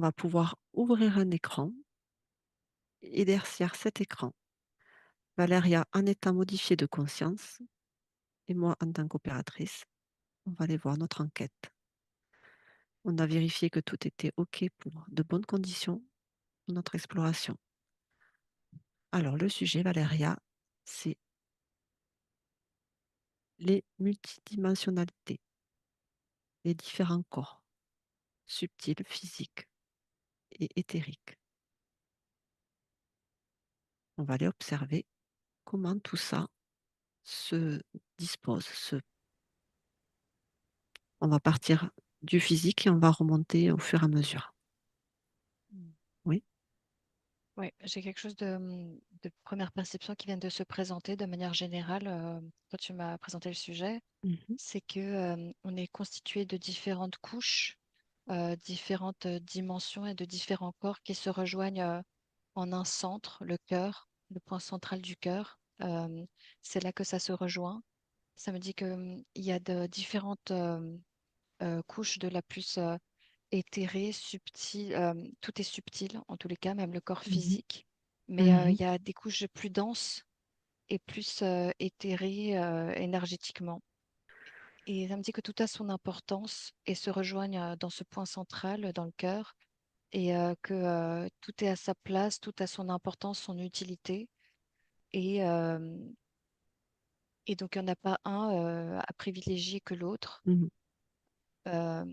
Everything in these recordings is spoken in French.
on va pouvoir ouvrir un écran et derrière cet écran, Valéria en état modifié de conscience et moi en tant qu'opératrice, on va aller voir notre enquête. On a vérifié que tout était OK pour de bonnes conditions pour notre exploration. Alors le sujet, Valéria, c'est les multidimensionnalités, les différents corps, subtils, physiques et éthériques. On va aller observer comment tout ça se dispose. On va partir du physique et on va remonter au fur et à mesure. Mmh. Oui. Ouais, j'ai quelque chose de première perception qui vient de se présenter de manière générale quand tu m'as présenté le sujet. Mmh. C'est que on est constitué de différentes couches, différentes dimensions et de différents corps qui se rejoignent en un centre, le cœur, le point central du cœur. C'est là que ça se rejoint. Ça me dit que il y a de différentes couches de la plus éthérée, subtile. Tout est subtil en tous les cas, même le corps Mmh mh. physique. Mais Mmh. il y a des couches plus denses et plus éthérées énergétiquement. Et ça me dit que tout a son importance et se rejoignent dans ce point central, dans le cœur, et que tout est à sa place, tout a son importance, son utilité. Et, euh, et donc, il n'y en a pas un à privilégier que l'autre. Mmh. Euh,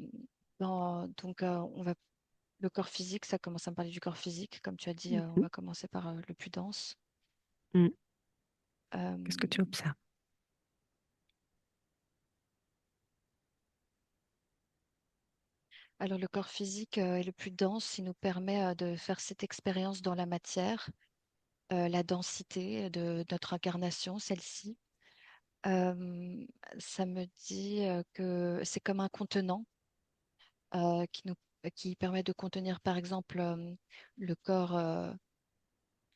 donc, le corps physique, ça commence à me parler du corps physique. Comme tu as dit, on Mmh. va commencer par le plus dense. Mmh. Euh, Qu'est-ce que tu observes? alors, le corps physique est le plus dense. Il nous permet de faire cette expérience dans la matière, la densité de notre incarnation, celle-ci. Euh, Ça me dit que c'est comme un contenant qui permet de contenir, par exemple, le corps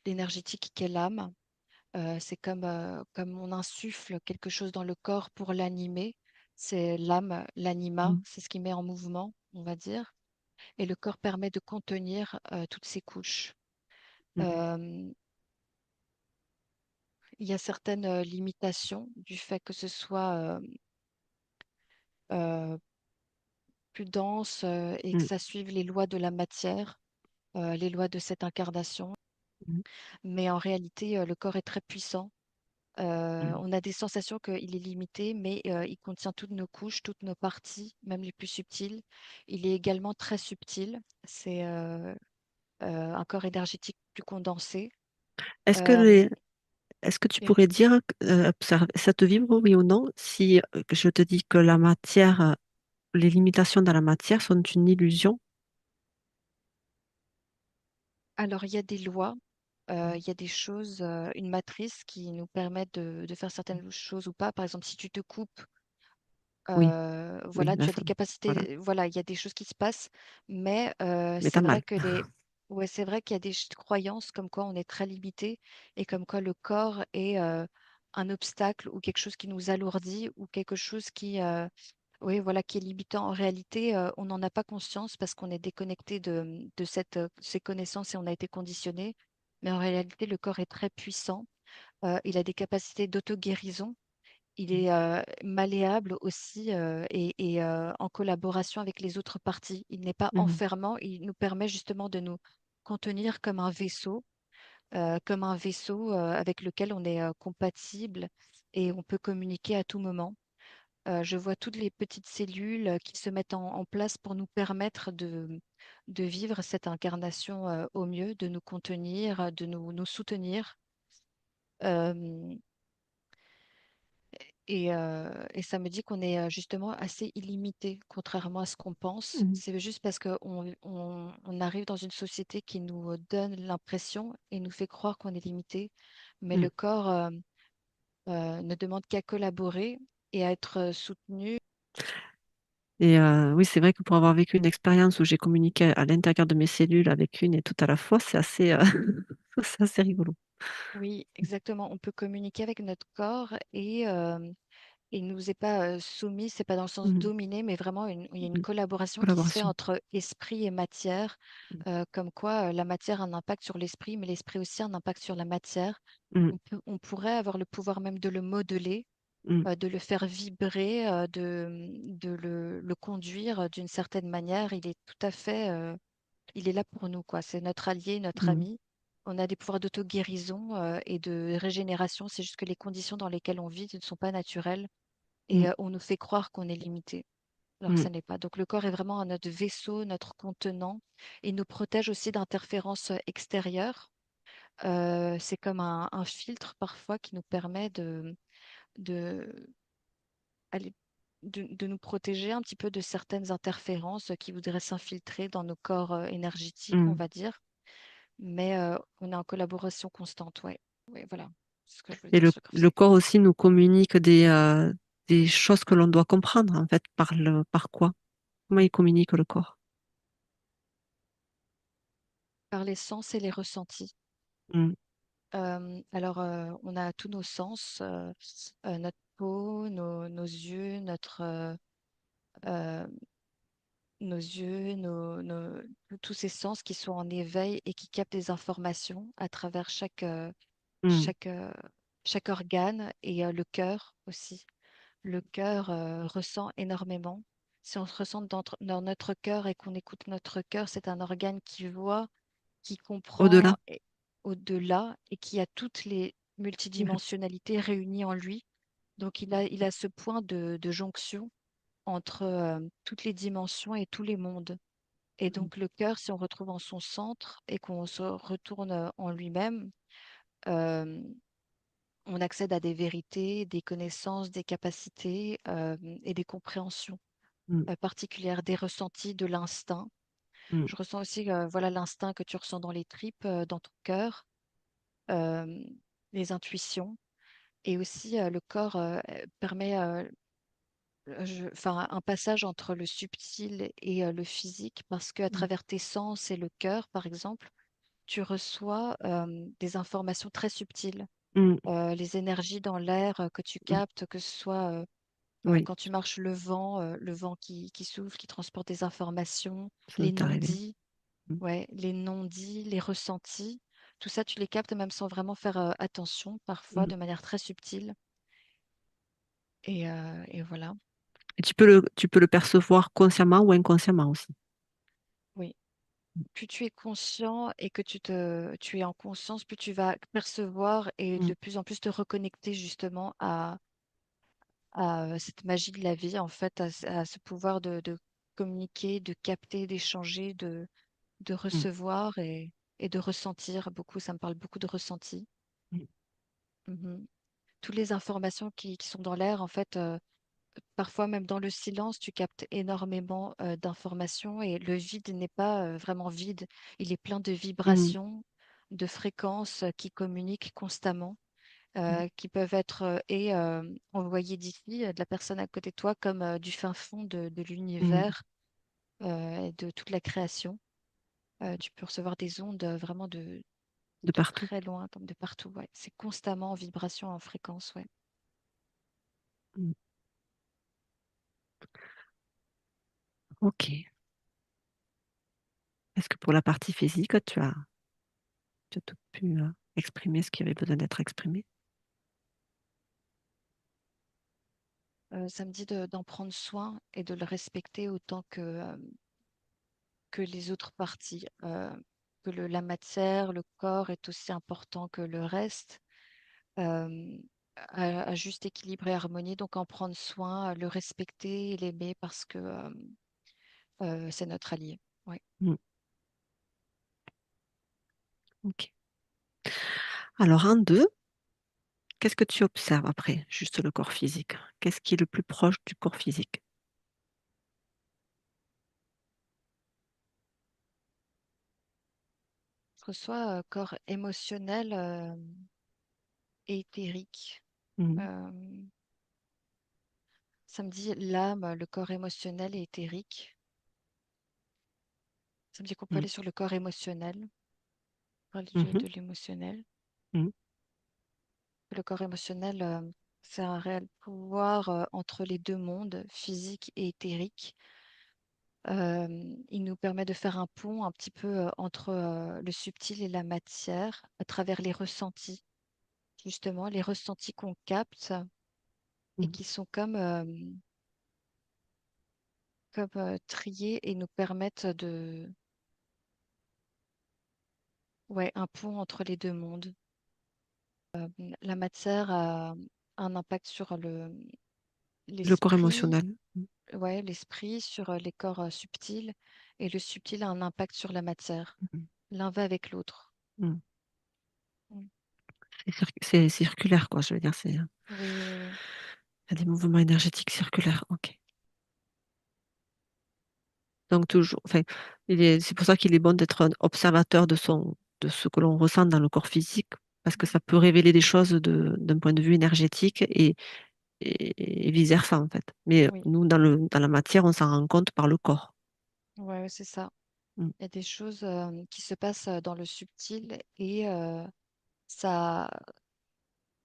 énergétique qui est l'âme. C'est comme on insuffle quelque chose dans le corps pour l'animer. C'est l'âme, l'anima, Mmh. c'est ce qui met en mouvement, on va dire. Et le corps permet de contenir toutes ces couches. Mmh. Euh, il y a certaines limitations du fait que ce soit euh, plus dense et que Mmh. ça suive les lois de la matière, les lois de cette incarnation. Mmh. Mais en réalité, le corps est très puissant. Mmh. On a des sensations qu'il est limité, mais il contient toutes nos couches, toutes nos parties, même les plus subtiles. Il est également très subtil. C'est un corps énergétique plus condensé. Est-ce que Euh, les est-ce que tu et- pourrais dire, observe ça te vibre, oui ou non, si, que je te dis que la matière, les limitations dans la matière sont une illusion? alors, il y a des lois, Mmh. il y a des choses, une matrice qui nous permet de faire certaines choses ou pas. Par exemple, si tu te coupes, Oui, oui, voilà, là tu as ça des voilà, capacités, voilà, il y a des choses qui se passent, mais mais tu c'est as vrai mal. que ouais, c'est vrai qu'il y a des croyances comme quoi on est très limité et comme quoi le corps est un obstacle ou quelque chose qui nous alourdit ou quelque chose qui, oui, voilà, qui est limitant. En réalité, on n'en a pas conscience parce qu'on est déconnecté de ces connaissances et on a été conditionné. Mais en réalité, le corps est très puissant. Il a des capacités d'auto-guérison. Il Mmh. est malléable aussi et en collaboration avec les autres parties. Il n'est pas Mmh. enfermant, il nous permet justement de nous contenir comme un vaisseau avec lequel on est compatible et on peut communiquer à tout moment. Je vois toutes les petites cellules qui se mettent en place pour nous permettre de vivre cette incarnation au mieux, de nous contenir, de nous soutenir. Euh, et ça me dit qu'on est justement assez illimité, contrairement à ce qu'on pense. Mmh. C'est juste parce qu'on arrive dans une société qui nous donne l'impression et nous fait croire qu'on est limité. Mais Mmh. le corps ne demande qu'à collaborer et à être soutenu. Et oui, c'est vrai que pour avoir vécu une expérience où j'ai communiqué à l'intérieur de mes cellules avec une et tout à la fois, c'est assez, c'est assez rigolo. Oui, exactement. On peut communiquer avec notre corps et il nous est pas soumis, c'est pas dans le sens mm, dominé, mais vraiment il y a une mm. collaboration qui se fait Collaboration. entre esprit et matière, Mm, comme quoi la matière a un impact sur l'esprit, mais l'esprit aussi a un impact sur la matière. mm, On pourrait avoir le pouvoir même de le modeler, mm, de le faire vibrer, de le conduire d'une certaine manière. Il est tout à fait, il est là pour nous, quoi. C'est notre allié, notre mm, ami. On a des pouvoirs d'auto-guérison et de régénération. C'est juste que les conditions dans lesquelles on vit ne sont pas naturelles et mm, on nous fait croire qu'on est limité. Alors que mm, ça n'est pas. Donc le corps est vraiment notre vaisseau, notre contenant. Il nous protège aussi d'interférences extérieures. C'est comme un filtre parfois qui nous permet de, aller- de nous protéger un petit peu de certaines interférences qui voudraient s'infiltrer dans nos corps énergétiques, on mm. va dire. Mais on est en collaboration constante, ouais. Ouais, voilà c'est ce que je veux Et dire sur le corps le physique. corps aussi nous communique des choses que l'on doit comprendre, en fait, par quoi? Comment il communique le corps? Par les sens et les ressentis. Mm, Alors, on a tous nos sens, notre peau, nos yeux, euh, nos yeux, tous ces sens qui sont en éveil et qui captent des informations à travers mm, chaque, euh, chaque organe et le cœur aussi. Le cœur ressent énormément. Si on se ressent dans notre cœur et qu'on écoute notre cœur, c'est un organe qui voit, qui Au-delà. comprend au-delà et qui a toutes les Ouais. multidimensionnalités réunies en lui. Donc il a ce point de jonction entre toutes les dimensions et tous les mondes. Et Mm, donc le cœur, si on retrouve en son centre et qu'on se retourne en lui-même, euh, on accède à des vérités, des connaissances, des capacités et des compréhensions mm, particulières, des ressentis, de l'instinct. mm, Je ressens aussi voilà l'instinct que tu ressens dans les tripes, dans ton cœur, euh, les intuitions. Et aussi le corps permet enfin, un passage entre le subtil et le physique parce qu'à mm, travers tes sens et le cœur, par exemple, tu reçois des informations très subtiles. mm, Les énergies dans l'air que tu mm. captes, que ce soit Oui, quand tu marches le vent qui souffle, qui transporte des informations, ça les m'est arrivé. non-dits, Mm, ouais, les non-dits, les ressentis, tout ça, tu les captes même sans vraiment faire attention, parfois mm. de manière très subtile. Et voilà, Et tu peux le percevoir consciemment ou inconsciemment aussi. oui. Plus tu es conscient et que tu es en conscience, plus tu vas percevoir et Mm, de plus en plus te reconnecter justement à cette magie de la vie, en fait, à ce pouvoir de communiquer, de capter, d'échanger, de mm, recevoir et de ressentir beaucoup. Ça me parle beaucoup de ressenti. mm, Mhm. Toutes les informations qui sont dans l'air, en fait, parfois même dans le silence, tu captes énormément d'informations et le vide n'est pas vraiment vide. Il est plein de mm, vibrations, de fréquences qui communiquent constamment, mm, qui peuvent être envoyées d'ici, de la personne à côté de toi, comme du fin fond de mm. l'univers et de toute la création. Tu peux recevoir des ondes vraiment De de partout. très loin, comme de partout. Ouais. C'est constamment en vibration, en fréquence. Ouais. Mm. Ok. Est-ce que pour la partie physique, tu as tout pu exprimer ce qui avait besoin d'être exprimé? Ça me dit d'en prendre soin et de le respecter autant que les autres parties. Que la matière, le corps est aussi important que le reste, euh, à juste équilibre et harmonie. Donc en prendre soin, le respecter et l'aimer parce que c'est notre allié. Ouais. Mm. Ok. Alors, en deux, qu'est-ce que tu observes après, juste le corps physique? Qu'est-ce qui est le plus proche du corps physique? Je reçois corps émotionnel et éthérique. Mm, Euh, Ça me dit l'âme, le corps émotionnel et éthérique. Ça me dit qu'on peut mm, aller sur le corps émotionnel, parler mhm, de l'émotionnel. mm, Le corps émotionnel. C'est un réel pouvoir entre les deux mondes, physique et éthérique. Il nous permet de faire un pont un petit peu entre le subtil et la matière à travers les ressentis, justement, les ressentis qu'on capte et Mm. qui sont comme triés et nous permettent ouais, un pont entre les deux mondes. La matière a un impact sur Le corps l'esprit, émotionnel. Mm. ouais, l'esprit, sur les corps subtils, et le subtil a un impact sur la matière. Mm. L'un va avec l'autre. Mm. Mm. C'est circulaire, quoi. Je veux dire, il Oui, oui, oui. y a des mouvements énergétiques circulaires. Ok. Donc toujours, enfin, c'est pour ça qu'il est bon d'être un observateur de ce que l'on ressent dans le corps physique, parce que ça peut révéler des choses d'un point de vue énergétique et vice-versa, en fait. Mais Oui, nous, dans la matière, on s'en rend compte par le corps. ouais, ouais, c'est ça. Mm. Il y a des choses qui se passent dans le subtil et ça,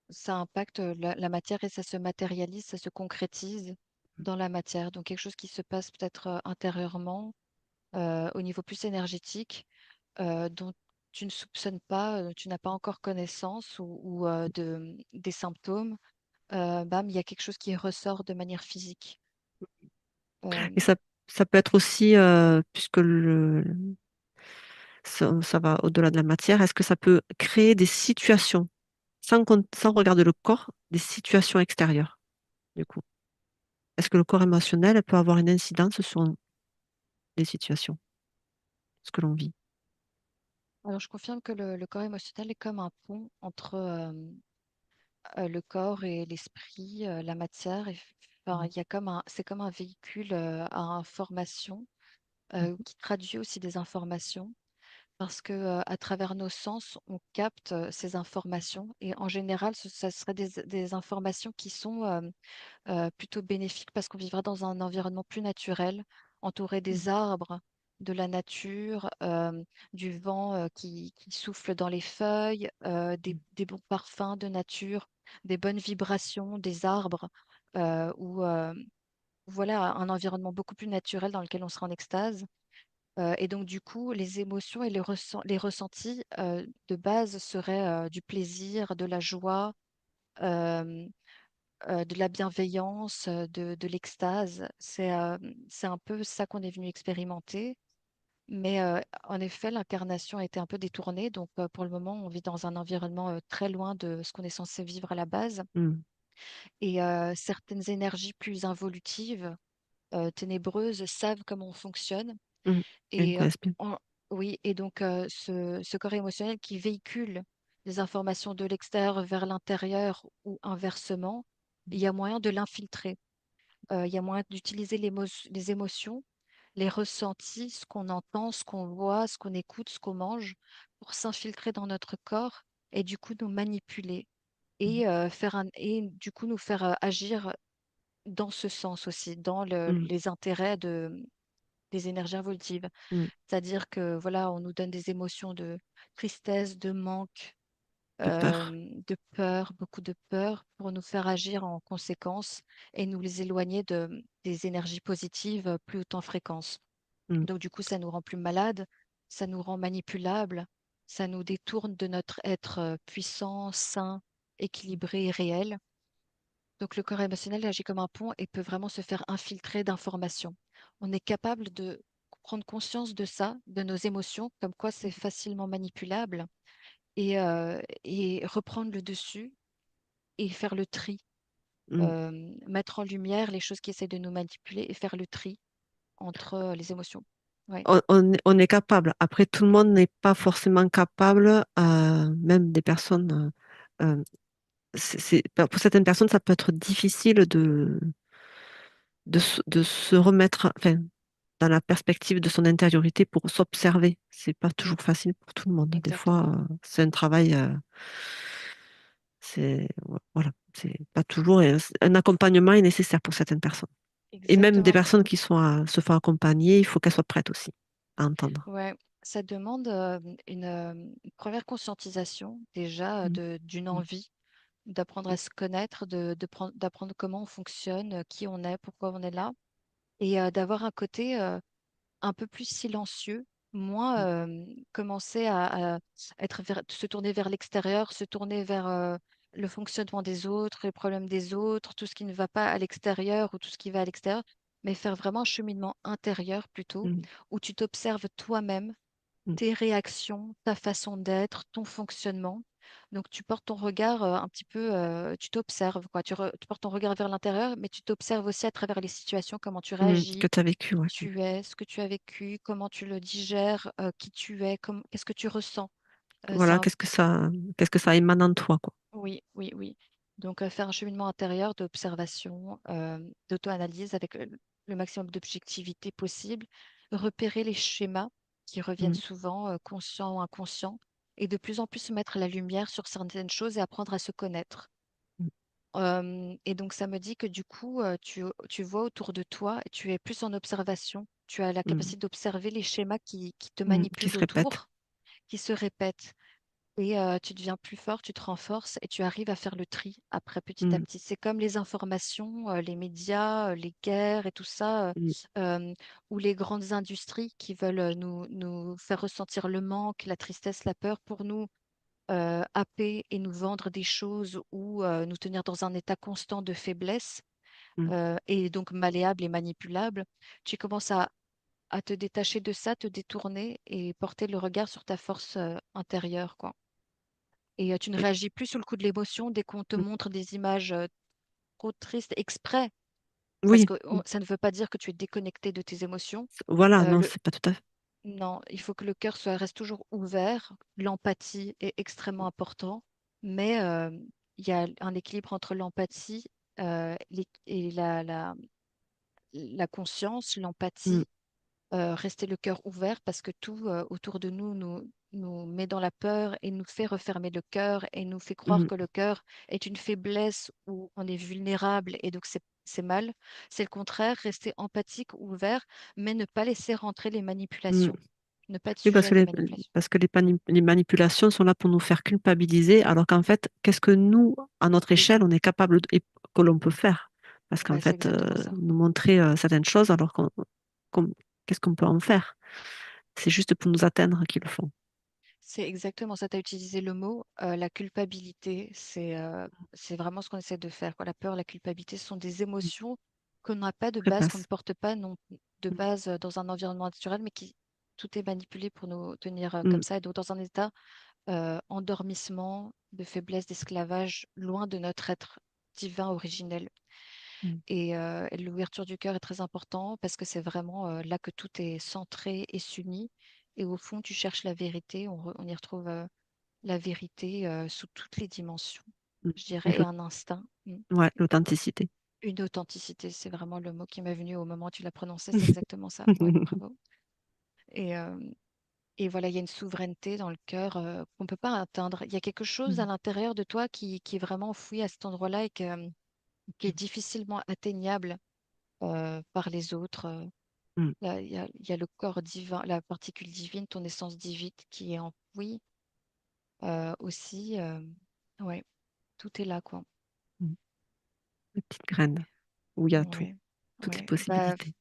ça impacte la matière et ça se matérialise, ça se concrétise dans la matière. Donc quelque chose qui se passe peut-être intérieurement, au niveau plus énergétique, dont tu ne soupçonnes pas, tu n'as pas encore connaissance ou des symptômes. Bam, il y a quelque chose qui ressort de manière physique. Euh, Et ça peut être aussi, puisque ça va au-delà de la matière, est-ce que ça peut créer des situations, sans regarder le corps, des situations extérieures, du coup? Est-ce que le corps émotionnel peut avoir une incidence sur les situations, ce que l'on vit? alors je confirme que le corps émotionnel est comme un pont entre le corps et l'esprit, la matière. Enfin, Mhm. il y a c'est comme un véhicule à information qui traduit aussi des informations parce que à travers nos sens, on capte ces informations et en général, ça serait des informations qui sont plutôt bénéfique parce qu'on vivra dans un environnement plus naturel, entouré des Mhm. arbres, de la nature, du vent qui souffle dans les feuilles, des bons parfums de nature, des bonnes vibrations des arbres, ou voilà un environnement beaucoup plus naturel dans lequel on sera en extase. Et donc du coup, les émotions et les ressentis de base seraient du plaisir, de la joie, euh, de la bienveillance, de l'extase. C'est un peu ça qu'on est venu expérimenter. Mais en effet, l'incarnation a été un peu détournée. Donc pour le moment, on vit dans un environnement très loin de ce qu'on est censé vivre à la base. Mhm. Et certaines énergies plus involutives, ténébreuses, savent comment on fonctionne. Mhm. Elles Et connaissent bien. en- oui, et donc ce corps émotionnel qui véhicule des informations de l'extérieur vers l'intérieur ou inversement, il y a moyen de l'infiltrer. Il y a moyen d'utiliser les émotions, les ressentis, ce qu'on entend, ce qu'on voit, ce qu'on écoute, ce qu'on mange, pour s'infiltrer dans notre corps et du coup nous manipuler Mhm. et du coup nous faire agir dans ce sens aussi, dans Mhm. les intérêts des énergies involutives. Mhm. C'est-à-dire que voilà, on nous donne des émotions de tristesse, de manque, De peur. de peur, beaucoup de peur, pour nous faire agir en conséquence et nous les éloigner des énergies positives plus hautes en fréquence. Mhm. Donc du coup, ça nous rend plus malades, ça nous rend manipulables, ça nous détourne de notre être puissant, sain, équilibré et réel. Donc le corps émotionnel agit comme un pont et peut vraiment se faire infiltrer d'informations. On est capable de prendre conscience de ça, de nos émotions, comme quoi c'est facilement manipulable, et reprendre le dessus et faire le tri, Mhm. mettre en lumière les choses qui essaient de nous manipuler et faire le tri entre les émotions. Ouais, On est capable. Après, tout le monde n'est pas forcément capable, même des personnes. Pour certaines personnes, ça peut être difficile de se remettre, enfin, dans la perspective de son intériorité pour s'observer. C'est pas toujours facile pour tout le monde. Des fois, exactement. c'est un travail, voilà, c'est pas toujours. Et un accompagnement est nécessaire pour certaines personnes. Et même des Exactement. personnes qui se font accompagner, il faut qu'elles soient prêtes aussi à entendre. Ouais, ça demande une première conscientisation déjà Mm. d'une Mm. envie d'apprendre à se connaître, d'apprendre comment on fonctionne, qui on est, pourquoi on est là, et d'avoir un côté un peu plus silencieux, moins mm, commencer à se tourner vers l'extérieur, se tourner vers le fonctionnement des autres, les problèmes des autres, tout ce qui ne va pas à l'extérieur ou tout ce qui va à l'extérieur, mais faire vraiment un cheminement intérieur plutôt, mm, où tu t'observes toi-même, mm, tes réactions, ta façon d'être, ton fonctionnement. Donc, tu portes ton regard un petit peu, tu t'observes, quoi. Tu portes ton regard vers l'intérieur, mais tu t'observes aussi à travers les situations, comment tu que réagis, tu as vécu, qui ouais. tu es, ce que tu as vécu, comment tu le digères, qui tu es, qu'est-ce que tu ressens. C'est Voilà, qu'est-ce que ça émane en toi, quoi. Oui, oui, oui. Donc, faire un cheminement intérieur d'observation, d'auto-analyse avec le maximum d'objectivité possible, repérer les schémas qui reviennent Mm, souvent, conscients ou inconscients, et de plus en plus mettre la lumière sur certaines choses et apprendre à se connaître. mm, Et donc, ça me dit que du coup, tu vois autour de toi et tu es plus en observation. Tu as la mm, capacité d'observer les schémas qui te qui manipulent se répète. autour, qui se répètent. Et tu deviens plus fort, tu te renforces et tu arrives à faire le tri après petit à Mm, petit. C'est comme les informations, les médias, les guerres et tout ça, mm, euh, ou les grandes industries qui veulent nous faire ressentir le manque, la tristesse, la peur pour nous happer et nous vendre des choses ou nous tenir dans un état constant de faiblesse mm, et donc malléable et manipulable. Tu commences à te détacher de ça, te détourner et porter le regard sur ta force intérieure, quoi. Et tu ne et- réagis plus sous le coup de l'émotion dès qu'on te mm. montre des images trop tristes exprès, parce Oui, que ça ne veut pas dire que tu es déconnecté de tes émotions. voilà, Euh, non, le, c'est pas tout à fait. non, il faut que le cœur reste toujours ouvert. L'empathie est extrêmement important, mais il y a un équilibre entre l'empathie et la conscience, Mm, l'empathie, rester le cœur ouvert parce que tout autour de nous met dans la peur et nous fait refermer le cœur et nous fait croire mm, que le cœur est une faiblesse où on est vulnérable et donc c'est mal. C'est le contraire, rester empathique, ouvert, mais ne pas laisser rentrer les mm. manipulations, ne pas être Oui, sujet à des manipulations. parce que les manipulations sont là pour nous faire culpabiliser, alors qu'en fait, qu'est-ce que nous, à notre Oui, échelle, on est capable et que l'on peut faire? Parce qu'en bah, c'est fait, exactement ça. nous montrer certaines choses, qu'on- qu'est-ce qu'on peut en faire? C'est juste pour nous atteindre qu'ils le font. C'est exactement ça. Tu as utilisé le mot, la culpabilité. C'est vraiment ce qu'on essaie de faire, quoi. La peur, la culpabilité, ce sont des Mm. émotions qu'on n'a pas de base, qu'on ne Trépasse. porte pas non, de Mm, base dans un environnement naturel, mais qui tout est manipulé pour nous tenir mm, comme ça, et donc dans un état endormissement, de faiblesse, d'esclavage, loin de notre être divin originel. mm, Et l'ouverture du cœur est très important parce que c'est vraiment là que tout est centré et s'unit. Et au fond, tu cherches la vérité. On y retrouve la vérité sous toutes les dimensions, mm. je Et dirais, et un instinct, ouais, l'authenticité. une authenticité. C'est vraiment le mot qui m'est venu au moment où tu l'as prononcé. C'est exactement ça. Ouais, bravo. Et, euh, et voilà, il y a une souveraineté dans le cœur qu'on ne peut pas atteindre. Il y a quelque chose à Mm, l'intérieur de toi qui est vraiment enfoui à cet endroit-là et qui est difficilement atteignable par les autres. mm, Là, il y a le corps divin, la particule divine, ton essence divine qui est enfouie aussi. Ouais, tout est là, quoi. mm. Les petites graines où il y a tout, Ouais, toutes les ouais. possibilités.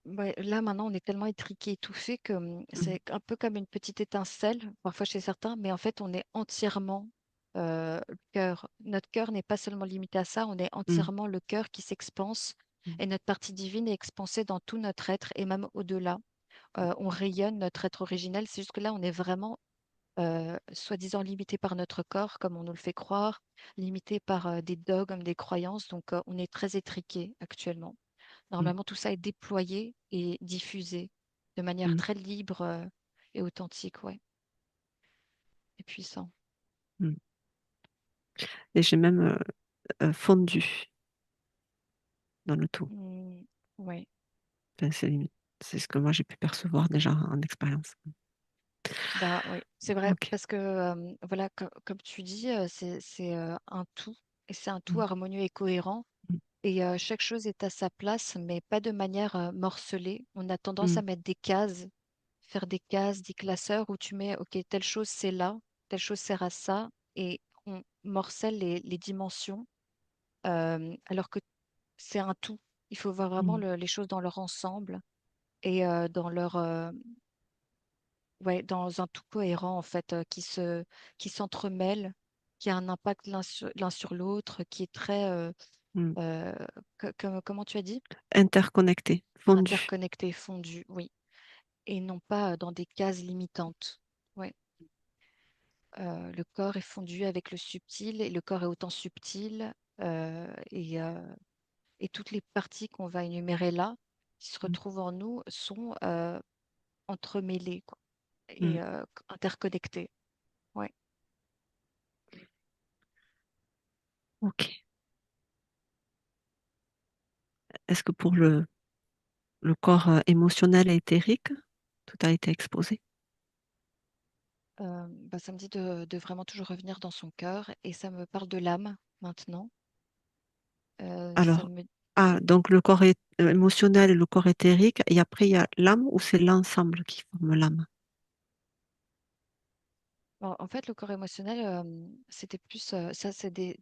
Ouais, là, maintenant, on est tellement étriqué, étouffé que Mm, c'est un peu comme une petite étincelle, parfois chez certains, mais en fait, on est entièrement le cœur. Notre cœur n'est pas seulement limité à ça, on est mm, entièrement le cœur qui s'expanse mm, et notre partie divine est expansée dans tout notre être et même au-delà. On rayonne notre être originel, c'est juste que là, on est vraiment soi-disant limité par notre corps, comme on nous le fait croire, limité par des dogmes, des croyances, donc on est très étriqué actuellement. mm, Normalement, tout ça est déployé et diffusé de manière mm, très libre et authentique, ouais, et puissant. mm. Et j'ai même fondu dans le tout. Mm, ouais, Enfin, c'est ce que moi j'ai pu percevoir déjà en expérience. bah oui, c'est vrai, Ok. parce que voilà, comme tu dis, c'est un tout, et c'est un tout Mm, harmonieux et cohérent. mm, Et chaque chose est à sa place, mais pas de manière morcelée. On a tendance mm, à mettre des cases, faire des cases, des classeurs où tu mets, OK, telle chose c'est là, telle chose sert à ça, et on morcelle les dimensions, alors que c'est un tout. Il faut voir vraiment mm, les choses dans leur ensemble et dans ouais, dans un tout cohérent en fait, qui s'entremêle, qui a un impact l'un sur l'autre, qui est très mm. euh, comment tu as dit? Interconnecté, fondu. Interconnecté, fondu, oui, et non pas dans des cases limitantes. Ouais. Le corps est fondu avec le subtil et le corps est autant subtil euh, et, euh, et toutes les parties qu'on va énumérer là, qui se Mm, retrouvent en nous, sont entremêlées quoi, mm. et interconnectées. Ouais. Ok. Est-ce que pour le corps émotionnel et éthérique, tout a été exposé? Bah, ça me dit de vraiment toujours revenir dans son cœur et ça me parle de l'âme maintenant. Ça Alors, me... ah, donc le corps émotionnel et le corps éthérique, et après il y a l'âme ou c'est l'ensemble qui forme l'âme? En fait, le corps émotionnel, c'était plus, ça, c'est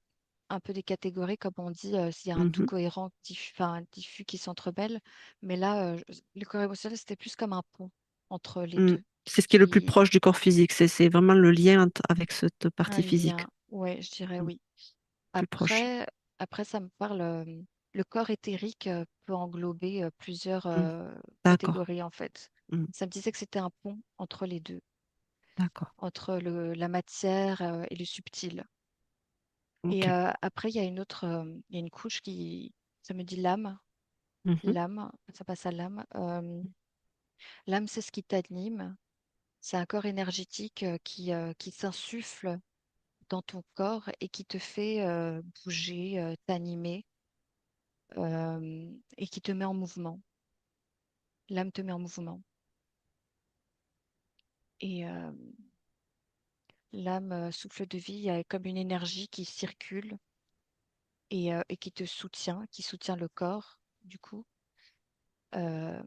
un peu des catégories, comme on dit, s'il y a un tout Mhm, cohérent, diffus, enfin, diffus qui s'entremêle. Mais là, le corps émotionnel, c'était plus comme un pont entre les mm. deux, C'est ce qui est le plus qui proche du corps physique, c'est vraiment le lien avec cette un partie physique, lien. Ouais, je dirais mm, oui. plus proche. Après, après, ça me parle. Le corps éthérique peut englober plusieurs Mm. D'accord, catégories, en fait. mm, Ça me disait que c'était un pont entre les deux, d'accord. entre la matière et le subtil. Et Ok. après, il y a une autre, il y a une couche qui, ça me dit l'âme. Mhm, L'âme, ça passe à l'âme. L'âme, c'est ce qui t'anime. C'est un corps énergétique qui s'insuffle dans ton corps et qui te fait bouger, t'animer et qui te met en mouvement. L'âme te met en mouvement. Et l'âme, souffle de vie, il y a comme une énergie qui circule et qui te soutient, qui soutient le corps, du coup. Euh,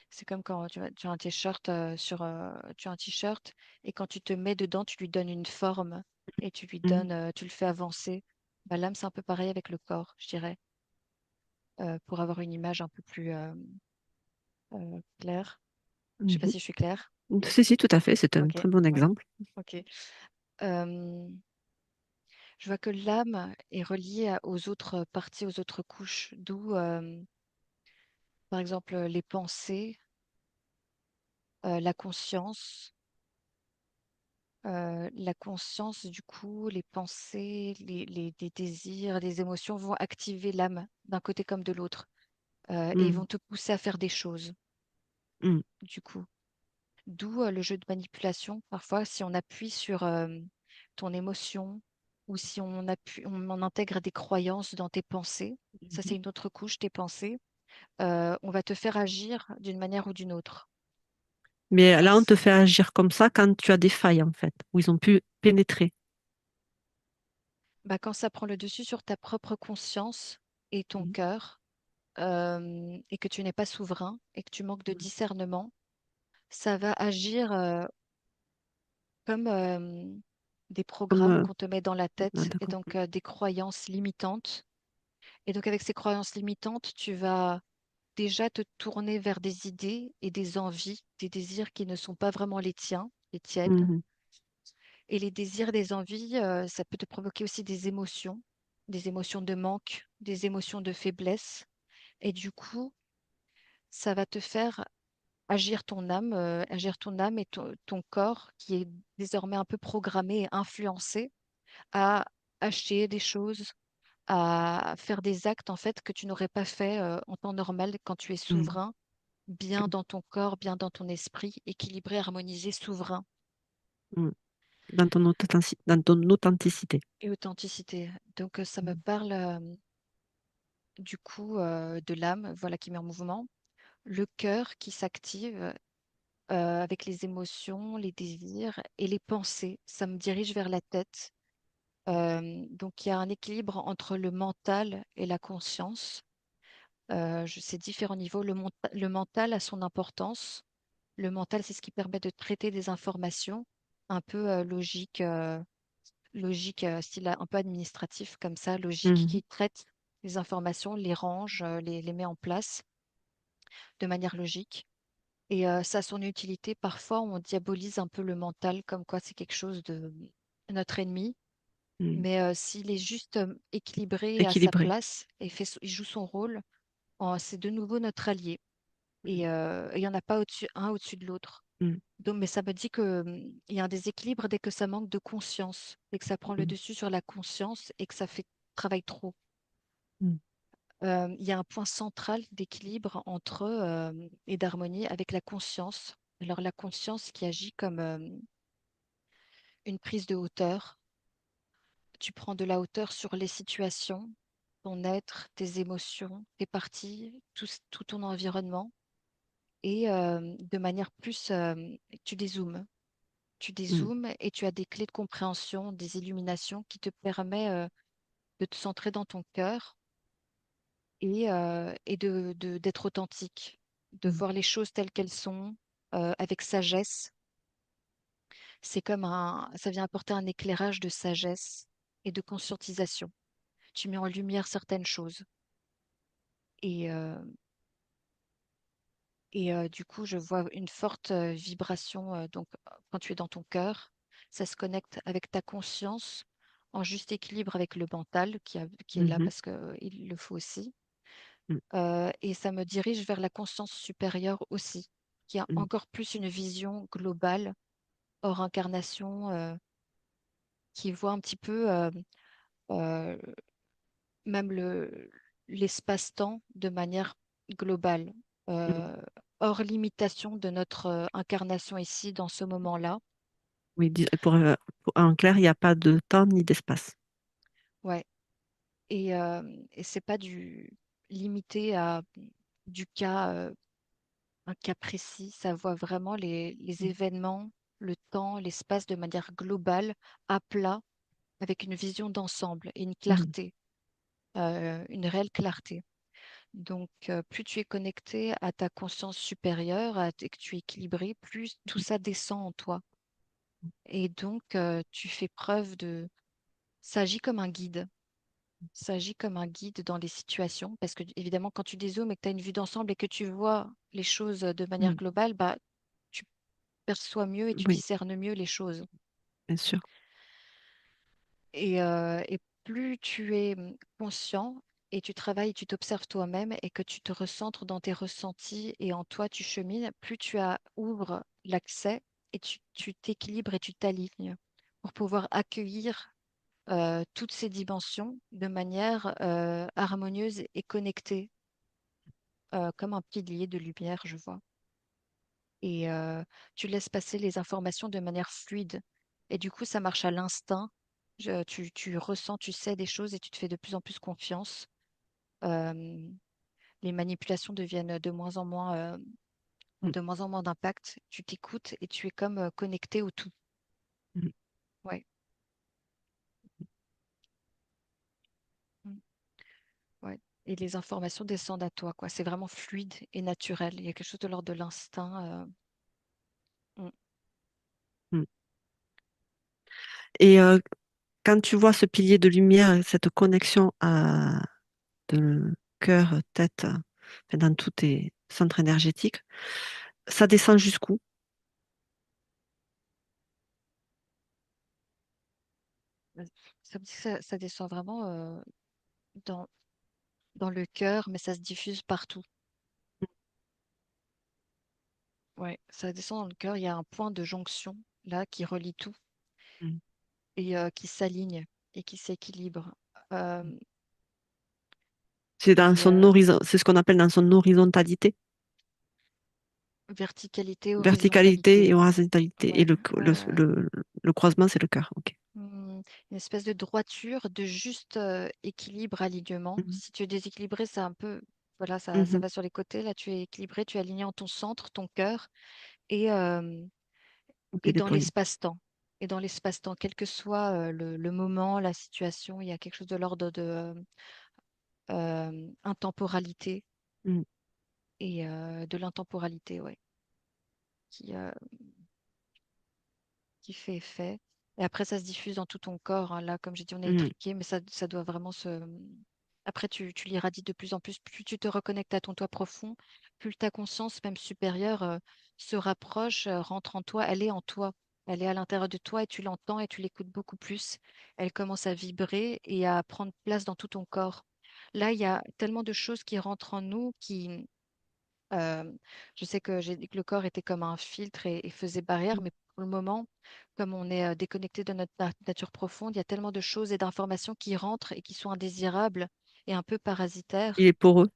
C'est comme quand tu as un t-shirt tu as un t-shirt et quand tu te mets dedans, tu lui donnes une forme et mhm, tu le fais avancer. Bah, l'âme, c'est un peu pareil avec le corps, je dirais, pour avoir une image un peu plus claire. Je sais pas mhm. si je suis claire. Si, si, tout à fait, c'est un Ok, très bon ouais, exemple. ok. Euh, je vois que l'âme est reliée aux autres parties, aux autres couches, d'où, par exemple, les pensées, la conscience. La conscience, du coup, les pensées, les désirs, les émotions vont activer l'âme d'un côté comme de l'autre et ils Mm, vont te pousser à faire des choses, mm, du coup. D'où le jeu de manipulation. Parfois, si on appuie sur ton émotion ou si on intègre des croyances dans tes pensées, ça mhm. c'est une autre couche, tes pensées, on va te faire agir d'une manière ou d'une autre. Mais Quand, là, on te fait agir comme ça quand tu as des failles, en fait, où ils ont pu pénétrer. quand ça prend le dessus sur ta propre conscience et ton Mm, cœur, et que tu n'es pas souverain et que tu manques de mm. discernement, ça va agir comme des Comme, programmes qu'on te met dans la ah, tête et d'accord. donc des croyances limitantes. Et donc avec ces croyances limitantes, tu vas déjà te tourner vers des idées et des envies, des désirs qui ne sont pas vraiment les tiens, les tiennes. Mhm, Et les désirs, des envies, ça peut te provoquer aussi des émotions de manque, des émotions de faiblesse. Et du coup, ça va te faire agir ton âme et ton corps qui est désormais un peu programmé et influencé à acheter des choses, à faire des actes en fait que tu n'aurais pas fait en temps normal quand tu es mm, souverain, bien dans ton corps, bien dans ton esprit, équilibré, harmonisé, souverain mm. Dans ton authenticité. et authenticité. Donc ça me Mm, parle du coup de l'âme, voilà qui met en mouvement, le cœur qui s'active avec les émotions, les désirs et les pensées. Ça me dirige vers la tête. Donc, il y a un équilibre entre le mental et la conscience. C'est différents niveaux. Le mental a son importance. Le mental, c'est ce qui permet de traiter des informations un peu logiques, logique, style un peu administratif comme ça, logique, Mhm. qui traite les informations, les range, les met en place de manière logique. Et ça a son utilité. Parfois, on diabolise un peu le mental, comme quoi c'est quelque chose de notre ennemi. Mhm. Mais s'il est juste équilibré et à sa Équilibré. place et il joue son rôle, c'est de nouveau notre allié. Et il n'y en a pas un au-dessus de l'autre. Mhm. Donc, mais ça me dit que il y a un déséquilibre dès que ça manque de conscience, dès que ça prend le Mhm. dessus sur la conscience et que ça fait travail trop. Mhm. Il y a un point central d'équilibre entre et d'harmonie avec la conscience. Alors la conscience qui agit comme une prise de hauteur. Tu prends de la hauteur sur les situations, ton être, tes émotions, tes parties, tout ton environnement. Et de manière plus, tu dézoomes. Tu Mhm. dézoomes et tu as des clés de compréhension, des illuminations qui te permettent de te centrer dans ton cœur et d'être authentique, de Mhm. voir les choses telles qu'elles sont, avec sagesse. C'est comme ça vient apporter un éclairage de sagesse et de conscientisation. Tu mets en lumière certaines choses. Et, euh, du coup, je vois une forte vibration. Donc, quand tu es dans ton cœur, ça se connecte avec ta conscience en juste équilibre avec le mental qui est là Mhm. parce qu'il le faut aussi. Mhm. Et ça me dirige vers la conscience supérieure aussi, qui a Mhm. encore plus une vision globale, hors incarnation, qui voit un petit peu euh, même l'espace-temps de manière globale, Mhm. euh, hors limitation de notre incarnation ici, dans ce moment-là. Oui, en clair, il n'y a pas de temps ni d'espace. Ouais. Et c'est pas limité à du cas, un cas précis. Ça voit vraiment les événements, le temps, l'espace de manière globale, à plat, avec une vision d'ensemble et une Mhm. clarté, une réelle clarté. Donc, plus tu es connecté à ta conscience supérieure, et que tu es équilibré, plus tout ça descend en toi. Et donc, tu fais preuve de... Ça agit comme un guide. Ça agit comme un guide dans les situations. Parce que, évidemment, quand tu dézoomes et que tu as une vue d'ensemble et que tu vois les choses de manière Mhm. globale, bah, tu perçois mieux et tu Oui, discernes mieux les choses. bien sûr. Et plus tu es conscient et tu travailles, tu t'observes toi-même et que tu te recentres dans tes ressentis et en toi tu chemines, plus ouvres l'accès et tu t'équilibres et tu t'alignes pour pouvoir accueillir toutes ces dimensions de manière harmonieuse et connectée, comme un pilier de lumière, je vois. Et tu laisses passer les informations de manière fluide. Et du coup, ça marche à l'instinct. Tu ressens, tu sais des choses et tu te fais de plus en plus confiance. Euh, les manipulations deviennent ont Mhm. de moins en moins d'impact. Tu t'écoutes et tu es comme connecté au tout. Mhm. Ouais. Mm. Ouais. Et les informations descendent à toi, quoi. C'est vraiment fluide et naturel. Il y a quelque chose de l'ordre de l'instinct. Mm. Mhm. Et quand tu vois ce pilier de lumière, cette connexion de cœur, tête, enfin, dans tous tes centres énergétiques, ça descend jusqu'où? Ça me dit que ça descend vraiment dans, dans le cœur, mais ça se diffuse partout. Ouais, ça descend dans le cœur. Il y a un point de jonction là qui relie tout Mhm. et qui s'aligne et qui s'équilibre. Euh, C'est dans et son horizon, c'est ce qu'on appelle dans son horizontalité, verticalité, verticalité et horizontalité. horizontalité. Et Ouais, ouais, ouais. le croisement, c'est le cœur. Ok. Une espèce de droiture, de juste équilibre, alignement. Mhm. Si tu es déséquilibré, c'est un peu, voilà, ça Mhm. va sur les côtés. Là, tu es équilibré, tu es aligné en ton centre, ton cœur et, euh, Ok, et dans déployé. l'espace-temps. Et dans l'espace-temps, quel que soit le moment, la situation, il y a quelque chose de l'ordre de intemporalité Mhm. et de l'intemporalité, ouais, qui, euh, qui fait effet. Et après, ça se diffuse dans tout ton corps, hein. Là, comme j'ai dit, on est mm. étriqué, mais ça doit vraiment se... Après, tu l'irradies de plus en plus. Plus tu te reconnectes à ton toi profond, plus ta conscience, même supérieure, se rapproche, rentre en toi. Elle est en toi. Elle est à l'intérieur de toi et tu l'entends et tu l'écoutes beaucoup plus. Elle commence à vibrer et à prendre place dans tout ton corps. Là, il y a tellement de choses qui rentrent en nous qui, euh, je sais que j'ai dit que le corps était comme un filtre et faisait barrière, mais pour le moment, comme on est déconnecté de notre nature profonde, il y a tellement de choses et d'informations qui rentrent et qui sont indésirables et un peu Il parasitaires. est pour eux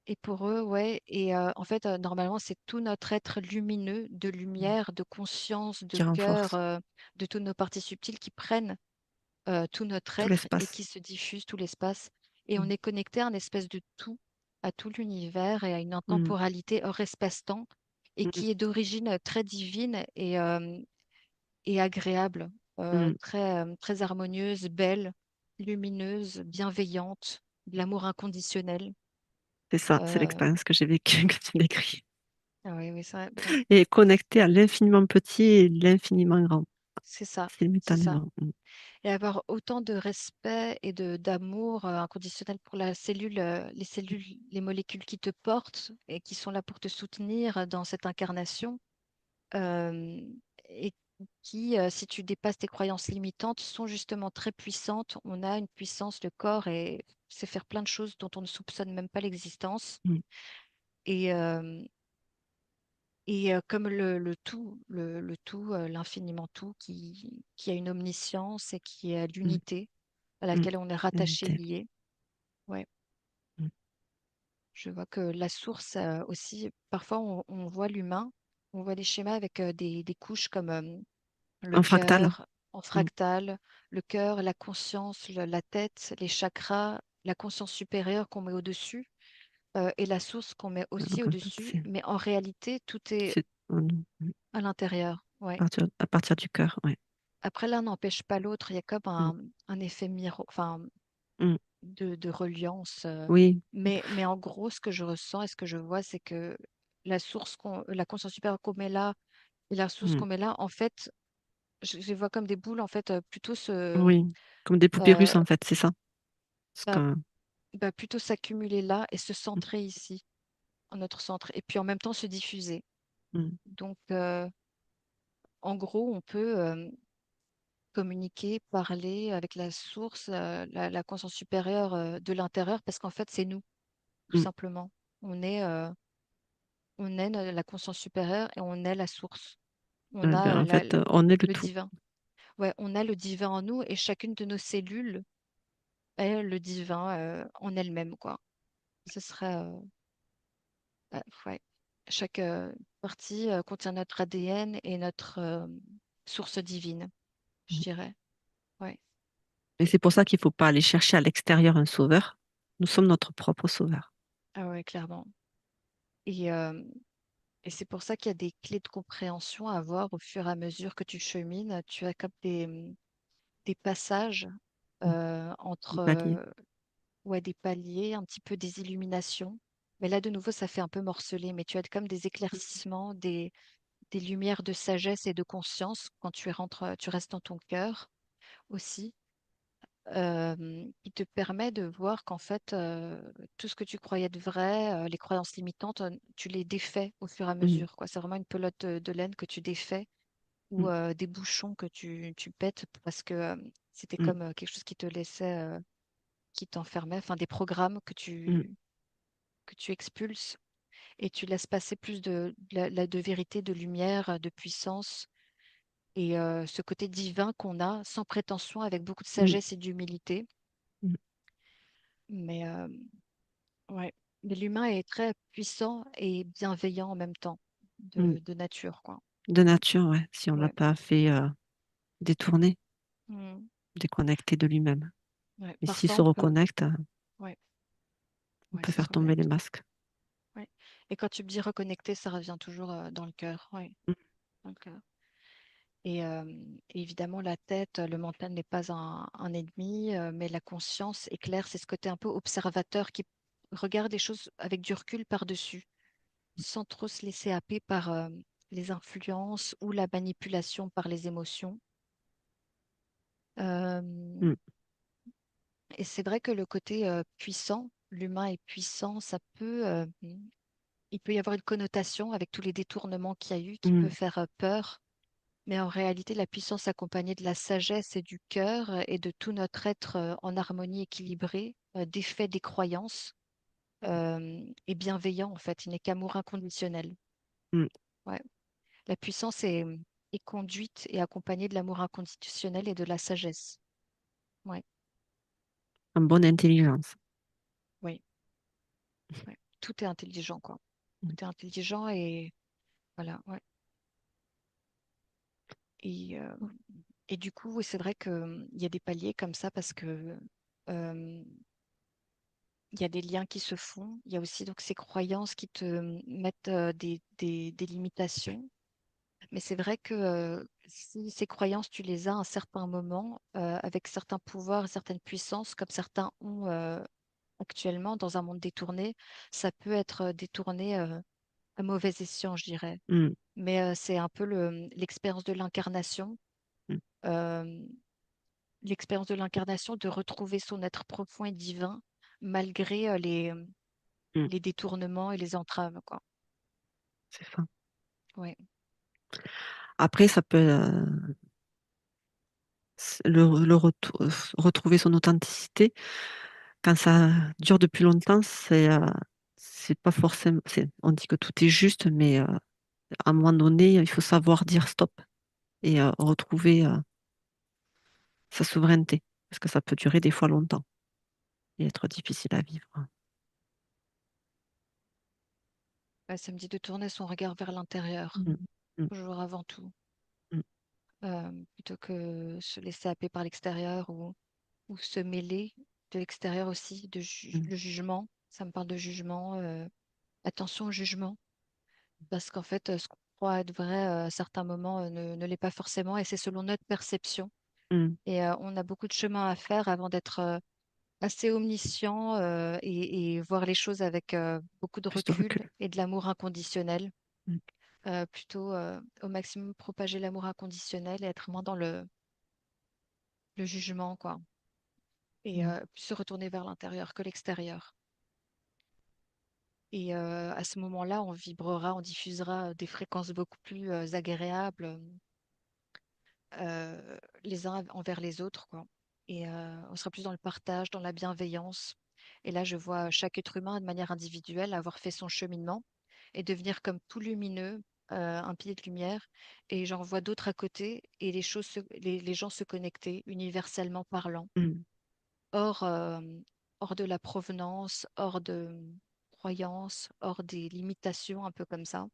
Et pour eux, ouais. Et en fait, normalement, c'est tout notre être lumineux, de lumière, de conscience, de qui cœur, renforcent de toutes nos parties subtiles qui prennent tout notre tout être et l'espace. qui se diffuse tout l'espace. Et on Mm, est connecté à un espèce de tout, à tout l'univers et à une mm, intemporalité hors espace-temps et mm, qui est d'origine très divine et agréable, mm. très harmonieuse, belle, lumineuse, bienveillante, de l'amour inconditionnel. C'est ça, c'est Euh, l'expérience que j'ai vécue, que tu décris. ah oui, oui, ça, ouais, Et connecté à l'infiniment petit et l'infiniment grand, c'est ça, c'est ça. simultanément. Mm, Et avoir autant de respect et de d'amour inconditionnel pour la cellule, les cellules, les molécules qui te portent et qui sont là pour te soutenir dans cette incarnation, euh, et qui, si tu dépasses tes croyances limitantes, sont justement très puissantes. On a une puissance, le corps et sait faire plein de choses dont on ne soupçonne même pas l'existence. mm, Et, comme le tout, le tout, l'infiniment tout, qui a une omniscience et qui est mm, l'unité à mm. laquelle on est rattaché, L'unité. lié. Ouais, Mm. je vois que la source aussi, parfois on voit l'humain, on voit des schémas avec des couches comme le En fractal. cœur en Mm. fractal, le cœur, la conscience, la tête, les chakras, la conscience supérieure qu'on met au-dessus et la source qu'on met aussi Donc, en fait, au-dessus. Mais en réalité, tout est c'est en nous. Mm. à l'intérieur. Ouais. À partir du cœur, ouais. Après, l'un n'empêche pas l'autre. Il y a comme Mm, un effet enfin, mm. de reliance. Oui. Mais en gros, ce que je ressens et ce que je vois, c'est que la conscience supérieure qu'on met là et la source Mm. qu'on met là, en fait, je les vois comme des boules, en fait, plutôt Oui. Comme des poupées russes, euh, en fait, c'est ça. C'est bah, quand... plutôt s'accumuler là et se centrer ici, en notre centre, et puis en même temps se diffuser. Mm, Donc, en gros, on peut communiquer, parler avec la source, la conscience supérieure de l'intérieur, parce qu'en fait, c'est nous, tout mm. simplement. On est, euh, on est la conscience supérieure et on est la source. On Ben, a en fait, on est le le tout. divin. Ouais, on a le divin en nous et chacune de nos cellules est le divin en elle-même, quoi. Ce serait, ouais. Chaque partie contient notre ADN et notre source divine, je Mm. dirais. Ouais. Et c'est pour ça qu'il ne faut pas aller chercher à l'extérieur un sauveur. Nous sommes notre propre sauveur. Ah ouais, clairement. Et, euh, et c'est pour ça qu'il y a des clés de compréhension à avoir au fur et à mesure que tu chemines. Tu as comme des passages Mm. entre Les paliers. ouais, des paliers, un petit peu des illuminations. Mais là, de nouveau, ça fait un peu morcelé, mais tu as comme des éclaircissements, des lumières de sagesse et de conscience quand tu restes dans ton cœur aussi, qui te permet de voir qu'en fait, tout ce que tu croyais être vrai, les croyances limitantes, tu les défais au fur et à Mm, mesure, quoi. C'est vraiment une pelote de laine que tu défais ou mm, des bouchons que tu pètes parce que c'était mm, comme quelque chose qui te laissait, qui t'enfermait, enfin des programmes mm, que tu expulses et tu laisses passer plus de vérité, de lumière, de puissance et ce côté divin qu'on a sans prétention, avec beaucoup de mm, sagesse et d'humilité. mm, Mais ouais, mais l'humain est très puissant et bienveillant en même temps, mm. de nature, quoi. De nature, ouais. Si on ne l'a Ouais. pas fait détourner, Mm. déconnecter de lui-même. Ouais. Et s'il Parfois, se on peut. reconnecte, Ouais, on ouais, peut ça se faire tomber les reconnecte. masques. Ouais. Et quand tu me dis reconnecter, ça revient toujours dans le cœur. Ouais, Mm, dans le cœur. Et évidemment, la tête, le mental n'est pas un ennemi, mais la conscience est claire. C'est ce côté un peu observateur qui regarde les choses avec du recul par-dessus, sans trop se laisser happer par les influences ou la manipulation par les émotions. Euh, mm, et c'est vrai que le côté puissant, l'humain est puissant, il peut y avoir une connotation avec tous les détournements qu'il y a eu qui peut mm, faire peur. Mais en réalité, la puissance accompagnée de la sagesse et du cœur et de tout notre être en harmonie équilibrée, défait des croyances, est bienveillant en fait. Il n'est qu'amour inconditionnel. mm. Ouais. La puissance est conduite et accompagnée de l'amour inconditionnel et de la sagesse. Ouais, En bonne intelligence. oui, ouais. Tout est intelligent, quoi. Mm, Tout est intelligent et voilà, ouais. Et, euh, et du coup, oui, c'est vrai qu'il y a des paliers comme ça parce que euh, il y a des liens qui se font. Il y a aussi donc ces croyances qui te mettent des limitations. Mais c'est vrai que si ces croyances, tu les as à un certain moment, avec certains pouvoirs, certaines puissances, comme certains ont actuellement dans un monde détourné, ça peut être détourné à mauvais escient, je dirais. mm, Mais c'est un peu l'expérience de l'incarnation, mm, euh, l'expérience de l'incarnation de retrouver son être profond et divin malgré mm. les détournements et les entraves, quoi. C'est ça. Ouais. Après, ça peut retrouver son authenticité. Quand ça dure depuis longtemps, c'est pas forcément. On dit que tout est juste, mais à un moment donné, il faut savoir dire stop et retrouver sa souveraineté, parce que ça peut durer des fois longtemps et être difficile à vivre. Ouais, ça me dit de tourner son regard vers l'intérieur, Mm, mm, toujours avant tout, mm, plutôt que se laisser happer par l'extérieur ou se mêler de l'extérieur aussi, mm, le jugement. Ça me parle de jugement. Attention au jugement, parce qu'en fait, ce qu'on croit être vrai à certains moments ne l'est pas forcément, et c'est selon notre perception. mm. Et on a beaucoup de chemin à faire avant d'être assez omniscient et voir les choses avec beaucoup de Plus de recul recul. et de l'amour inconditionnel. Mm, Plutôt au maximum propager l'amour inconditionnel et être moins dans le jugement, quoi. Et mm, plus se retourner vers l'intérieur que l'extérieur. Et à ce moment-là, on vibrera, on diffusera des fréquences beaucoup plus agréables les uns envers les autres, quoi. Et on sera plus dans le partage, dans la bienveillance. Et là, je vois chaque être humain de manière individuelle avoir fait son cheminement et devenir comme tout lumineux, un pilier de lumière. Et j'en vois d'autres à côté et les gens se connecter universellement parlant, mm. hors, hors de la provenance, hors de croyances, hors des limitations, un peu comme ça.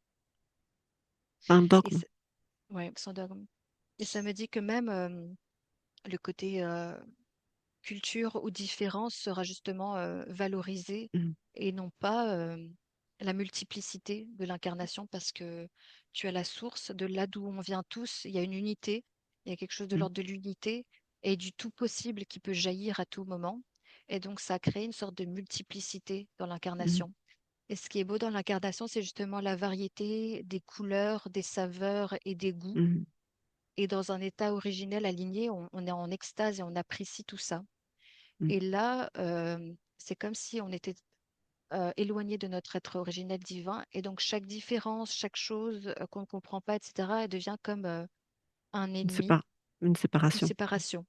Un Et dogme. ouais, sans dogme. Et ça me dit que même le côté culture ou différence sera justement valorisé Mm, et non pas la multiplicité de l'incarnation parce que tu as la source de là d'où on vient tous, il y a une unité, il y a quelque chose de mm, l'ordre de l'unité et du tout possible qui peut jaillir à tout moment. Et donc ça crée une sorte de multiplicité dans mm, l'incarnation. Et ce qui est beau dans l'incarnation, c'est justement la variété des couleurs, des saveurs et des goûts. mm, Et dans un état originel aligné, on est en extase et on apprécie tout ça. mm. Et là, c'est comme si on était éloigné de notre être originel divin. Et donc, chaque différence, chaque chose qu'on ne comprend pas, etc., elle devient comme un Une ennemi, une une séparation. séparation.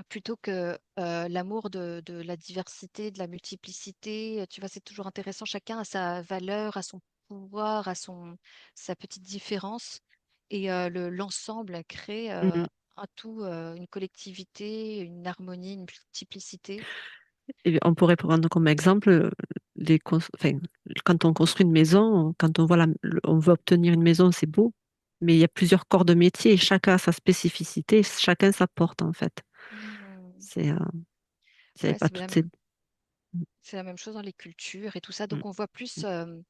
Plutôt que l'amour de la diversité, de la multiplicité. Tu vois, c'est toujours intéressant. Chacun a sa valeur, a son pouvoir, sa petite différence. Et l'ensemble crée Mm. un tout, une collectivité, une harmonie, une multiplicité. Et on pourrait prendre comme exemple enfin, quand on construit une maison, quand on voit on veut obtenir une maison, c'est beau, mais il y a plusieurs corps de métier et chacun a sa spécificité, chacun sa porte en fait. Hmm. C'est, il y avait Ouais, pas toutes ces. Mm, c'est la même chose dans les cultures et tout ça. mm, Donc, on voit plus mm,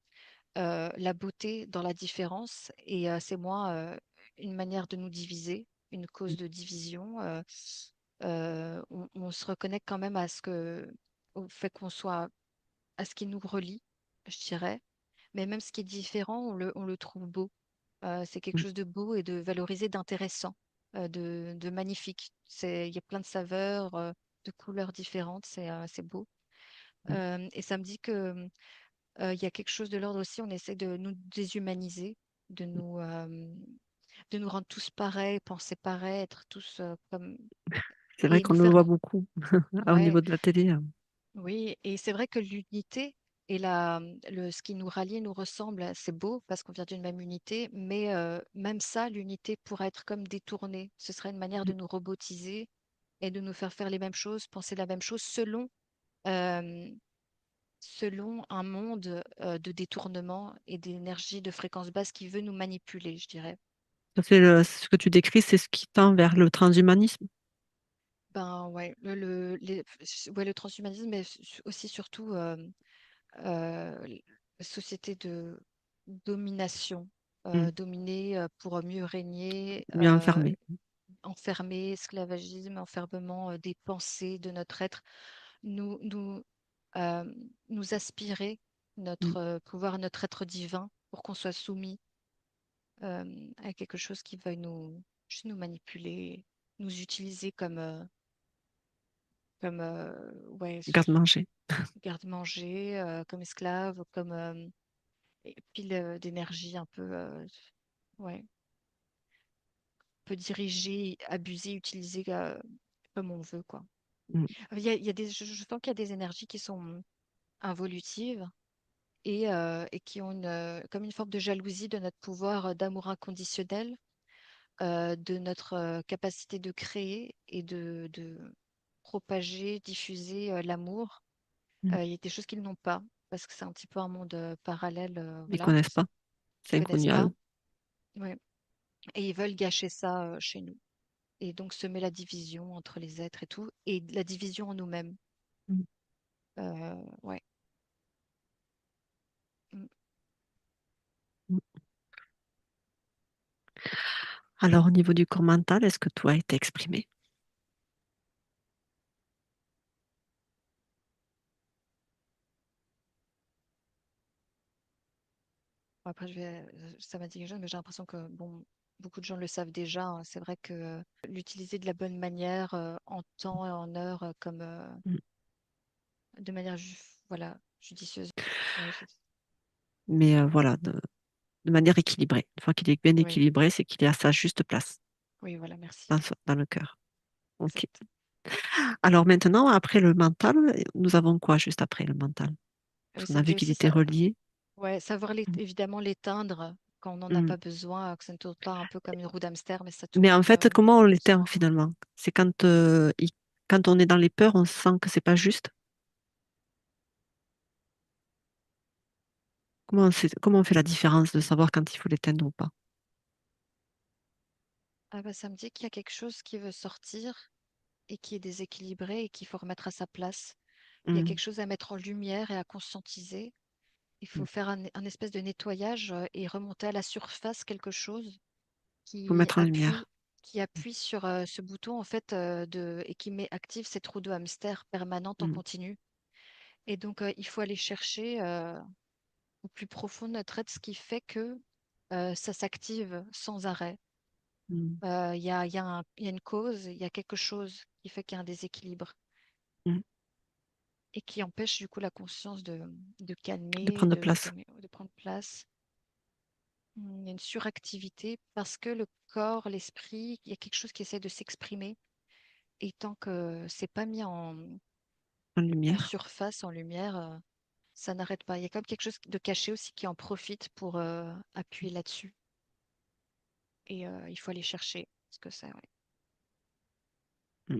la beauté dans la différence et c'est moins une manière de nous diviser, une mm, cause de division. On se reconnecte quand même au fait qu'on soit, à ce qui nous relie, je dirais. Mais même ce qui est différent, on le trouve beau. C'est quelque mm. chose de beau et de valorisé, d'intéressant. de magnifique. Il y a plein de saveurs, de couleurs différentes, c'est beau. Mm. Et ça me dit que il y a quelque chose de l'ordre aussi, on essaie de nous déshumaniser, de nous, euh, de nous rendre tous pareils, penser pareil, être tous comme C'est vrai et qu'on nous le faire voit beaucoup au ouais, niveau de la télé. oui, et c'est vrai que l'unité et ce qui nous rallie, nous ressemble, c'est beau parce qu'on vient d'une même unité, mais même ça, l'unité pourrait être comme détournée. Ce serait une manière de nous robotiser et de nous faire faire les mêmes choses, penser la même chose euh, selon un monde de détournement et d'énergie de fréquence basse qui veut nous manipuler, je dirais. Ça, ce que tu décris, c'est ce qui tend vers le transhumanisme. Ben ouais, ouais, le transhumanisme, mais aussi surtout la société de domination, Mm. dominer pour mieux régner, Mieux enfermé. enfermer, esclavagisme, enfermement des pensées de notre être, nous, nous, euh, nous aspirer Mm. notre pouvoir, notre être divin pour qu'on soit soumis à quelque chose qui veuille juste nous manipuler, nous utiliser comme ouais, Garde-manger. garde-manger, comme esclave, comme pile d'énergie un peu, ouais, peut diriger, abuser, utiliser comme on veut, quoi. Mm. Je sens qu'il y a des énergies qui sont involutives et qui ont comme une forme de jalousie de notre pouvoir d'amour inconditionnel, de notre capacité de créer et de propager, diffuser l'amour. Mm. Il y a des choses qu'ils n'ont pas parce que c'est un petit peu un monde parallèle, Ils voilà, connaissent pas. qu'ils C'est connaissent inconnu à pas. eux. Ouais. Et ils veulent gâcher ça chez nous. Et donc semer la division entre les êtres et tout, et la division en nous-mêmes. Mm. Ouais. Mm. Mm. Alors, au niveau du corps mental, est-ce que tout a été exprimé? Après, ça m'a dit quelque chose, mais j'ai l'impression que bon, beaucoup de gens le savent déjà, hein. C'est vrai que l'utiliser de la bonne manière, en temps et en heure, comme Mm. de manière voilà, judicieuse. Ouais, Mais voilà, de manière équilibrée. Une fois qu'il est bien oui, équilibré, c'est qu'il est à sa juste place oui, voilà, merci. dans le cœur. Ok. Exact. Alors maintenant, après le mental, nous avons quoi juste après le mental? Parce qu'on Ça a me vu dit qu'il aussi était ça, relié. ouais, savoir Mm. évidemment l'éteindre quand on n'en a Mm. pas besoin, que ça ne tourne pas un peu comme une roue d'hamster, mais ça Mais en tourne fait, comment on l'éteint doucement. finalement? C'est quand, quand on est dans les peurs, on sent que c'est pas juste. Comment on fait la différence de savoir quand il faut l'éteindre ou pas? Ah bah, ça me dit qu'il y a quelque chose qui veut sortir et qui est déséquilibré et qu'il faut remettre à sa place. Il y a Mm. quelque chose à mettre en lumière et à conscientiser. Il Mm. faut faire un espèce de nettoyage et remonter à la surface quelque chose Faut qui mettre en appuie, lumière. qui appuie sur ce bouton en fait et qui active cette roue de hamster permanente en Mm. continu. Et donc il faut aller chercher au plus profond de notre être ce qui fait que ça s'active sans arrêt. Mm. Il y a une cause, il y a quelque chose qui fait qu'il y a un déséquilibre Mm. et qui empêche du coup la conscience de De calmer, prendre place. de prendre place. Il y a une suractivité parce que le corps, l'esprit, il y a quelque chose qui essaie de s'exprimer et tant que c'est pas mis En en lumière. surface, en lumière, ça n'arrête pas. Il y a comme quelque chose de caché aussi qui en profite pour appuyer là-dessus et il faut aller chercher ce que c'est. Ouais. Mm.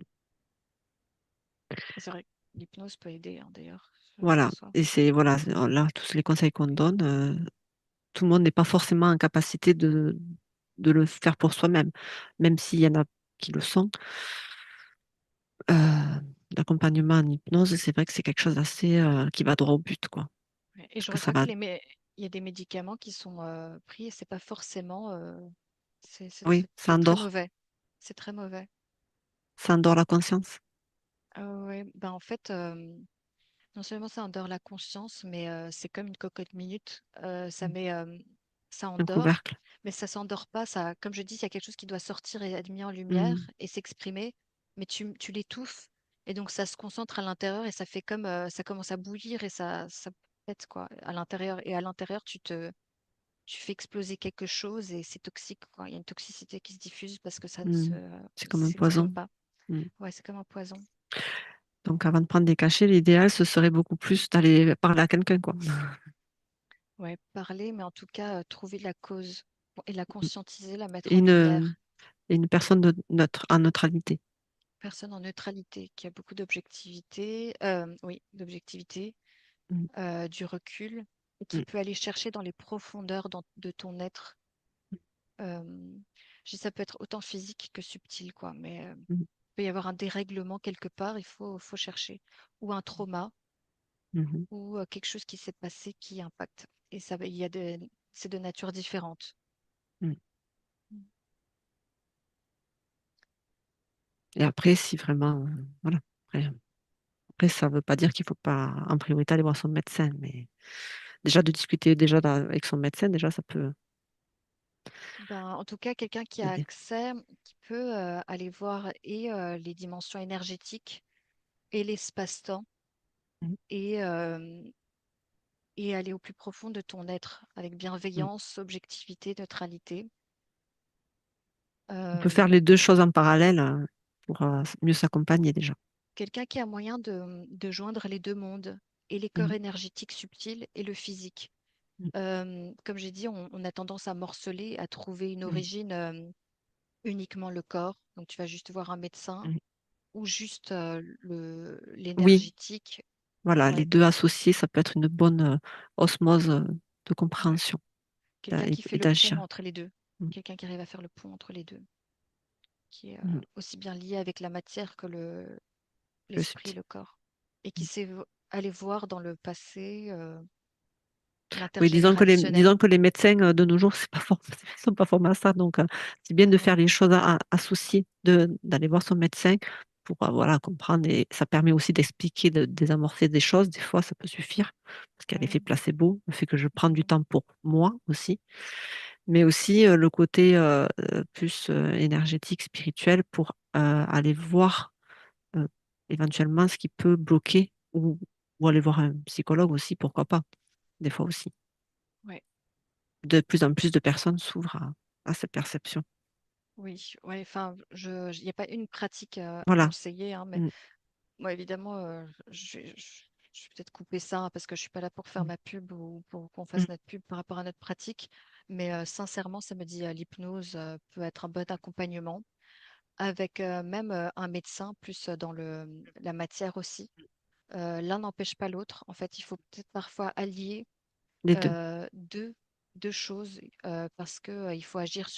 C'est vrai que l'hypnose peut aider hein, d'ailleurs, en Voilà. soi. Et c'est voilà, là, tous les conseils qu'on donne, tout le monde n'est pas forcément en capacité de le faire pour soi-même, même s'il y en a qui le sont. L'accompagnement en hypnose, c'est vrai que c'est quelque chose d'assez qui va droit au but, quoi. Ouais. Et Parce je que ça crois va. que il y a des médicaments qui sont pris et c'est pas forcément. Oui, C'est très mauvais. C'est très mauvais. Ça endort la conscience, Ouais, ben en fait, non seulement ça endort la conscience, mais c'est comme une cocotte minute. mm, Ça un endort, couvercle. Mais ça s'endort pas, ça, comme je dis, il y a quelque chose qui doit sortir et être mis en Mm, lumière et s'exprimer, mais tu l'étouffes et donc ça se concentre à l'intérieur et ça fait comme ça commence à bouillir et ça pète quoi à l'intérieur et à l'intérieur tu fais exploser quelque chose et c'est toxique quoi. Il y a une toxicité qui se diffuse parce que ça ne mm. C'est comme un s'exprime poison. pas. Mm. Ouais, c'est comme un poison. Donc, avant de prendre des cachets, l'idéal, ce serait beaucoup plus d'aller parler à quelqu'un, quoi. Ouais, parler, mais en tout cas trouver la cause et la Mm. conscientiser, la mettre Et en une, lumière. et une personne neutre, en neutralité. Personne en neutralité, qui a beaucoup d'objectivité, oui, d'objectivité, Mm, du recul, et qui mm, peut aller chercher dans les profondeurs de ton être. Euh, je dis ça peut être autant physique que subtil, quoi, mais mm, il peut y avoir un dérèglement quelque part, faut chercher, ou un trauma, mhm, ou quelque chose qui s'est passé qui impacte. Et ça, il y a c'est de nature différente. mm. Et après, si vraiment, voilà. Après, ça ne veut pas dire qu'il faut pas en priorité aller voir son médecin, mais déjà de discuter déjà avec son médecin, déjà ça peut Ben, en tout cas, quelqu'un qui a aider. accès, qui peut aller voir et les dimensions énergétiques et l'espace-temps Mm, et, euh, et aller au plus profond de ton être avec mm. bienveillance, objectivité, neutralité. On peut faire Euh, les deux choses en parallèle pour mieux s'accompagner déjà. Quelqu'un qui a moyen de joindre les deux mondes et les corps Mm, énergétiques subtils et le physique. mm, Comme j'ai dit, on a tendance à morceler, à trouver une mm, origine uniquement le corps. Donc tu vas juste voir un médecin mm. ou juste Oui, l'énergétique. voilà, les Ouais, deux associés, ça peut être une bonne osmose de ouais. compréhension Quelqu'un qui fait et le pont d'agir. entre les deux. Mm, Quelqu'un qui arrive à faire le pont entre les deux, qui est mm. aussi bien lié avec la matière que Le l'esprit et subtil. le corps. Et qui Mm. sait aller voir dans le passé Oui, l'intergénérationnel. disons que les médecins de nos jours, c'est pas ils sont pas formés à ça. Donc, c'est bien de Non, faire les choses associées, d'aller voir son médecin pour voilà, comprendre. Et ça permet aussi d'expliquer, de désamorcer des choses. Des fois, ça peut suffire parce qu'il y a l'effet ouais. placebo, le fait que je prends du Mhm. temps pour moi aussi, mais aussi le côté plus énergétique, spirituel pour aller voir euh, éventuellement ce qui peut bloquer ou aller voir un psychologue aussi, pourquoi pas, des fois aussi Ouais. de plus en plus de personnes s'ouvrent à cette perception. Oui, ouais, enfin, il n'y a pas une pratique à Voilà. conseiller, hein, mais Mm, moi, évidemment, je vais peut-être couper ça hein, parce que je suis pas là pour faire mm, ma pub ou pour qu'on mm, fasse notre pub par rapport à notre pratique. Mais sincèrement, ça me dit l'hypnose peut être un bon accompagnement avec même un médecin plus dans la matière aussi. L'un n'empêche pas l'autre. En fait, il faut peut-être parfois allier les deux. euh, deux, deux choses parce que il faut agir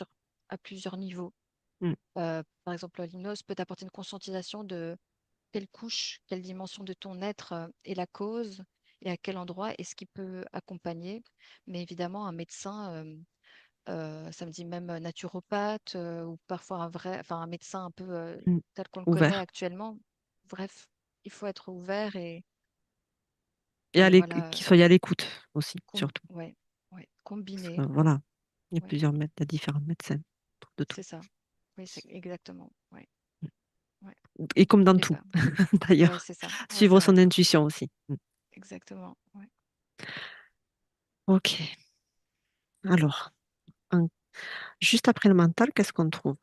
à plusieurs niveaux. Mm, Par exemple, l'hypnose peut apporter une conscientisation de quelle couche, quelle dimension de ton être est la cause et à quel endroit est-ce qui peut accompagner. Mais évidemment, un médecin, ça me dit même naturopathe ou parfois enfin un médecin un peu mm. tel qu'on le connaît Ouvert. actuellement. Bref, il faut être ouvert Et et voilà, qu'ils soient à l'écoute aussi, surtout. ouais, ouais, Parce combiner, que, voilà, il y a ouais, il y a différents médecins de tout. c'est ça. Oui, c'est exactement, ouais, ouais. Et comme dans Et tout, ben, ouais, d'ailleurs. c'est ça, ouais, c'est Suivre vrai, son intuition aussi. Mm. exactement, ouais. Ok. Alors, un- juste après le mental, qu'est-ce qu'on trouve?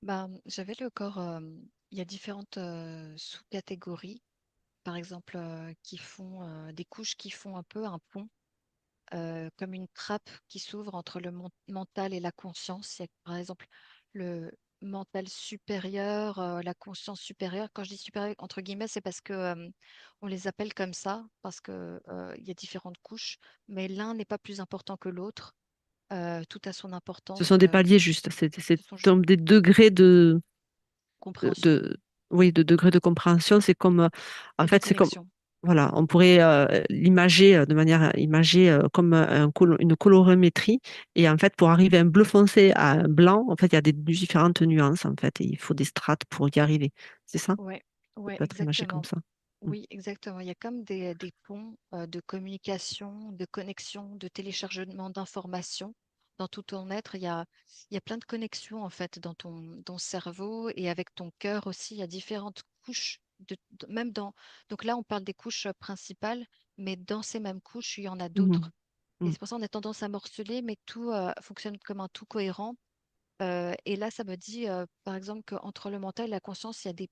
Ben, j'avais le corps, il y a différentes sous-catégories, par exemple, qui font des couches qui font un peu un pont, comme une trappe qui s'ouvre entre le mental et la conscience. Il y a, par exemple, le mental supérieur, la conscience supérieure. Quand je dis supérieur, entre guillemets, c'est parce que on les appelle comme ça, parce que il y a différentes couches, mais l'un n'est pas plus important que l'autre. Tout a son Ce sont importance. des paliers juste. C'est Ce sont juste comme des degrés de, compréhension de- oui, de degré de compréhension. C'est comme, en et de fait, c'est comme, connexion. voilà, on pourrait l'imager de manière imagée comme une colorimétrie. Et en fait, pour arriver à un bleu foncé à un blanc, en fait, il y a des différentes nuances, en fait, et il faut des strates pour y arriver. C'est ça? Ouais, Ça ouais, peut être imagé comme exactement. ça. Mm. Oui, exactement. Il y a comme des ponts de communication, de connexion, de téléchargement d'informations dans tout ton être. Il y a plein de connexions en fait dans ton cerveau et avec ton cœur aussi. Il y a différentes couches, même dans. Donc là, on parle des couches principales, mais dans ces mêmes couches, il y en a Mm. d'autres. Et Mm. c'est pour ça qu'on a tendance à morceler, mais tout fonctionne comme un tout cohérent. Et là, ça me dit, par exemple, qu'entre le mental et la conscience, il y a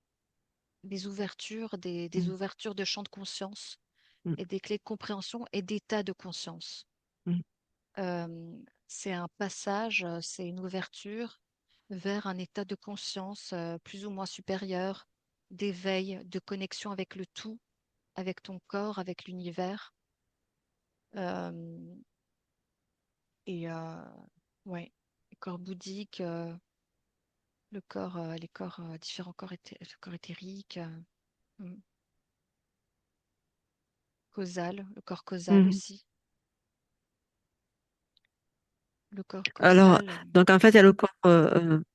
des ouvertures, des Mm. ouvertures de champ de conscience Mm. et des clés de compréhension et d'état de conscience. Mm. C'est un passage, c'est une ouverture vers un état de conscience plus ou moins supérieur, d'éveil, de connexion avec le tout, avec ton corps, avec l'univers. Euh, et ouais, le corps bouddhique, le corps, les corps, différents corps, le corps éthérique, hmm, causal, le corps causal Mm. aussi. Le corps Alors, causal. donc en fait, il y a le corps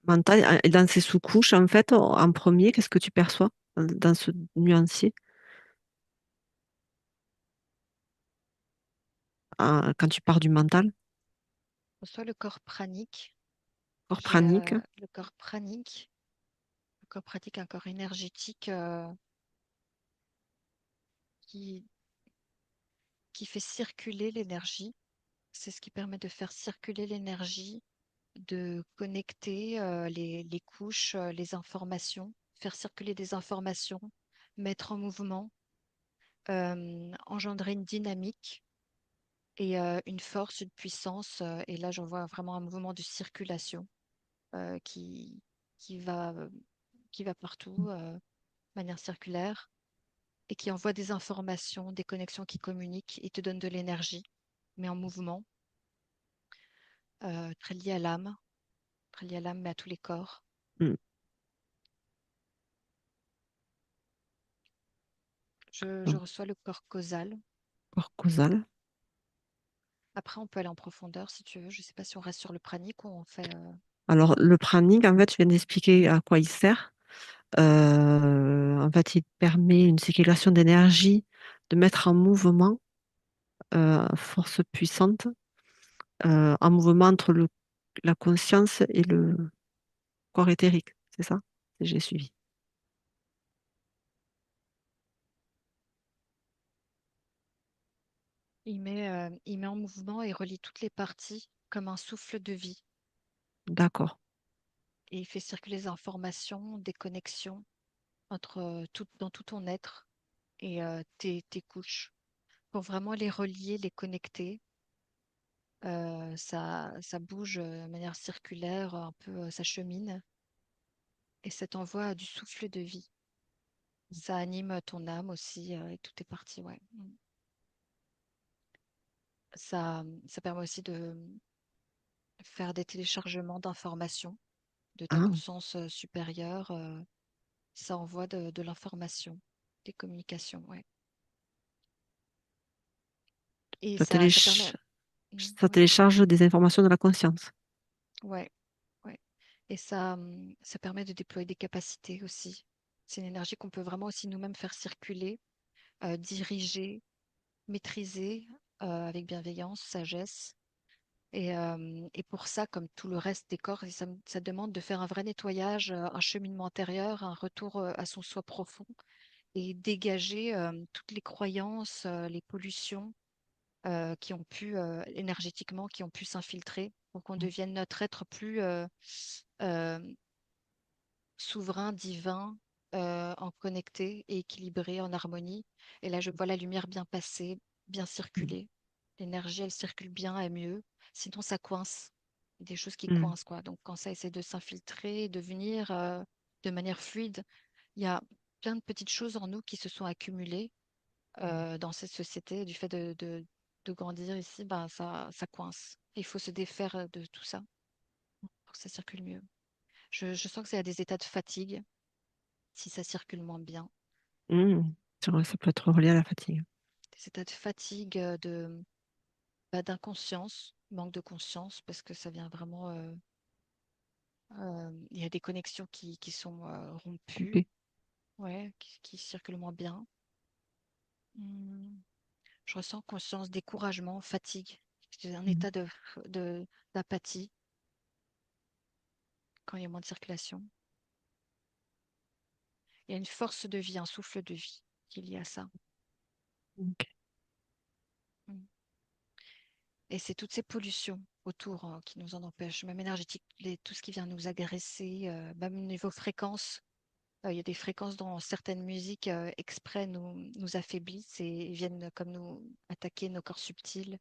mental. Et dans ces sous-couches, en fait, en premier, qu'est-ce que tu perçois dans ce nuancier quand tu pars du mental, Soit le corps pranique. corps J'ai pranique? le corps pranique. Le corps pratique, un corps énergétique qui, qui fait circuler l'énergie. C'est ce qui permet de faire circuler l'énergie, de connecter les couches, les informations, faire circuler des informations, mettre en mouvement, engendrer une dynamique et une force, une puissance. Et là, j'en vois vraiment un mouvement de circulation euh, qui, qui va, euh, qui va partout, de manière circulaire, et qui envoie des informations, des connexions qui communiquent et te donnent de l'énergie, mais en mouvement, très lié à l'âme, très lié à l'âme, mais à tous les corps. Mm. Je Donc, reçois le corps causal. corps causal. Après, on peut aller en profondeur si tu veux. Je ne sais pas si on reste sur le pranique ou on fait. Alors, le pranique, en fait, je viens d'expliquer à quoi il sert. En fait, il permet une circulation d'énergie, de mettre en mouvement, force puissante, en mouvement entre la conscience et le corps éthérique. C'est ça? J'ai suivi. Il met en mouvement et relie toutes les parties comme un souffle de vie. D'accord. Et il fait circuler les informations, des connexions dans tout ton être et tes couches pour vraiment les relier, les connecter. Ça bouge de manière circulaire, un peu, ça chemine et ça t'envoie du souffle de vie. Ça anime ton âme aussi et toutes tes parties, ouais. Ça permet aussi de faire des téléchargements d'informations de ta Ah, conscience supérieure. Ça envoie de l'information, des communications, ouais. Et ça ça permet. ça Oui, télécharge des informations de la conscience. ouais, ouais. Et ça permet de déployer des capacités aussi. C'est une énergie qu'on peut vraiment aussi nous-mêmes faire circuler, diriger, maîtriser avec bienveillance, sagesse. Et pour ça, comme tout le reste des corps, ça demande de faire un vrai nettoyage, un cheminement intérieur, un retour à son soi profond et dégager toutes les croyances, les pollutions qui ont pu, énergétiquement, qui ont pu s'infiltrer pour qu'on devienne notre être plus euh, souverain, divin, en connecté et équilibré, en harmonie. Et là, je vois la lumière bien passer, bien circuler. L'énergie, elle circule bien et mieux. Sinon, ça coince. Des choses qui Mm. coincent, quoi. Donc, quand ça essaie de s'infiltrer, de venir de manière fluide, il y a plein de petites choses en nous qui se sont accumulées dans cette société. Du fait de grandir ici, ben, ça coince. Il faut se défaire de tout ça pour que ça circule mieux. Je sens qu'il y a des états de fatigue si ça circule moins bien. Mm. C'est vrai, ça peut être relié à la fatigue. Des états de fatigue, d'inconscience, manque de conscience, parce que ça vient vraiment. Il y a des connexions qui sont rompues, Coupé. ouais, qui circulent moins bien. Hmm. Je ressens conscience, découragement, fatigue. C'est un Mm. état d'apathie quand il y a moins de circulation. Il y a une force de vie, un souffle de vie qui est lié à ça. Ok. Mm. Et c'est toutes ces pollutions autour qui nous en empêchent, même énergétique, tout ce qui vient nous agresser, même au niveau fréquence. Il y a des fréquences dans certaines musiques exprès nous affaiblissent et viennent comme nous attaquer nos corps subtils.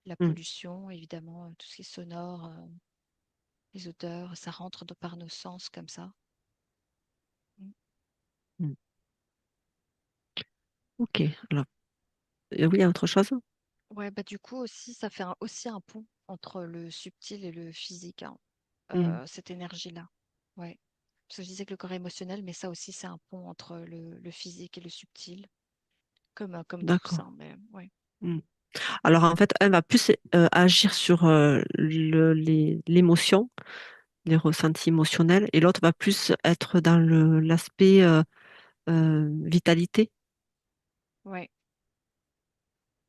La Mm. pollution, évidemment, tout ce qui est sonore, les odeurs, ça rentre par nos sens comme ça. Mm. Mm. Ok. Alors, oui, il y a autre chose? Ouais, bah du coup aussi, ça fait aussi un pont entre le subtil et le physique, hein, Mm. cette énergie-là. Ouais. Parce que je disais que le corps émotionnel, mais ça aussi, c'est un pont entre le physique et le subtil, comme tout D'accord. ça. Mais ouais. Mm. Alors, en fait, elle va plus agir sur l'émotion, les ressentis émotionnels, et l'autre va plus être dans l'aspect vitalité, Ouais.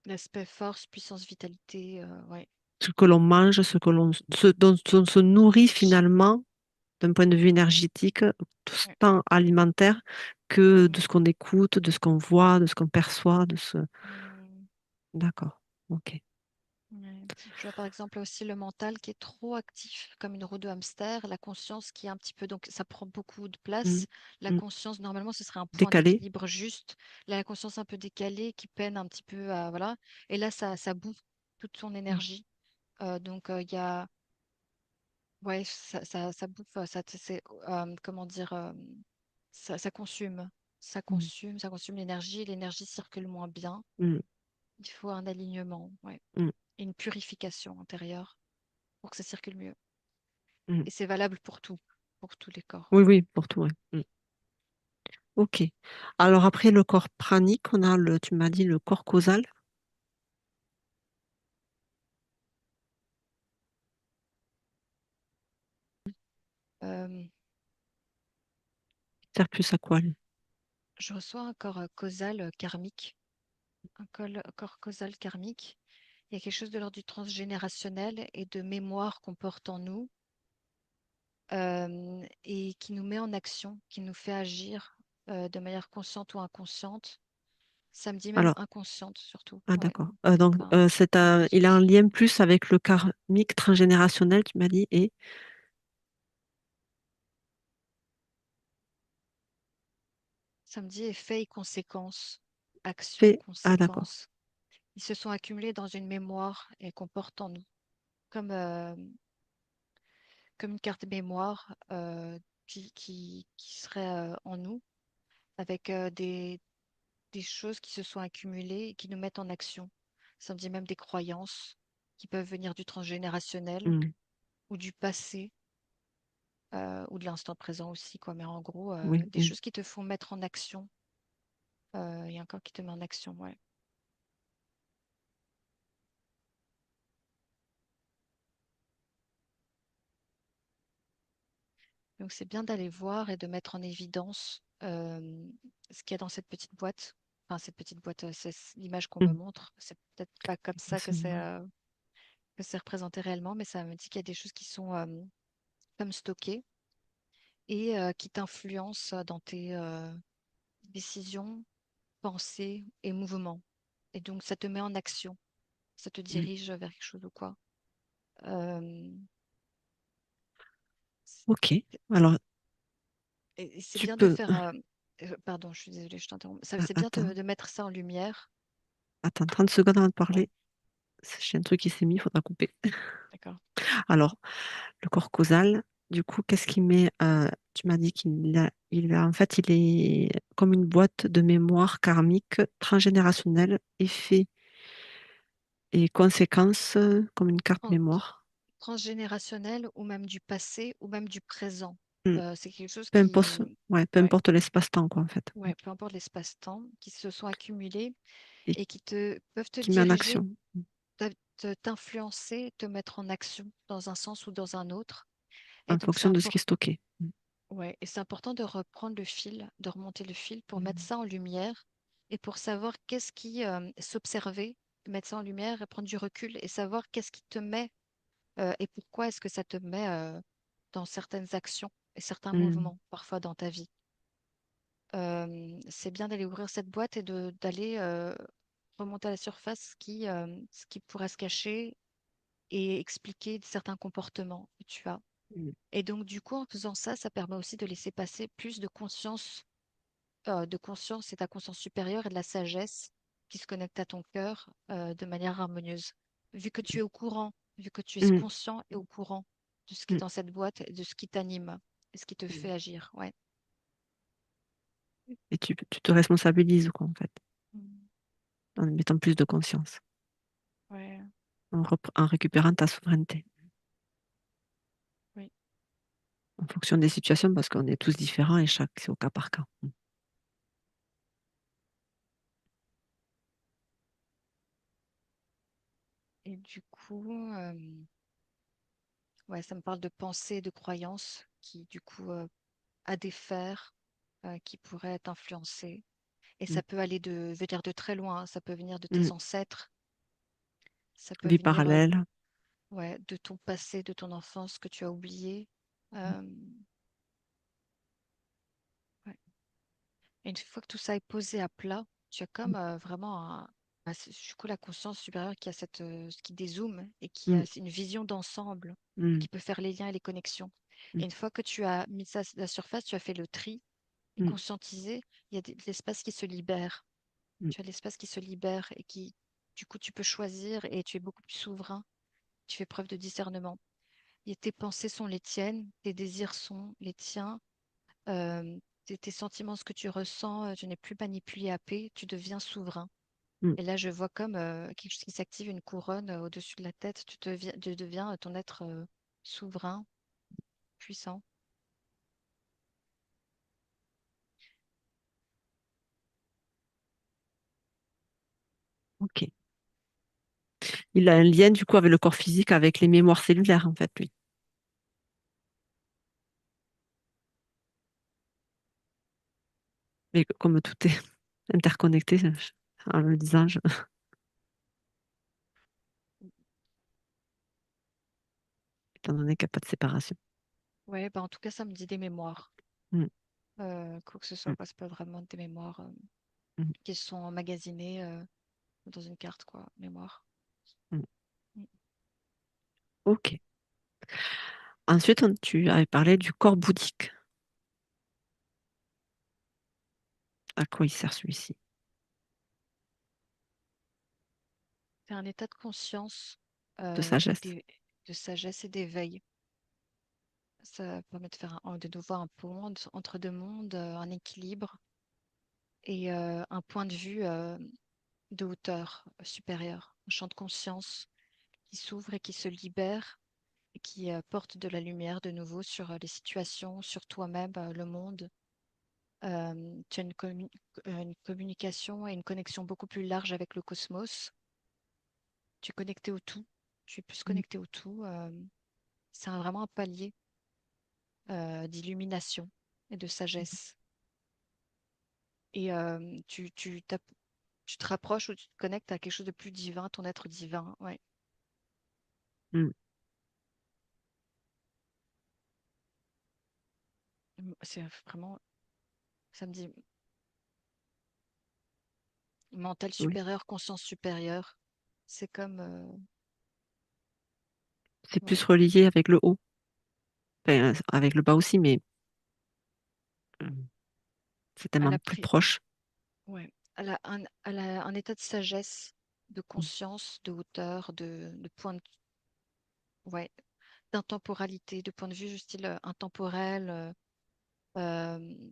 L'aspect force, puissance, vitalité, ouais. ce que l'on mange, ce dont on se nourrit finalement d'un point de vue énergétique, Ouais. tant alimentaire que de Mhm. ce qu'on écoute, de ce qu'on voit, de ce qu'on perçoit, de ce. Mm. D'accord. Ok. Ouais. Je vois par exemple aussi le mental qui est trop actif, comme une roue de hamster, la conscience qui est un petit peu, donc ça prend beaucoup de Mm. place. La Mm. conscience, normalement, ce serait un point Décalé. d'équilibre juste. Là, la conscience un peu décalée qui peine un petit peu à, voilà. Et là, ça bouffe toute son Mm. énergie. Donc, il y a, ouais, ça bouffe, comment dire, ça consume. Mm. Ça consume l'énergie. L'énergie circule moins bien. Mm. Il faut un alignement, ouais, Mm. et une purification intérieure pour que ça circule mieux. Mm. Et c'est valable pour tous les corps. Oui, oui, pour tout. Ouais. Mm. Ok. Alors après le corps pranique, on a tu m'as dit le corps causal, Euh, il sert plus à quoi lui? je reçois un corps causal karmique, corps causal karmique. Il y a quelque chose de l'ordre du transgénérationnel et de mémoire qu'on porte en nous et qui nous met en action, qui nous fait agir de manière consciente ou inconsciente. Ça me dit même Alors, inconsciente surtout. ah Ouais. d'accord. Donc Enfin, il a un inconscience. lien plus avec le karmique transgénérationnel, tu m'as dit, et Ça me dit effet et conséquences, action, fait. Ah d'accord. conséquences. Ils se sont accumulés dans une mémoire et qu'on porte en nous, comme, euh, comme une carte mémoire qui serait en nous, avec des choses qui se sont accumulées et qui nous mettent en action. Ça me dit même des croyances qui peuvent venir du transgénérationnel Mm. ou du passé ou de l'instant présent aussi, quoi. Mais en gros, Oui. des Mm. choses qui te font mettre en action et un corps qui te met en action, ouais. Donc c'est bien d'aller voir et de mettre en évidence ce qu'il y a dans cette petite boîte. Enfin, cette petite boîte, c'est l'image qu'on me Mm. montre. C'est peut-être pas comme ça C'est vrai. que c'est représenté réellement, mais ça me dit qu'il y a des choses qui sont comme stockées et qui t'influencent dans tes décisions, pensées et mouvements. Et donc ça te met en action, ça te Mm. dirige vers quelque chose ou quoi. Euh, Ok. Alors, et c'est tu bien de peux. faire. Pardon, je suis désolée, je t'interromps. C'est bien Attends, de mettre ça en lumière. attends, 30 secondes avant de Ouais, parler. J'ai un truc qui s'est mis, il faudra couper. d'accord. Alors, le corps causal, du coup, qu'est-ce qu'il met tu m'as dit en fait, il est comme une boîte de mémoire karmique transgénérationnelle, effets et conséquences, comme une carte Tran- mémoire. Transgénérationnel ou même du passé ou même du présent. Mm. C'est quelque chose Peu importe, qui, ouais, peu ouais, importe l'espace-temps, quoi, en fait. ouais, peu importe l'espace-temps, qui se sont accumulés Et et qui peuvent te qui met en diriger, action. t'influencer, te mettre en action dans un sens ou dans un autre. Et En donc, fonction de ce qui est stocké. ouais, et c'est important de reprendre le fil, de remonter le fil pour mettre Mm. ça en lumière et pour savoir qu'est-ce qui s'observer, mettre ça en lumière et prendre du recul et savoir qu'est-ce qui te met et pourquoi est-ce que ça te met dans certaines actions et certains Mm. mouvements parfois dans ta vie. C'est bien d'aller ouvrir cette boîte et d'aller remonter à la surface ce qui pourrait se cacher et expliquer certains comportements que tu as. Mm. Et donc, du coup, en faisant ça, ça permet aussi de laisser passer plus de conscience et ta conscience supérieure et de la sagesse qui se connecte à ton cœur de manière harmonieuse. Vu que tu es au courant, vu que tu es Mm. conscient et au courant de ce qui est Mm. dans cette boîte et de ce qui t'anime et ce qui te Mm. fait agir. Ouais. Et tu te responsabilises, quoi, en fait, Mm. en mettant plus de conscience, Ouais, en récupérant ta souveraineté oui. en fonction des situations, parce qu'on est tous différents et chaque, c'est au cas par cas. Mm. Et du coup, ouais, ça me parle de pensée et de croyances qui, du coup, a des fers qui pourraient t'influencer. Et Mm. ça peut aller venir de très loin, hein. Ça peut venir de tes Mm. ancêtres, ça peut Vie venir parallèle. ouais, de ton passé, de ton enfance que tu as oublié. Mm. Euh, ouais. Et une fois que tout ça est posé à plat, tu as comme vraiment du coup, la conscience supérieure qui a qui dézoome et qui a Mm. une vision d'ensemble, Mm. qui peut faire les liens et les connexions. Mm. Et une fois que tu as mis ça à la surface, tu as fait le tri et Mm. conscientisé, il y a de l'espace qui se libère. Mm. Tu as l'espace qui se libère et qui, du coup, tu peux choisir et tu es beaucoup plus souverain. Tu fais preuve de discernement. Et tes pensées sont les tiennes, tes désirs sont les tiens, tes sentiments, ce que tu ressens, tu n'es plus manipulé, happé, tu deviens souverain. Mm. Et là, je vois comme quelque chose qui s'active, une couronne au-dessus de la tête. Tu deviens ton être souverain, puissant. Ok. Il a un lien du coup avec le corps physique, avec les mémoires cellulaires en fait, lui. Mais comme tout est interconnecté, en le disant, étant donné qu'il n'y a pas de séparation. Ouais, bah en tout cas, ça me dit des mémoires. Mm. Quoi que ce soit, Mm. quoi, c'est pas vraiment des mémoires Mm. qui sont emmagasinées dans une carte, quoi, mémoire. Mm. Mm. Ok. Ensuite, tu avais parlé du corps bouddhique. À quoi il sert celui-ci? C'est un état de conscience De et sagesse. de sagesse et d'éveil. Ça permet de faire de nouveau un pont entre deux mondes, un équilibre et un point de vue de hauteur supérieure, un champ de conscience qui s'ouvre et qui se libère et qui porte de la lumière de nouveau sur les situations, sur toi-même, le monde. Tu as une communication et une connexion beaucoup plus large avec le cosmos. Tu es connecté au tout. Tu es plus Mm. connecté au tout. C'est vraiment un palier d'illumination et de sagesse. Et tu te rapproches ou tu te connectes à quelque chose de plus divin, ton être divin. Ouais. Mm. C'est vraiment, ça me dit mental Oui. supérieur, conscience supérieure. C'est comme, C'est plus ouais, relié avec le haut. Enfin, avec le bas aussi, mais euh, c'est à tellement la plus pri- proche. ouais, un état de sagesse, de Mm. conscience, de hauteur, de point de, ouais, d'intemporalité, de point de vue, du style intemporel, euh,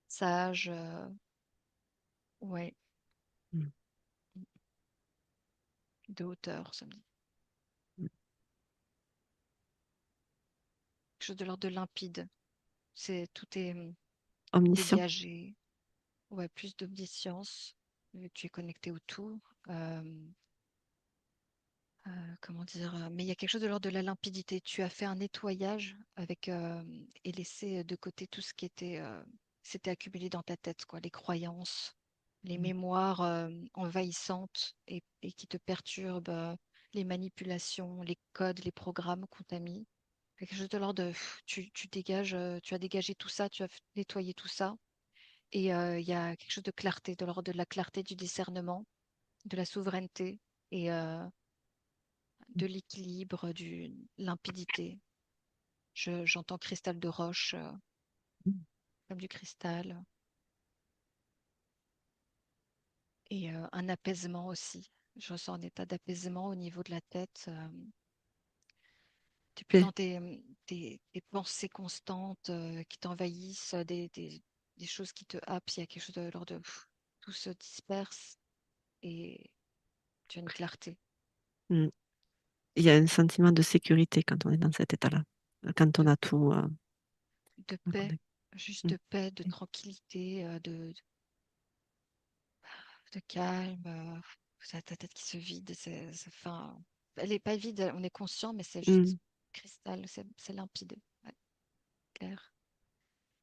sage, ouais, Mm. de hauteur, ça me dit. Mm. Quelque chose de l'ordre de limpide. Tout est Omniscient. dégagé. Ouais, plus d'omniscience, vu que tu es connecté au tout. Euh, comment dire, mais il y a quelque chose de l'ordre de la limpidité. Tu as fait un nettoyage avec et laissé de côté tout ce qui s'était accumulé dans ta tête, quoi, les croyances. les mémoires envahissantes et qui te perturbent, les manipulations, les codes, les programmes qu'on t'a mis. Quelque chose de l'ordre de tu dégages, tu as dégagé tout ça, tu as nettoyé tout ça. Et il y a quelque chose de clarté, de l'ordre de la clarté du discernement, de la souveraineté et de l'équilibre, du limpidité. J'entends cristal de roche, comme du cristal, et un apaisement aussi. Je ressens un état d'apaisement au niveau de la tête. Tu n'es plus Ok. dans des pensées constantes qui t'envahissent, des choses qui te happent. Il y a quelque chose de l'ordre de tout se disperse et tu as une clarté, Mm. Il y a un sentiment de sécurité quand on est dans cet état-là. Quand on de, a tout. de Qu'on paix, est- juste Mm. de paix, de tranquillité, de calme. Ta tête qui se vide. Enfin, elle n'est pas vide, on est conscient, mais c'est juste Mm. cristal, c'est limpide, ouais, clair.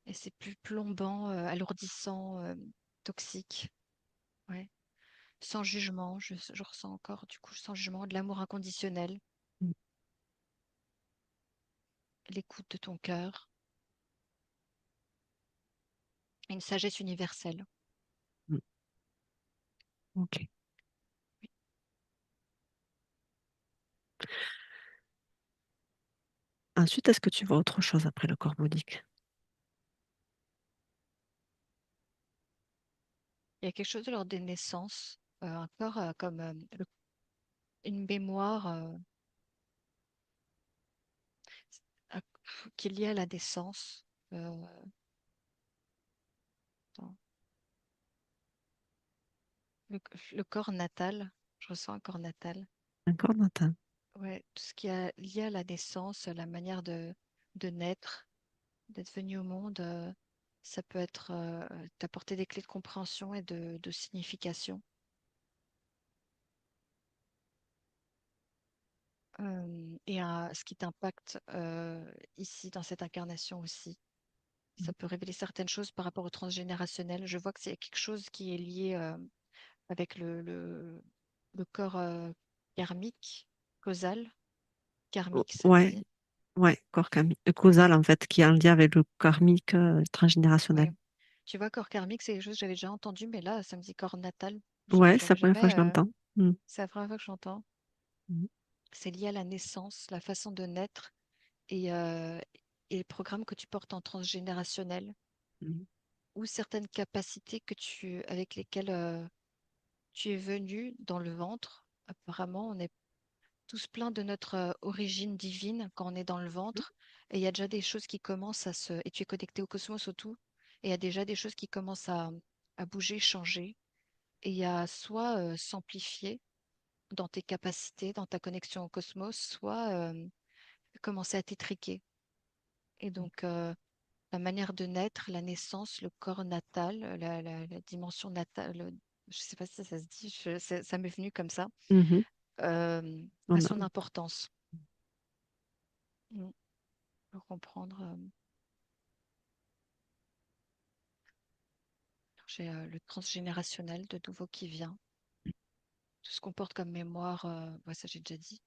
Et c'est plus plombant, alourdissant, toxique. Ouais. Sans jugement, je ressens encore, du coup, sans jugement, de l'amour inconditionnel, Mm. l'écoute de ton cœur, une sagesse universelle. Mm. Ok. Ensuite, est-ce que tu vois autre chose après le corps bouddhique? Il y a quelque chose de l'ordre des naissances, un corps comme une mémoire à- qui est liée à la naissance. Euh, attends, le, le corps natal, je ressens un corps natal. Un corps natal. Ouais, tout ce qui est lié à la naissance, la manière de naître, d'être venu au monde, ça peut être d'apporter des clés de compréhension et de signification. Et ce qui t'impacte ici dans cette incarnation aussi. Ça peut révéler certaines choses par rapport au transgénérationnel. Je vois que c'est quelque chose qui est lié avec le corps karmique, causal, karmique, ça se Ouais, dit. ouais, corps causal en fait, qui est en lien avec le karmique transgénérationnel. Ouais. Tu vois, corps karmique, c'est quelque chose que j'avais déjà entendu, mais là, ça me dit corps natal. Ouais, c'est J'avais la première fois jamais. que je l'entends. Mm. C'est la première fois que j'entends. Mm. C'est lié à la naissance, la façon de naître et les programmes que tu portes en transgénérationnel Mm. ou certaines capacités avec lesquelles tu es venu dans le ventre. Apparemment, on est tous pleins de notre origine divine quand on est dans le ventre. Et il y a déjà des choses qui commencent à se... Et tu es connecté au cosmos, au tout. Et il y a déjà des choses qui commencent à bouger, changer. Et il y a soit s'amplifier dans tes capacités, dans ta connexion au cosmos, soit commencer à t'étriquer. Et donc, la manière de naître, la naissance, le corps natal, la dimension natale, je ne sais pas si ça se dit, ça m'est venu comme ça, Mhm. a On a- son importance. Mm. Pour comprendre, j'ai le transgénérationnel de nouveau qui vient. Tout ce qu'on porte comme mémoire, ouais, ça j'ai déjà dit.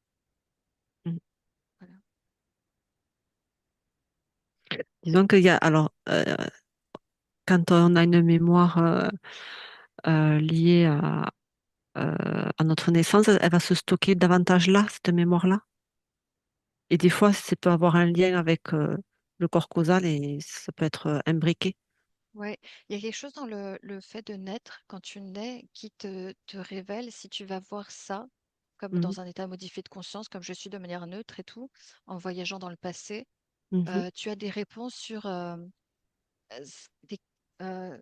mm. Voilà. Disons qu'il y a, alors, quand on a une mémoire liée à notre naissance, elle va se stocker davantage là, cette mémoire-là. Et des fois, ça peut avoir un lien avec le corps causal et ça peut être imbriqué. Ouais, il y a quelque chose dans le fait de naître, quand tu nais, qui te révèle si tu vas voir ça comme Mhm. dans un état modifié de conscience, comme je suis de manière neutre et tout, en voyageant dans le passé. Mhm. Tu as des réponses sur des, euh,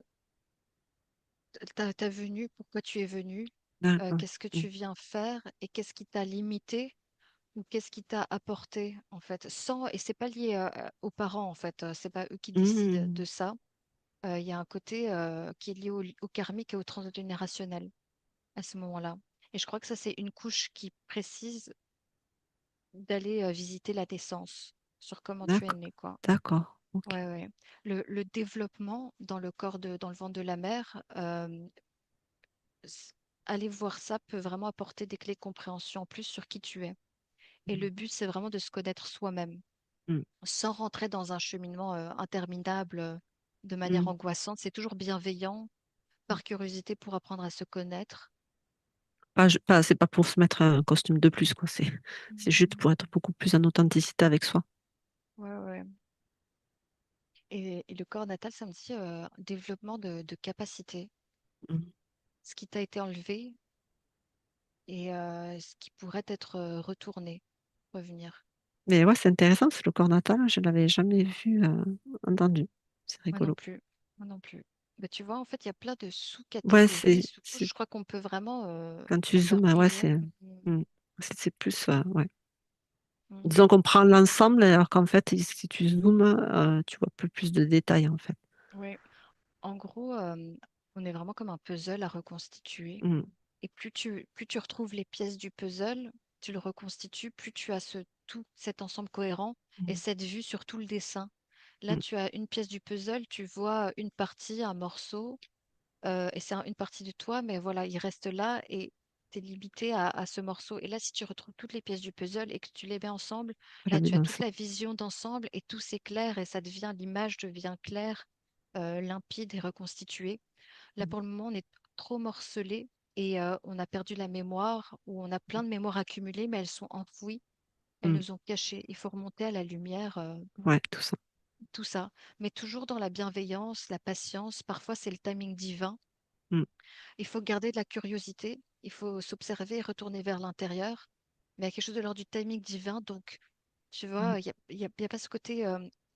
ta venue, pourquoi tu es venu, D'accord. qu'est-ce que Mm. tu viens faire et qu'est-ce qui t'a limité ou qu'est-ce qui t'a apporté en fait. Et c'est pas lié aux parents en fait, c'est pas eux qui décident Mhm. de ça. Il y a un côté qui est lié au karmique et au transgénérationnel à ce moment-là. Et je crois que ça, c'est une couche qui précise d'aller visiter la naissance, sur comment tu es D'accord. né, quoi. D'accord. Ok. Ouais, ouais. Le développement dans le ventre de la mère, s- aller voir ça peut vraiment apporter des clés de compréhension en plus sur qui tu es. Et le but, c'est vraiment de se connaître soi-même, Mm. sans rentrer dans un cheminement interminable de manière Mm. angoissante. C'est toujours bienveillant, par curiosité pour apprendre à se connaître. C'est pas pour se mettre un costume de plus, quoi. C'est juste Mhm. pour être beaucoup plus en authenticité avec soi. Ouais, ouais. Et le corps natal, ça me dit développement de capacité, Mm. ce qui t'a été enlevé et ce qui pourrait être retourné, revenir. Mais ouais, c'est intéressant, c'est le corps natal, je l'avais jamais vu, entendu. C'est Moi non rigolo. plus. Moi non plus. Bah, tu vois, en fait, il y a plein de Ouais, sous-catégories, sous-couches. Je crois qu'on peut vraiment quand tu en faire zoomes, ouais, plusieurs. Mhm. mm, c'est plus, ouais. Mhm. Disons qu'on prend l'ensemble, alors qu'en fait, si tu zoomes, tu vois plus de détails, en fait. Oui. En gros, on est vraiment comme un puzzle à reconstituer. Mm. Et plus tu retrouves les pièces du puzzle, tu le reconstitues, plus tu as tout cet ensemble cohérent et Mm. cette vue sur tout le dessin. Là, Mm. tu as une pièce du puzzle, tu vois une partie, un morceau, et c'est une partie de toi, mais voilà, il reste là et tu es limité à ce morceau. Et là, si tu retrouves toutes les pièces du puzzle et que tu les mets ensemble, À la là, tu as maison, toute ça. la vision d'ensemble et tout s'éclaire et ça devient, l'image devient claire, limpide et reconstituée. Là, Mm. pour le moment, on est trop morcelé et on a perdu la mémoire ou on a plein de mémoires accumulées, mais elles sont enfouies, elles Mm. nous ont cachées. Il faut remonter à la lumière, Ouais, tout ça. tout ça, mais toujours dans la bienveillance, la patience. Parfois, c'est le timing divin. Mm. Il faut garder de la curiosité, il faut s'observer et retourner vers l'intérieur, mais il y a quelque chose de l'ordre du timing divin. Donc, tu Mm. vois, il y a pas ce côté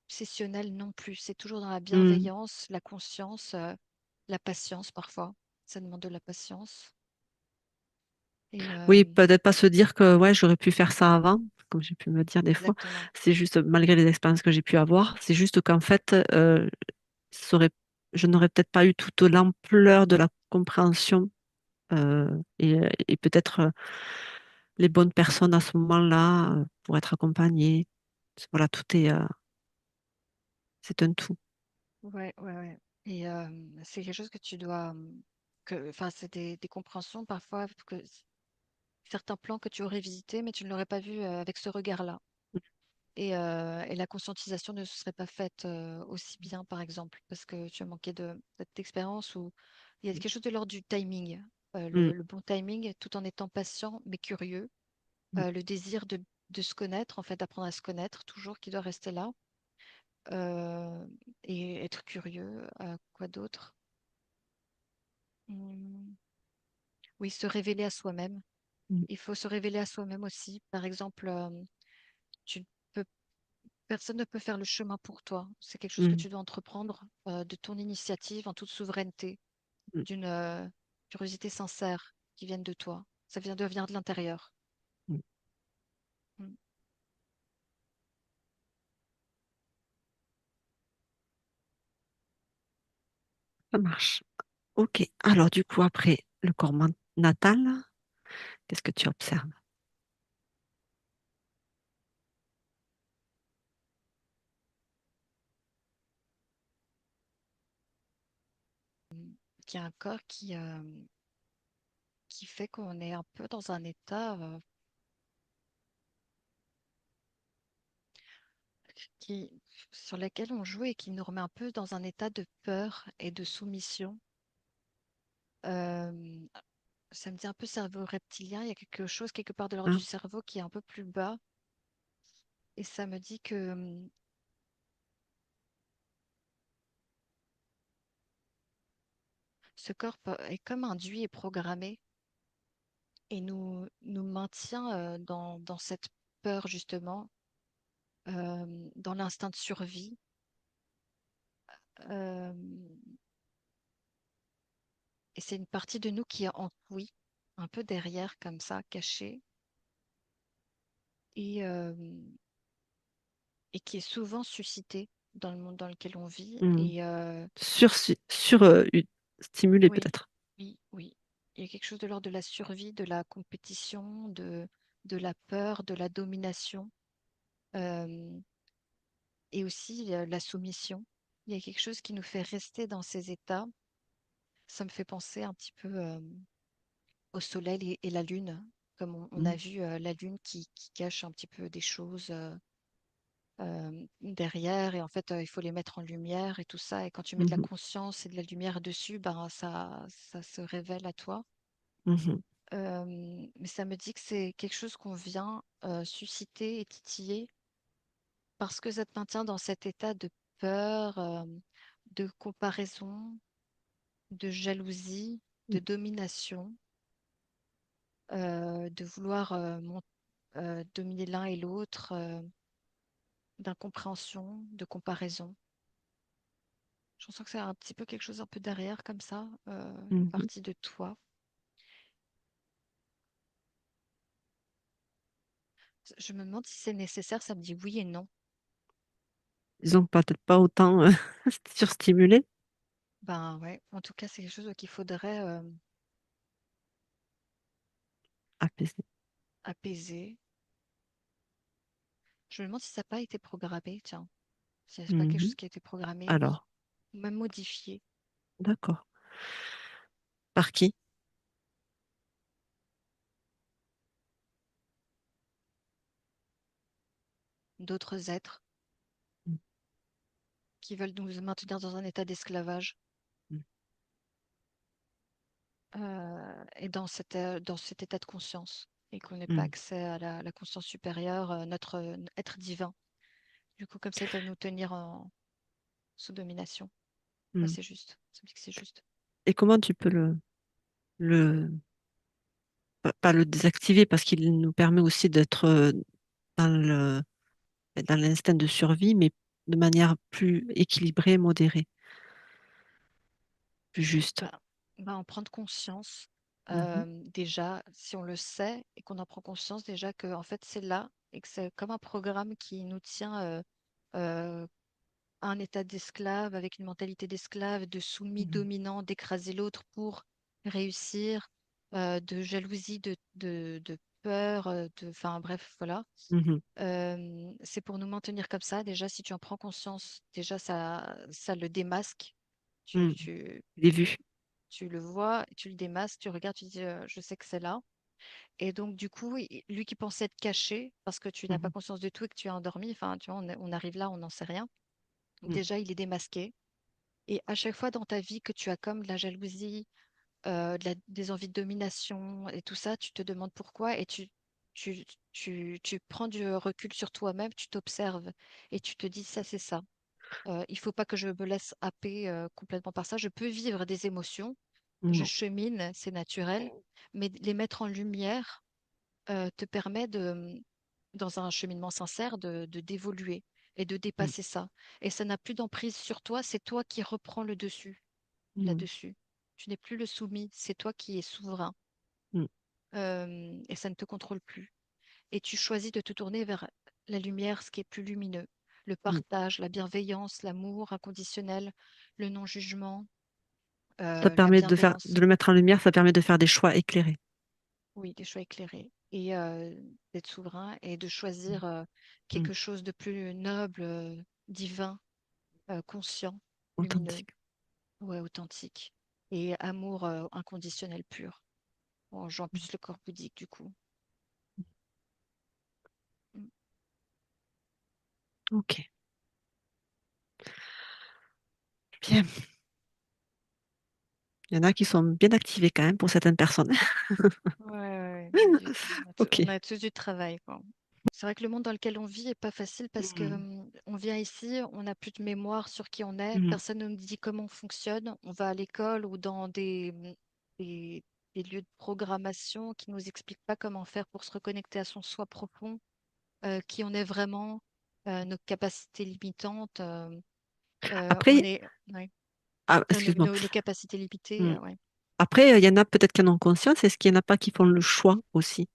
obsessionnel non plus. C'est toujours dans la Mm. bienveillance, la conscience, la patience parfois. Ça demande de la patience. Et Oui, peut-être pas se dire que ouais, j'aurais pu faire ça avant, comme j'ai pu me dire des fois. exactement. C'est juste, malgré les expériences que j'ai pu avoir, c'est juste qu'en fait, ça aurait- je n'aurais peut-être pas eu toute l'ampleur de la compréhension et peut-être les bonnes personnes à ce moment-là pour être accompagnées. Voilà, c'est un tout. Ouais, ouais, ouais. Et c'est quelque chose que tu dois, enfin, c'est des compréhensions parfois que certains plans que tu aurais visités, mais tu ne l'aurais pas vu avec ce regard-là. Et la conscientisation ne se serait pas faite aussi bien, par exemple, parce que tu as manqué de cette expérience où il y a quelque chose de l'ordre du timing, Mm. le bon timing, tout en étant patient mais curieux, Mm. le désir de se connaître, en fait, d'apprendre à se connaître, toujours qui doit rester là, euh, et être curieux, quoi d'autre? Hmm. Oui, se révéler à soi-même. Mm. Il faut se révéler à soi-même aussi. Par exemple, tu peux personne ne peut faire le chemin pour toi. C'est quelque chose que Mm. tu dois entreprendre de ton initiative en toute souveraineté, Mm. d'une curiosité sincère qui vienne de toi. Ça vient de venir de l'intérieur. Mm. Mm. Ça marche. Ok. Alors du coup, après le corps natal, qu'est-ce que tu observes? Il y a un corps qui fait qu'on est un peu dans un état qui, sur lequel on joue et qui nous remet un peu dans un état de peur et de soumission. Euh, Ça me dit un peu cerveau reptilien. Il y a quelque chose quelque part de l'ordre du Hein. cerveau qui est un peu plus bas. Et ça me dit que ce corps est comme induit et programmé et nous maintient dans cette peur, justement, dans l'instinct de survie. Euh, et c'est une partie de nous qui est enfouie, un peu derrière, comme ça, cachée, et, euh, et qui est souvent suscitée dans le monde dans lequel on vit. Mm. Et Stimulé oui, peut-être. oui, oui. Il y a quelque chose de l'ordre de la survie, de la compétition, de la peur, de la domination. Euh, et aussi la soumission. Il y a quelque chose qui nous fait rester dans ces états. Ça me fait penser un petit peu. au soleil et la lune, comme on a mm, vu la lune qui cache un petit peu des choses derrière, et en fait, il faut les mettre en lumière et tout ça. Et quand tu mets de la mhm, conscience et de la lumière dessus, ben, ça se révèle à toi. mhm, Mais ça me dit que c'est quelque chose qu'on vient susciter et titiller parce que ça te maintient dans cet état de peur, de comparaison, de jalousie, de domination, de vouloir dominer l'un et l'autre, d'incompréhension, de comparaison. Je ressens que c'est un petit peu quelque chose un peu derrière comme ça, une mhm. partie de toi. Je me demande si c'est nécessaire, ça me dit oui et non. Disons que peut-être pas autant surstimulé, Ben ouais, en tout cas, c'est quelque chose qu'il faudrait apaisé. apaiser. Je me demande si ça n'a pas été programmé, tiens. Si c'est pas quelque chose Mhm. qui a été programmé Alors, ou même modifié. d'accord. Par qui? D'autres êtres qui veulent nous maintenir dans un état d'esclavage Mhm. et dans cet état de conscience et qu'on n'ait pas Mhm. accès à la conscience supérieure, notre être divin. Du coup, comme ça, ils peuvent nous tenir sous domination. Ouais, Mhm. c'est juste. Ça me dit que c'est juste. Et comment tu peux le, pas le désactiver parce qu'il nous permet aussi d'être dans dans l'instinct de survie, mais de manière plus équilibrée, modérée, plus juste. Ben, en prendre conscience, Mhm. déjà, si on le sait et qu'on en prend conscience déjà que en fait c'est là et que c'est comme un programme qui nous tient euh, à un état d'esclave, avec une mentalité d'esclave, de soumis Mhm. dominant, d'écraser l'autre pour réussir, de jalousie, de peur, enfin bref, voilà. Mhm. C'est pour nous maintenir comme ça. Déjà, si tu en prends conscience, déjà ça le démasque. Tu, Mhm. tu, Des vues. tu le vois, tu le démasques, tu regardes, tu dis, je sais que c'est là. Et donc, du coup, lui qui pensait être caché parce que tu n'as pas Mhm. conscience de tout et que tu es endormi, enfin, tu vois, on arrive là, on n'en sait rien. Mhm. Déjà, il est démasqué. Et à chaque fois dans ta vie que tu as comme de la jalousie, des envies de domination et tout ça, tu te demandes pourquoi et tu, tu prends du recul sur toi-même, tu t'observes et tu te dis, ça, c'est ça. Il faut pas que je me laisse happer complètement par ça. Je peux vivre des émotions, je Non. chemine, c'est naturel, mais les mettre en lumière te permet dans un cheminement sincère, d'évoluer et de Mhm. dépasser ça. Et ça n'a plus d'emprise sur toi, c'est toi qui reprends le dessus Mhm. là-dessus. Tu n'es plus le soumis, c'est toi qui es souverain. Mhm. Et ça ne te contrôle plus. Et tu choisis de te tourner vers la lumière, ce qui est plus lumineux. Le Mhm. partage, la bienveillance, l'amour inconditionnel, le non-jugement, Ça la permet bienveillance. de le mettre en lumière, ça permet de faire des choix éclairés. Oui, des choix éclairés et d'être souverain et de choisir Mhm. quelque chose de plus noble, divin, conscient, lumineux, Authentique. ouais, authentique et amour inconditionnel pur. Bon, je vois plus le corps bouddhique du coup. Mm. Ok. Bien. Il y en a qui sont bien activés quand même pour certaines personnes. Ouais, ouais, ouais. On Ok. a tous du travail, quoi. C'est vrai que le monde dans lequel on vit est pas facile parce que Mhm. on vient ici, on n'a plus de mémoire sur qui on est, Mhm. personne ne nous dit comment on fonctionne. On va à l'école ou dans des, des lieux de programmation qui nous expliquent pas comment faire pour se reconnecter à son soi profond, qui on est vraiment, nos capacités limitantes. On Après, est, ouais, excuse-moi. nos capacités limitées, Mhm. ouais. Après, il y en a peut-être qui en ont conscience. Est-ce qu'il n'y en a pas qui font le choix aussi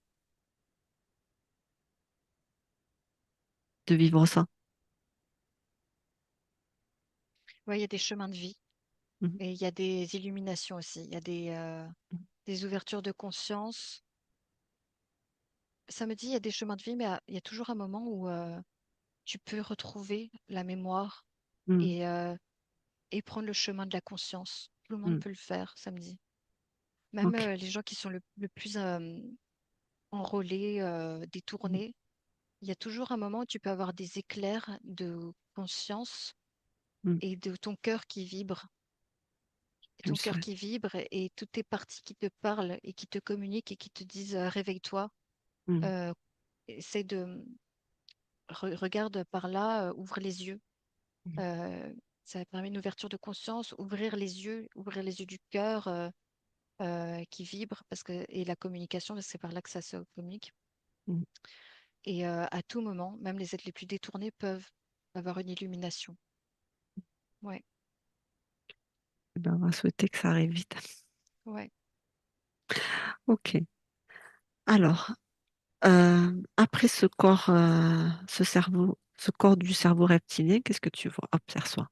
de vivre ça? Ouais, il y a des chemins de vie Mhm. et il y a des illuminations aussi. Il y a des ouvertures de conscience. Ça me dit, il y a des chemins de vie, mais il y a toujours un moment où tu peux retrouver la mémoire Mhm. et, euh, et prendre le chemin de la conscience. Tout le monde Mhm. peut le faire, ça me dit. Même Ok. les gens qui sont le plus enrôlés, Mm, détournés, il y a toujours un moment où tu peux avoir des éclairs de conscience mm. et de ton cœur qui vibre. Et Je le ton cœur souhaite. qui vibre et toutes tes parties qui te parlent et qui te communiquent et qui te disent réveille-toi, Mm, euh, essaie de regarde par là, ouvre les yeux. mm, Euh, Ça permet une ouverture de conscience, ouvrir les yeux du cœur qui vibre parce que et la communication, parce que c'est par là que ça se communique. mm. Et à tout moment, même les êtres les plus détournés peuvent avoir une illumination. Ouais, Eh ben, on va souhaiter que ça arrive vite. ouais. Ok. Alors, après ce cerveau, ce corps du cerveau reptilien, qu'est-ce que tu vois? Observe-toi.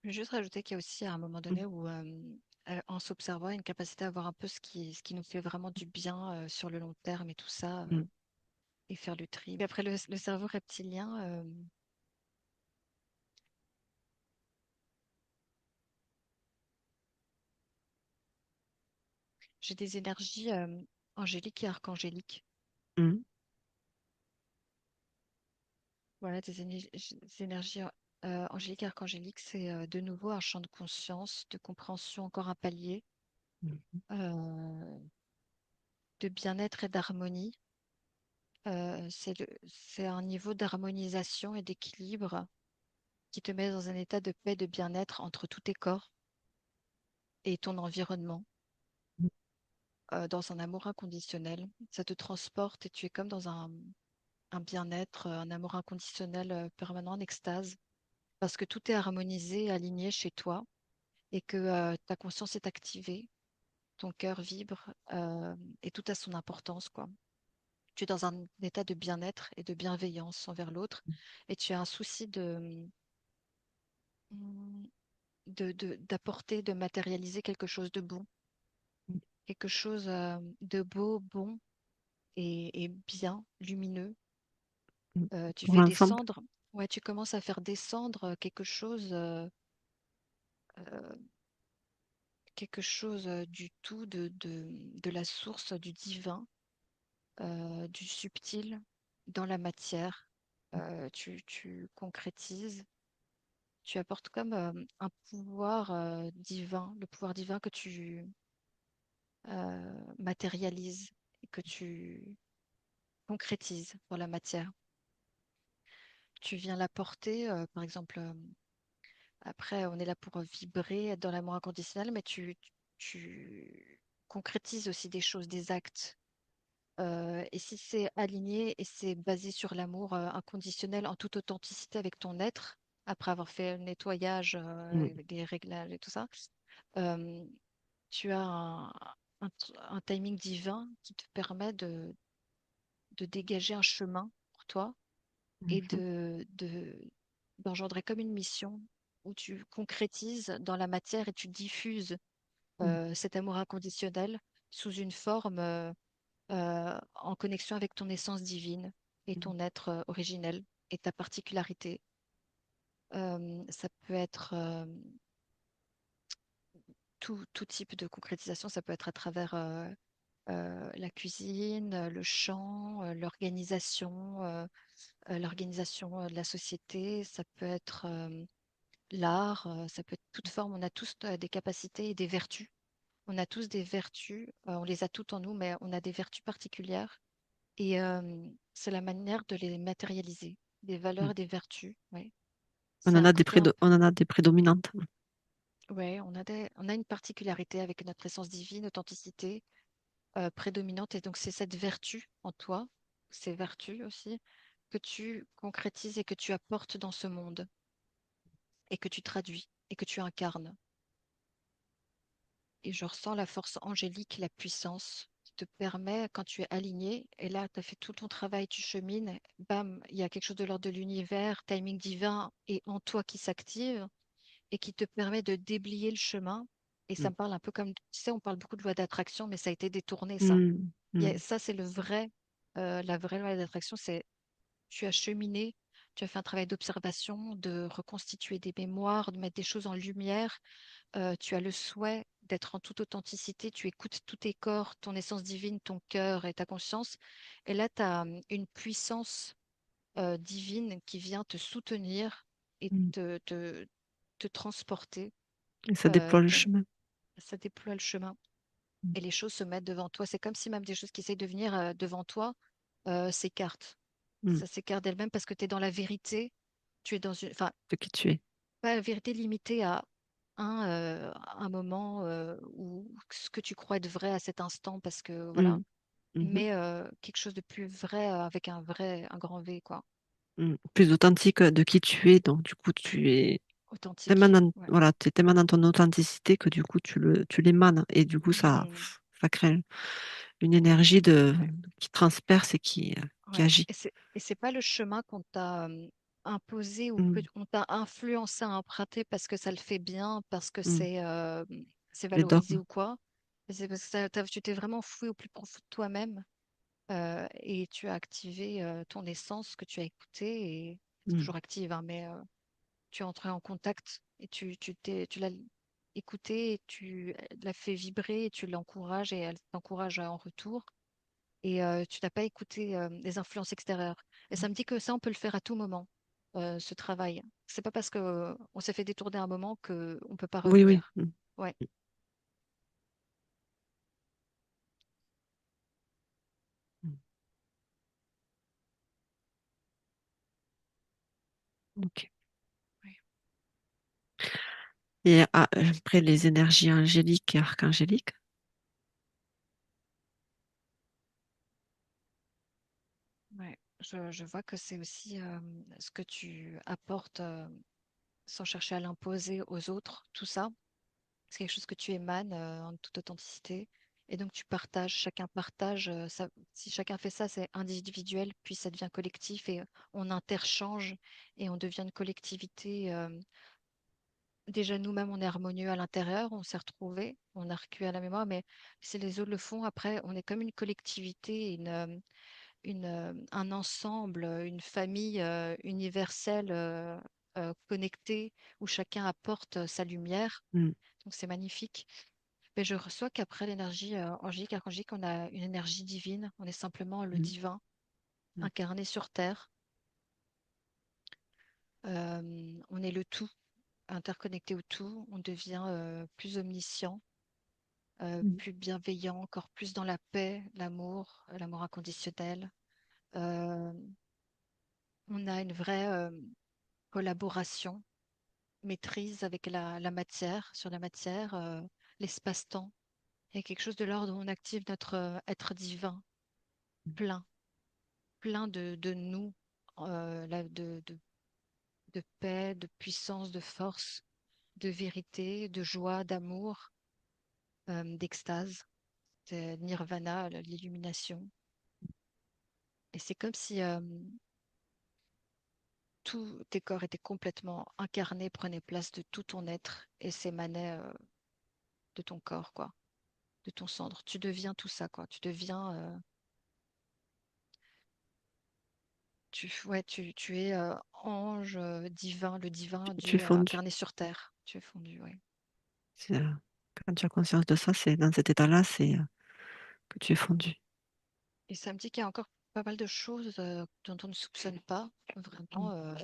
Je vais juste rajouter qu'il y a aussi à un moment Mm, donné où, en s'observant, une capacité à voir un peu ce qui nous fait vraiment du bien sur le long terme et tout ça, mm, et faire le tri. Et après, le cerveau reptilien, j'ai des énergies angéliques et archangéliques. mm, Voilà, des énergies angéliques et archangéliques, c'est de nouveau un champ de conscience, de compréhension, encore un palier, mm, euh, de bien-être et d'harmonie. C'est un niveau d'harmonisation et d'équilibre qui te met dans un état de paix, de bien-être entre tous tes corps et ton environnement, mm, dans un amour inconditionnel. Ça te transporte et tu es comme dans un bien-être, un amour inconditionnel permanent, en extase, parce que tout est harmonisé, aligné chez toi et que ta conscience est activée, ton cœur vibre et tout a son importance, quoi. Tu es dans un état de bien-être et de bienveillance envers l'autre et tu as un souci d'apporter, de matérialiser quelque chose de bon, quelque chose de beau, bon et bien, lumineux. mm. Tu Pour fais l'ensemble? descendre, ouais, tu commences à faire descendre euh, quelque chose du tout, de la source du divin, du subtil dans la matière. Tu concrétises, tu apportes comme un pouvoir divin, le pouvoir divin que tu matérialises et que tu concrétises dans la matière. Tu viens l'apporter, par exemple, après, on est là pour vibrer, être dans l'amour inconditionnel, mais tu concrétises aussi des choses, des actes. Et si c'est aligné et c'est basé sur l'amour inconditionnel en toute authenticité avec ton être, après avoir fait le nettoyage, Mm, les réglages et tout ça, euh, tu as un timing divin qui te permet de dégager un chemin pour toi et mhm, d'engendrer comme une mission où tu concrétises dans la matière et tu diffuses mm, cet amour inconditionnel sous une forme en connexion avec ton essence divine et mm, ton être originel et ta particularité. Ça peut être tout type de concrétisation, ça peut être à travers la cuisine, le chant, l'organisation de la société, ça peut être l'art, ça peut être toute forme. On a tous des capacités et des vertus. On a tous des vertus, on les a toutes en nous, mais on a des vertus particulières. Et c'est la manière de les matérialiser, des valeurs mm. et des vertus. Ouais. On C'est en un a des côté un on en a des prédominantes. ouais, on a une particularité avec notre essence divine, authenticité prédominante. Et donc, c'est cette vertu en toi, ces vertus aussi, que tu concrétises et que tu apportes dans ce monde et que tu traduis et que tu incarnes. Et je ressens la force angélique, la puissance qui te permet, quand tu es aligné, et là, tu as fait tout ton travail, tu chemines, bam, il y a quelque chose de l'ordre de l'univers, timing divin, et en toi qui s'active et qui te permet de déblayer le chemin. Et ça Mm, me parle un peu comme, tu sais, on parle beaucoup de loi d'attraction, mais ça a été détourné, ça. mm, mm, Ça, c'est la vraie loi d'attraction, c'est tu as cheminé, tu as fait un travail d'observation, de reconstituer des mémoires, de mettre des choses en lumière. Tu as le souhait d'être en toute authenticité, tu écoutes tous tes corps, ton essence divine, ton cœur et ta conscience. Et là, tu as une puissance divine qui vient te soutenir et Mm. te transporter. Et ça Euh, déploie le te- chemin. Ça déploie le chemin Mm. et les choses se mettent devant toi. C'est comme si même des choses qui essayent de venir devant toi s'écartent. Mm. Ça s'écarte d'elle-même parce que tu es dans la vérité. Tu es dans une, enfin, De qui tu es. pas la vérité limitée à un moment où ce que tu crois être vrai à cet instant, parce que voilà, Mm. Mhm. mais quelque chose de plus vrai avec un grand V, quoi, Mm. Plus authentique de qui tu es. Donc, du coup, tu es tellement authentique. dans, Ouais. voilà, t'es tellement dans ton authenticité que du coup, tu l'émanes. Et du coup, Mhm. ça crée une énergie Ouais. qui transperce et qui Ouais. agit. Et c'est pas le chemin qu'on t'a imposé ou que Mm. on t'a influencé à emprunter parce que ça le fait bien, parce que Mm. c'est Les valorisé dogmes. ou quoi. Mais c'est parce que tu t'es vraiment fouillé au plus profond de toi-même et tu as activé ton essence que tu as écoutée et c'est Mm. toujours active, hein, mais tu es entré en contact et tu l'as écoutée et tu l'as fait vibrer et tu l'encourages et elle t'encourage en retour et tu n'as pas écouté les influences extérieures. Et ça me dit que ça, on peut le faire à tout moment, ce travail. C'est pas parce que on s'est fait détourner un moment que on peut pas Oui, oui. revenir. Mm. Ouais, Mm. Ok. ouais, Et après, les énergies angéliques et archangéliques. ouais. Je vois que c'est aussi ce que tu apportes sans chercher à l'imposer aux autres, tout ça. C'est quelque chose que tu émanes en toute authenticité. Et donc tu partages, chacun partage. Ça, si chacun fait ça, c'est individuel, puis ça devient collectif et on interchange et on devient une collectivité. Déjà, nous-mêmes, on est harmonieux à l'intérieur, on s'est retrouvés, on a reculé à la mémoire, mais si les autres le font, après, on est comme une collectivité, un ensemble, une famille universelle connectée où chacun apporte sa lumière. Mm. Donc, c'est magnifique. Mais je reçois qu'après l'énergie angélique, archangélique, on a une énergie divine. On est simplement le Mm. divin Mm. incarné sur Terre. On est le tout, interconnecté au tout. On devient plus omniscient, Mm. plus bienveillant, encore plus dans la paix, l'amour inconditionnel. Euh, on a une vraie collaboration, maîtrise avec la matière, sur la matière, l'espace-temps. Il y a quelque chose de l'ordre où on active notre être divin, plein, plein de nous, de paix, de puissance, de force, de vérité, de joie, d'amour, d'extase, de nirvana, l'illumination. Et c'est comme si tous tes corps étaient complètement incarnés, prenaient place de tout ton être et s'émanaient de ton corps, quoi, de ton centre. Tu deviens tout ça, quoi. Tu deviens, tu es ange divin, le divin, Tu es Dieu fondu. incarné sur terre. Tu es fondu, oui. C'est, quand tu as conscience de ça, c'est dans cet état-là, c'est que tu es fondu. Et ça me dit qu'il y a encore pas mal de choses dont on ne soupçonne pas Mm. vraiment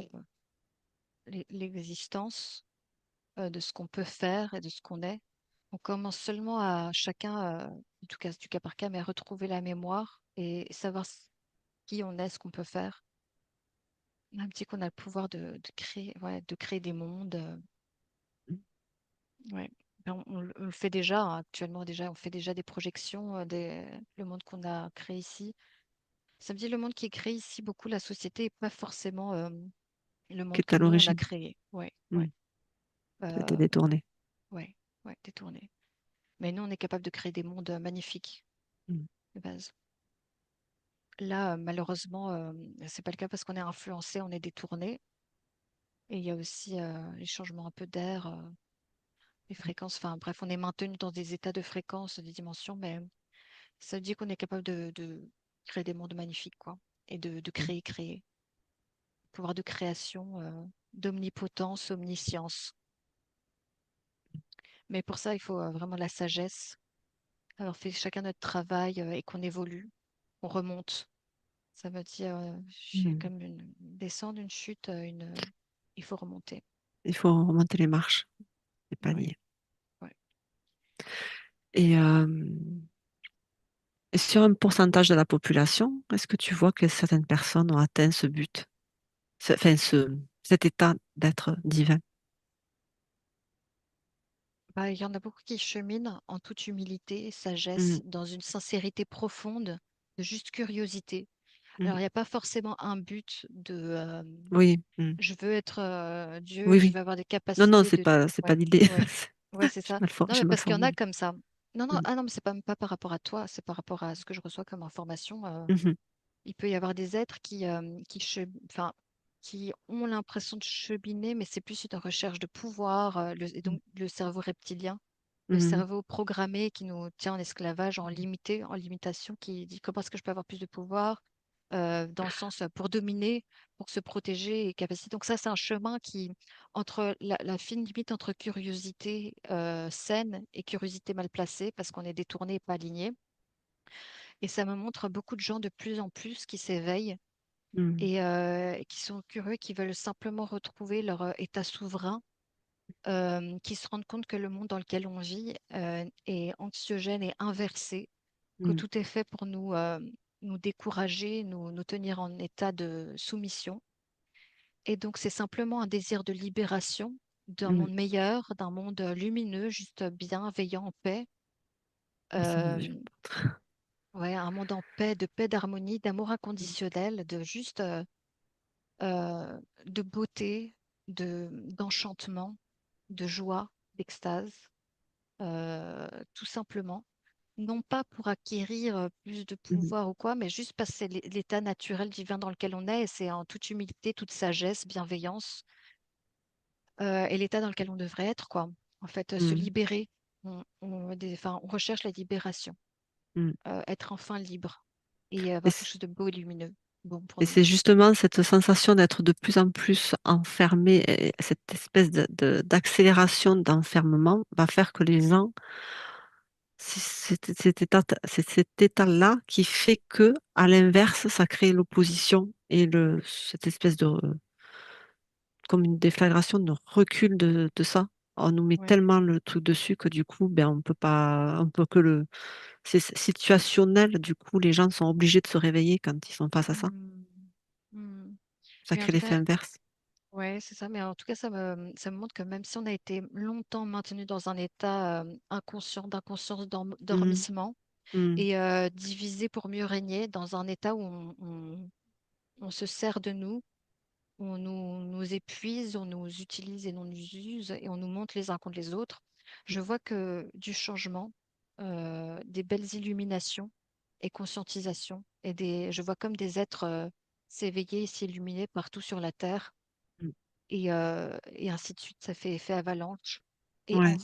l'existence de ce qu'on peut faire et de ce qu'on est. On commence seulement à chacun, en tout cas du cas par cas, mais à retrouver la mémoire et savoir qui on est, ce qu'on peut faire. Un petit qu'on a le pouvoir de créer, ouais, de créer des mondes. Ouais. Ben, on le fait déjà, hein, actuellement déjà, on fait déjà des projections, le monde qu'on a créé ici. Ça me dit le monde qui est créé ici, beaucoup la société, et pas forcément le Qui monde est que à nous on a l'origine. créé. Ouais, Mm. ouais, Ça a été euh, détourné. ouais, ouais, détourné. Mais nous, on est capable de créer des mondes magnifiques Mm. de base. Là, malheureusement, c'est pas le cas parce qu'on est influencé, on est détourné. Et il y a aussi les changements un peu d'air, les fréquences. Enfin, bref, on est maintenu dans des états de fréquence, des dimensions, mais ça veut dire qu'on est capable de créer des mondes magnifiques, quoi, et de Mm. créer. pouvoir de création, d'omnipotence, omniscience. Mais pour ça, il faut vraiment la sagesse, avoir fait chacun notre travail et qu'on évolue, on remonte. Ça veut dire, j'ai Mhm. comme une descendre, une chute, il faut remonter. Il faut remonter les marches, les Ouais, paliers. ouais. Et, euh, et sur un pourcentage de la population, est-ce que tu vois que certaines personnes ont atteint ce but, enfin cet état d'être divin? Bah, il y en a beaucoup qui cheminent en toute humilité et sagesse, Mhm. dans une sincérité profonde, de juste curiosité. Mhm. Alors, il n'y a pas forcément un but de Oui. Mhm. je veux être Dieu Oui, et je oui. veux avoir des Non, non, capacités c'est de. pas Ouais, l'idée. ouais, ouais, c'est ça. Non, J'ai mais mal parce qu'il y en a formulé. comme ça. Non, non, Mhm. ah non, mais c'est pas par rapport à toi, c'est par rapport à ce que je reçois comme information. Mhm. Il peut y avoir des êtres enfin, qui ont l'impression de cheminer, mais c'est plus une recherche de pouvoir, et donc le cerveau reptilien, le Mhm. cerveau programmé qui nous tient en esclavage, en limitation, qui dit comment est-ce que je peux avoir plus de pouvoir, dans le sens pour dominer, pour se protéger et capacité. Donc ça, c'est un chemin qui, entre la fine limite entre curiosité saine et curiosité mal placée, parce qu'on est détourné et pas aligné. Et ça me montre beaucoup de gens de plus en plus qui s'éveillent Mhm. et qui sont curieux, qui veulent simplement retrouver leur état souverain, qui se rendent compte que le monde dans lequel on vit est anxiogène et inversé, que Mhm. tout est fait pour nous décourager, nous tenir en état de soumission. Et donc, c'est simplement un désir de libération, d'un Mhm. monde meilleur, d'un monde lumineux, juste bienveillant, en paix. Ça me vient. Euh, ouais, un monde en paix, de paix, d'harmonie, d'amour inconditionnel, de juste de beauté, d'enchantement, de joie, d'extase, tout simplement. Non pas pour acquérir plus de Mhm. pouvoir ou quoi, mais juste parce que c'est l'état naturel divin dans lequel on est, et c'est en toute humilité, toute sagesse, bienveillance, et l'état dans lequel on devrait être, quoi. En fait, se Mhm. libérer. Enfin, on recherche la libération, Mhm. être enfin libre et Et avoir quelque chose de beau et lumineux, bon pour Et nous. c'est justement cette sensation d'être de plus en plus enfermé, et cette espèce d'accélération d'enfermement va faire que les gens, c'est cet état-là qui fait que, à l'inverse, ça crée l'opposition et cette espèce comme une déflagration de recul de ça. On nous met Ouais. tellement le truc dessus que du coup, ben, on peut pas, on peut que c'est situationnel. Du coup, les gens sont obligés de se réveiller quand ils sont face à ça. Hmm. Hmm. Ça Mais en crée tout l'effet cas, inverse. ouais, c'est ça. Mais en tout cas, ça me montre que même si on a été longtemps maintenu dans un état inconscient, d'inconscience, Mhm. dormissement, Mhm. et divisé pour mieux régner, dans un état où on se sert de nous, où on nous épuise, on nous utilise et on nous use, et on nous monte les uns contre les autres, je vois que du changement, des belles illuminations et conscientisation, je vois comme des êtres s'éveiller et s'illuminer partout sur la Terre et ainsi de suite, ça fait effet avalanche. Ouais,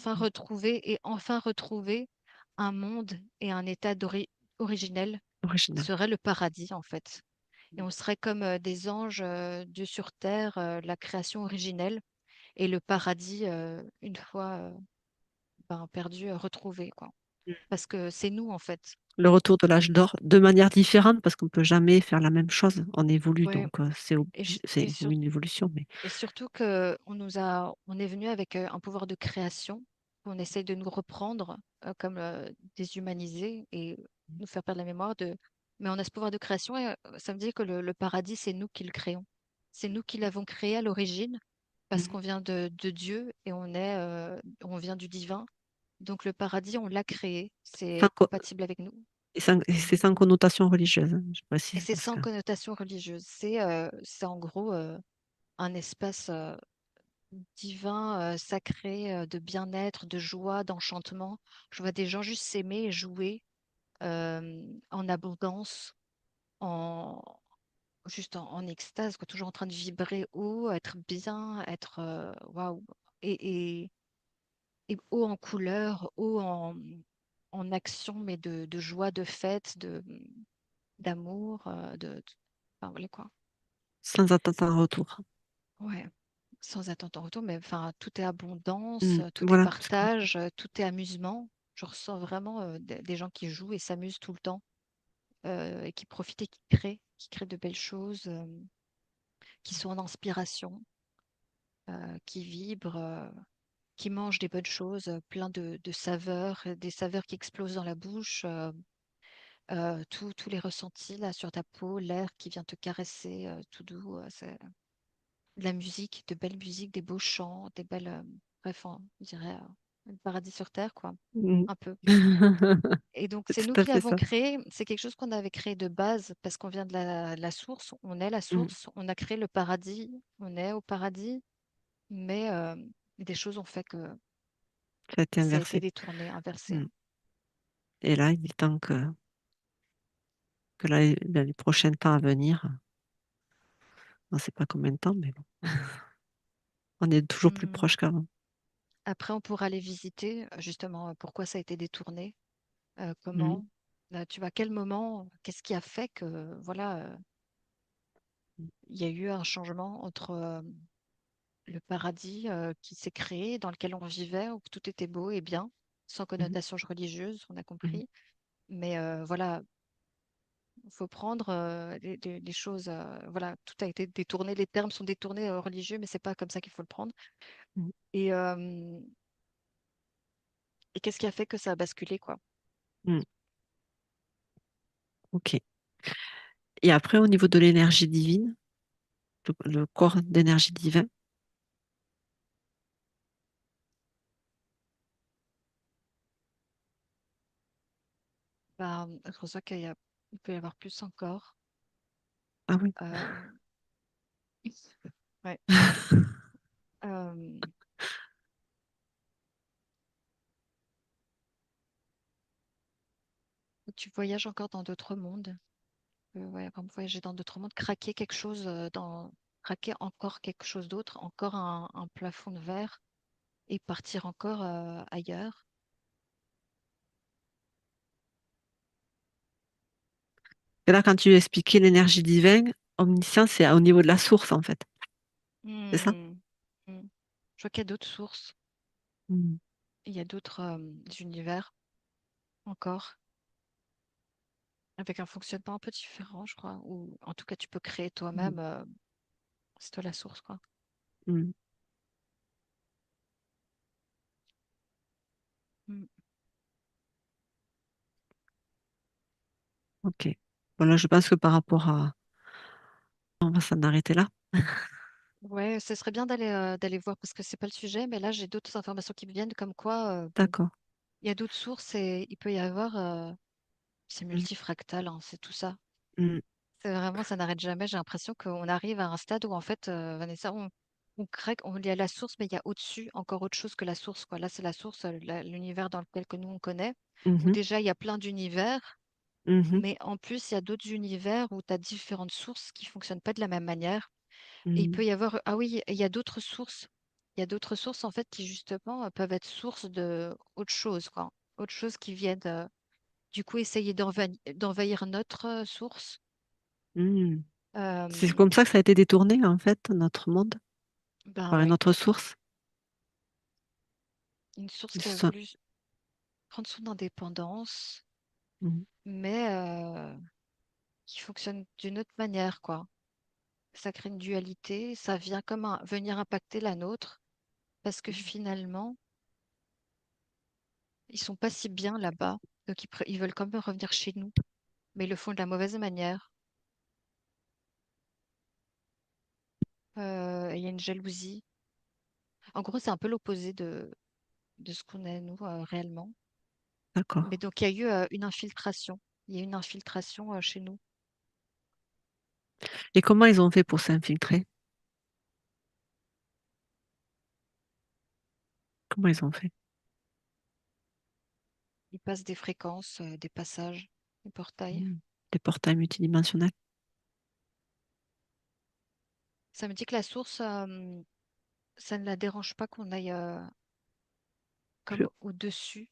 Et enfin retrouver un monde et un état originel qui original. serait le paradis, en fait. Et on serait comme des anges, Dieu sur terre, la création originelle, et le paradis, une fois ben, perdu, retrouvé, quoi. Parce que c'est nous, en fait. Le retour de l'âge d'or, de manière différente, parce qu'on peut jamais faire la même chose. On évolue, Ouais. donc Et, et, c'est sur- une évolution. Mais Et surtout on est venu avec un pouvoir de création. On essaye de nous reprendre comme déshumanisés et nous faire perdre la mémoire mais on a ce pouvoir de création et ça veut dire que le paradis, c'est nous qui le créons. C'est nous qui l'avons créé à l'origine parce Mhm. qu'on vient de Dieu et on vient du divin. Donc le paradis, on l'a créé. sans, C'est co- compatible avec nous. et c'est sans connotation religieuse, hein, je Et précise, c'est parce sans que connotation religieuse. C'est en gros un espace divin, sacré, de bien-être, de joie, d'enchantement. Je vois des gens juste s'aimer et jouer en abondance, en, en extase, quoi, toujours en train de vibrer haut, être bien, être waouh, et, et, et haut en couleur, en action, mais de joie, de fête, d'amour, enfin, voilà quoi. Sans attendre un retour. Ouais, sans attente en retour, mais enfin, tout est abondance, tout est Voilà. partage, tout est amusement. Je ressens vraiment des gens qui jouent et s'amusent tout le temps, et qui profitent et qui créent de belles choses, qui sont en inspiration, qui vibrent, qui mangent des bonnes choses, plein de saveurs, des saveurs qui explosent dans la bouche, tous les ressentis là sur ta peau, l'air qui vient te caresser, tout doux, c'est de la musique, de belles musiques, des beaux chants, des belles, bref, on dirait le paradis sur terre, quoi, Mm. un peu. Et donc, C'est c'est nous tout à qui fait l'avons ça. créé. C'est quelque chose qu'on avait créé de base parce qu'on vient de la source. On est la Mm. source. On a créé le paradis. On est au paradis. Mais des choses ont fait que Ça a été ça a été inversé. détourné, inversé, Mm. hein. Et là, il est temps que dans les prochains temps à venir, on ne sait pas combien de temps, mais bon, on est toujours plus Hmm. proche qu'avant. Après, on pourra aller visiter justement pourquoi ça a été détourné, Mm. comment, tu vois, à quel moment, qu'est-ce qui a fait que, voilà, il y a eu un changement entre le paradis qui s'est créé, dans lequel on vivait, où tout était beau et bien, sans Mm. connotation religieuse, on a Mm. compris. Mais voilà, il faut prendre les choses. Voilà, tout a été détourné, les termes sont détournés religieux, mais c'est pas comme ça qu'il faut le prendre. Mm. Et, euh, et qu'est-ce qui a fait que ça a basculé, quoi? Mm. Ok. Et après, au niveau de l'énergie divine, le corps d'énergie divin, Bah, je ressens il peut y avoir plus encore. ah oui, Euh, ouais. Euh, Tu voyages encore dans d'autres mondes. Ouais, vraiment voyager dans d'autres mondes, craquer quelque chose craquer encore quelque chose d'autre, encore un plafond de verre et partir encore ailleurs. et là, quand tu expliquais l'énergie divine, omniscience, c'est au niveau de la source, en fait. C'est ça? Hmm. Hmm. Je vois qu'il y a d'autres sources, Mm. il y a d'autres univers encore, avec un fonctionnement un peu différent, je crois. Ou en tout cas, tu peux créer Mm. toi-même, c'est toi la source, quoi. Mm. Hmm. Ok. Voilà, je pense que par rapport à... On va s'en arrêter là. Ouais, ce serait bien d'aller voir parce que c'est pas le sujet, mais là j'ai d'autres informations qui me viennent comme quoi bon, D'accord. il y a d'autres sources et il peut y avoir c'est Mm. multifractal, hein, c'est tout ça. Mm. C'est vraiment, ça n'arrête jamais. J'ai l'impression qu'on arrive à un stade où, en fait, Vanessa, on craque, on est à la source, mais il y a au-dessus encore autre chose que la source, quoi. Là, c'est la source, l'univers dans lequel que nous, on connaît, où Mhm. déjà, il y a plein d'univers, Mhm. mais en plus, il y a d'autres univers où tu as différentes sources qui fonctionnent pas de la même manière. Et il Mm. peut y avoir, ah oui, il y a d'autres sources. Il y a d'autres sources, en fait, qui, justement, peuvent être source de autre chose, quoi. Autre chose qui viennent, du coup, essayer d'envahir notre source. Mm. C'est Euh, comme ça que ça a été détourné, en fait, notre monde, ben par une ouais. autre source. Une source Ils qui a se sont- voulu prendre son indépendance, Mm. mais qui fonctionne d'une autre manière, quoi. Ça crée une dualité, ça vient comme venir impacter la nôtre, parce que finalement, ils sont pas si bien là-bas, donc ils veulent quand même revenir chez nous, mais ils le font de la mauvaise manière. Il y a une jalousie. En gros, c'est un peu l'opposé de ce qu'on est, nous, réellement. D'accord. Mais donc, il y a eu une infiltration. Il y a eu une infiltration chez nous. Et comment ils ont fait pour s'infiltrer? Comment ils ont fait? Ils passent des fréquences, des passages, des portails. Mm. Des portails multidimensionnels? Ça me dit que la source, ça ne la dérange pas qu'on aille Plus... comme au-dessus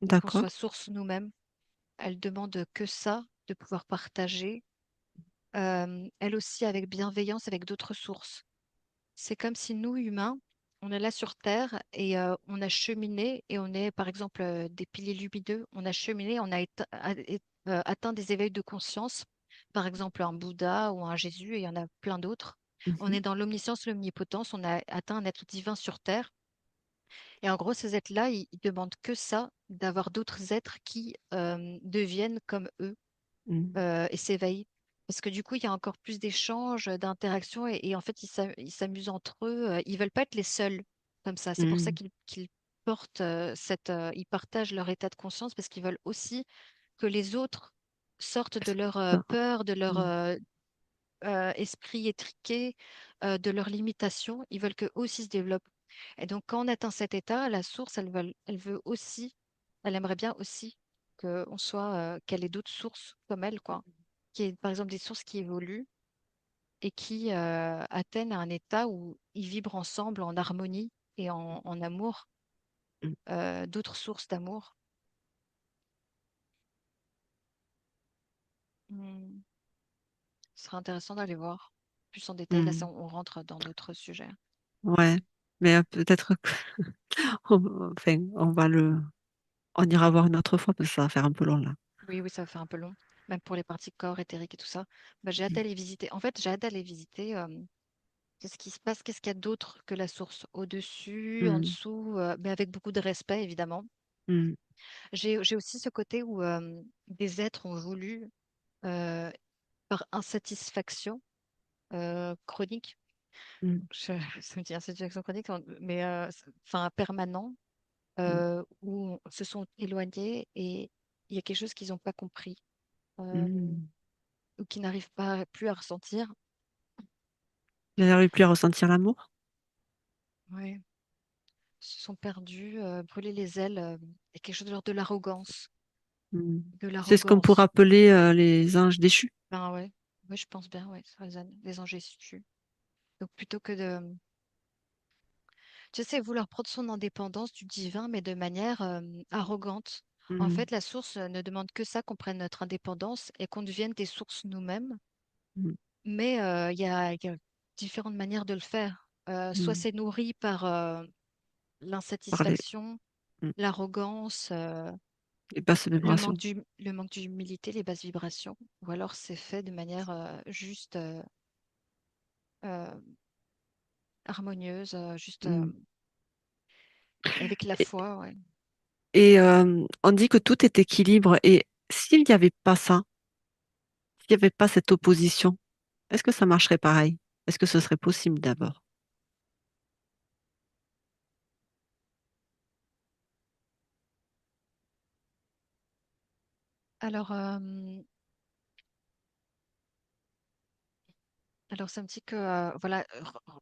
ou qu'on D'accord. soit source nous-mêmes. Elle demande que ça, de pouvoir partager elle aussi avec bienveillance, avec d'autres sources. C'est comme si nous, humains, on est là sur Terre et on a cheminé et on est, par exemple, des piliers lumineux, on a cheminé, on a atteint des éveils de conscience, par exemple un Bouddha ou un Jésus, et il y en a plein d'autres. On Mhm. est dans l'omniscience, l'omnipotence, on a atteint un être divin sur Terre. Et en gros, ces êtres-là, ils demandent que ça, d'avoir d'autres êtres qui deviennent comme eux Mhm. et s'éveillent. Parce que du coup, il y a encore plus d'échanges, d'interactions et en fait, ils s'amusent entre eux. Ils veulent pas être les seuls comme ça. C'est pour ça Mhm. qu'ils portent ils partagent leur état de conscience parce qu'ils veulent aussi que les autres sortent de leur Ça. peur, de leur Mhm. esprit étriqué, de leurs limitations. Ils veulent qu'eux aussi se développent. Et donc, quand on atteint cet état, la source, elle veut aussi, elle aimerait bien aussi qu'elle ait d'autres sources comme elle, quoi. Qu'il y ait, par exemple, des sources qui évoluent et qui atteignent à un état où ils vibrent ensemble en harmonie et en amour, Mhm. d'autres sources d'amour. Hmm. Ce serait intéressant d'aller voir plus en détail. Là, Mhm. on rentre dans d'autres sujets. Ouais, mais peut-être que enfin, on ira voir une autre fois parce que ça va faire un peu long là. Oui, oui, ça va faire un peu long, même pour les parties corps, éthériques et tout ça. Bah, j'ai hâte d'aller visiter. En fait, j'ai hâte d'aller visiter. Qu'est-ce qui se passe? Qu'est-ce qu'il y a d'autre que la source? Au-dessus, en Mhm. dessous, mais avec beaucoup de respect, évidemment. Mhm. J'ai aussi ce côté où des êtres ont voulu, euh, par insatisfaction chronique, Mhm. ça me dit insatisfaction chronique, mais enfin permanent, où se sont éloignés et il y a quelque chose qu'ils n'ont pas compris. euh, Mhm. ou qui n'arrivent pas plus à ressentir. Il n'arrive plus à ressentir l'amour. Ouais. Se sont perdus, brûlés les ailes, et quelque chose de l'ordre de l'arrogance. Mhm. De C'est ce qu'on pourrait l'arrogance. appeler les anges déchus. Ben ouais, ouais, je pense bien, ouais, sur les anges issus. Donc plutôt que de, tu sais, vouloir prendre son indépendance du divin, mais de manière arrogante. En Mhm. fait, la source ne demande que ça, qu'on prenne notre indépendance et qu'on devienne des sources nous-mêmes. Mhm. Mais il y a différentes manières de le faire. Soit Mhm. c'est nourri par Parler. l'insatisfaction, Mhm. l'arrogance, Les basses vibrations. le manque d'humilité, les basses vibrations, ou alors c'est fait de manière juste euh, harmonieuse, juste Mhm. avec la Et, foi, ouais. on dit que tout est équilibre. Et s'il n'y avait pas ça, s'il n'y avait pas cette opposition, est-ce que ça marcherait pareil? Est-ce que ce serait possible d'abord? Alors, alors ça me dit que voilà,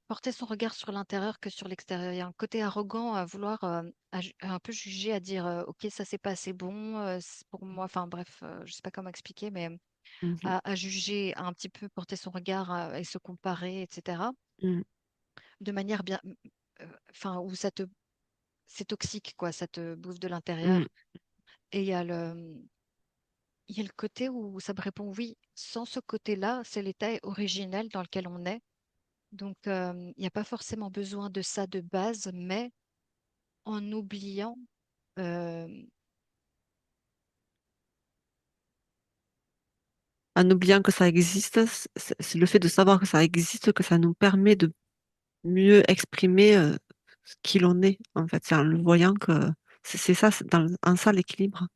porter son regard sur l'intérieur que sur l'extérieur. Il y a un côté arrogant à vouloir un peu juger, à dire ok, ça c'est pas assez bon c'est pour moi. Enfin bref, je sais pas comment expliquer, mais Mhm. à juger, à un petit peu porter son regard et se comparer, etc. Mhm. De manière bien, enfin où c'est toxique, quoi, ça te bouffe de Mhm. l'intérieur. Et il y a le côté où ça me répond oui. Sans ce côté-là, c'est l'état originel dans lequel on est. Donc, il n'y a pas forcément besoin de ça de base, mais en oubliant, euh, En oubliant que ça existe, c'est le fait de savoir que ça existe que ça nous permet de mieux exprimer qui l'on est, en fait. C'est en le voyant que c'est ça, en ça l'équilibre.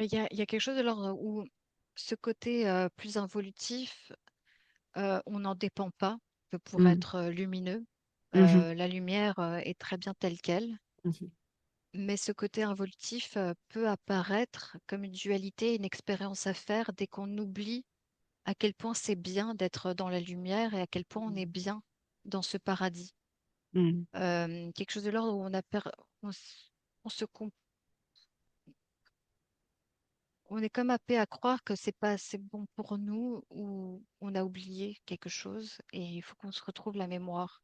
il y a quelque chose de l'ordre où ce côté plus involutif, on n'en dépend pas pour Mhm. être lumineux. Mhm. La lumière est très bien telle qu'elle. Mhm. Mais ce côté involutif peut apparaître comme une dualité, une expérience à faire dès qu'on oublie à quel point c'est bien d'être dans la lumière et à quel point on est bien dans ce paradis. Mhm. Quelque chose de l'ordre où on, on se com- on est comme happé à croire que c'est pas assez bon pour nous ou on a oublié quelque chose et il faut qu'on se retrouve la mémoire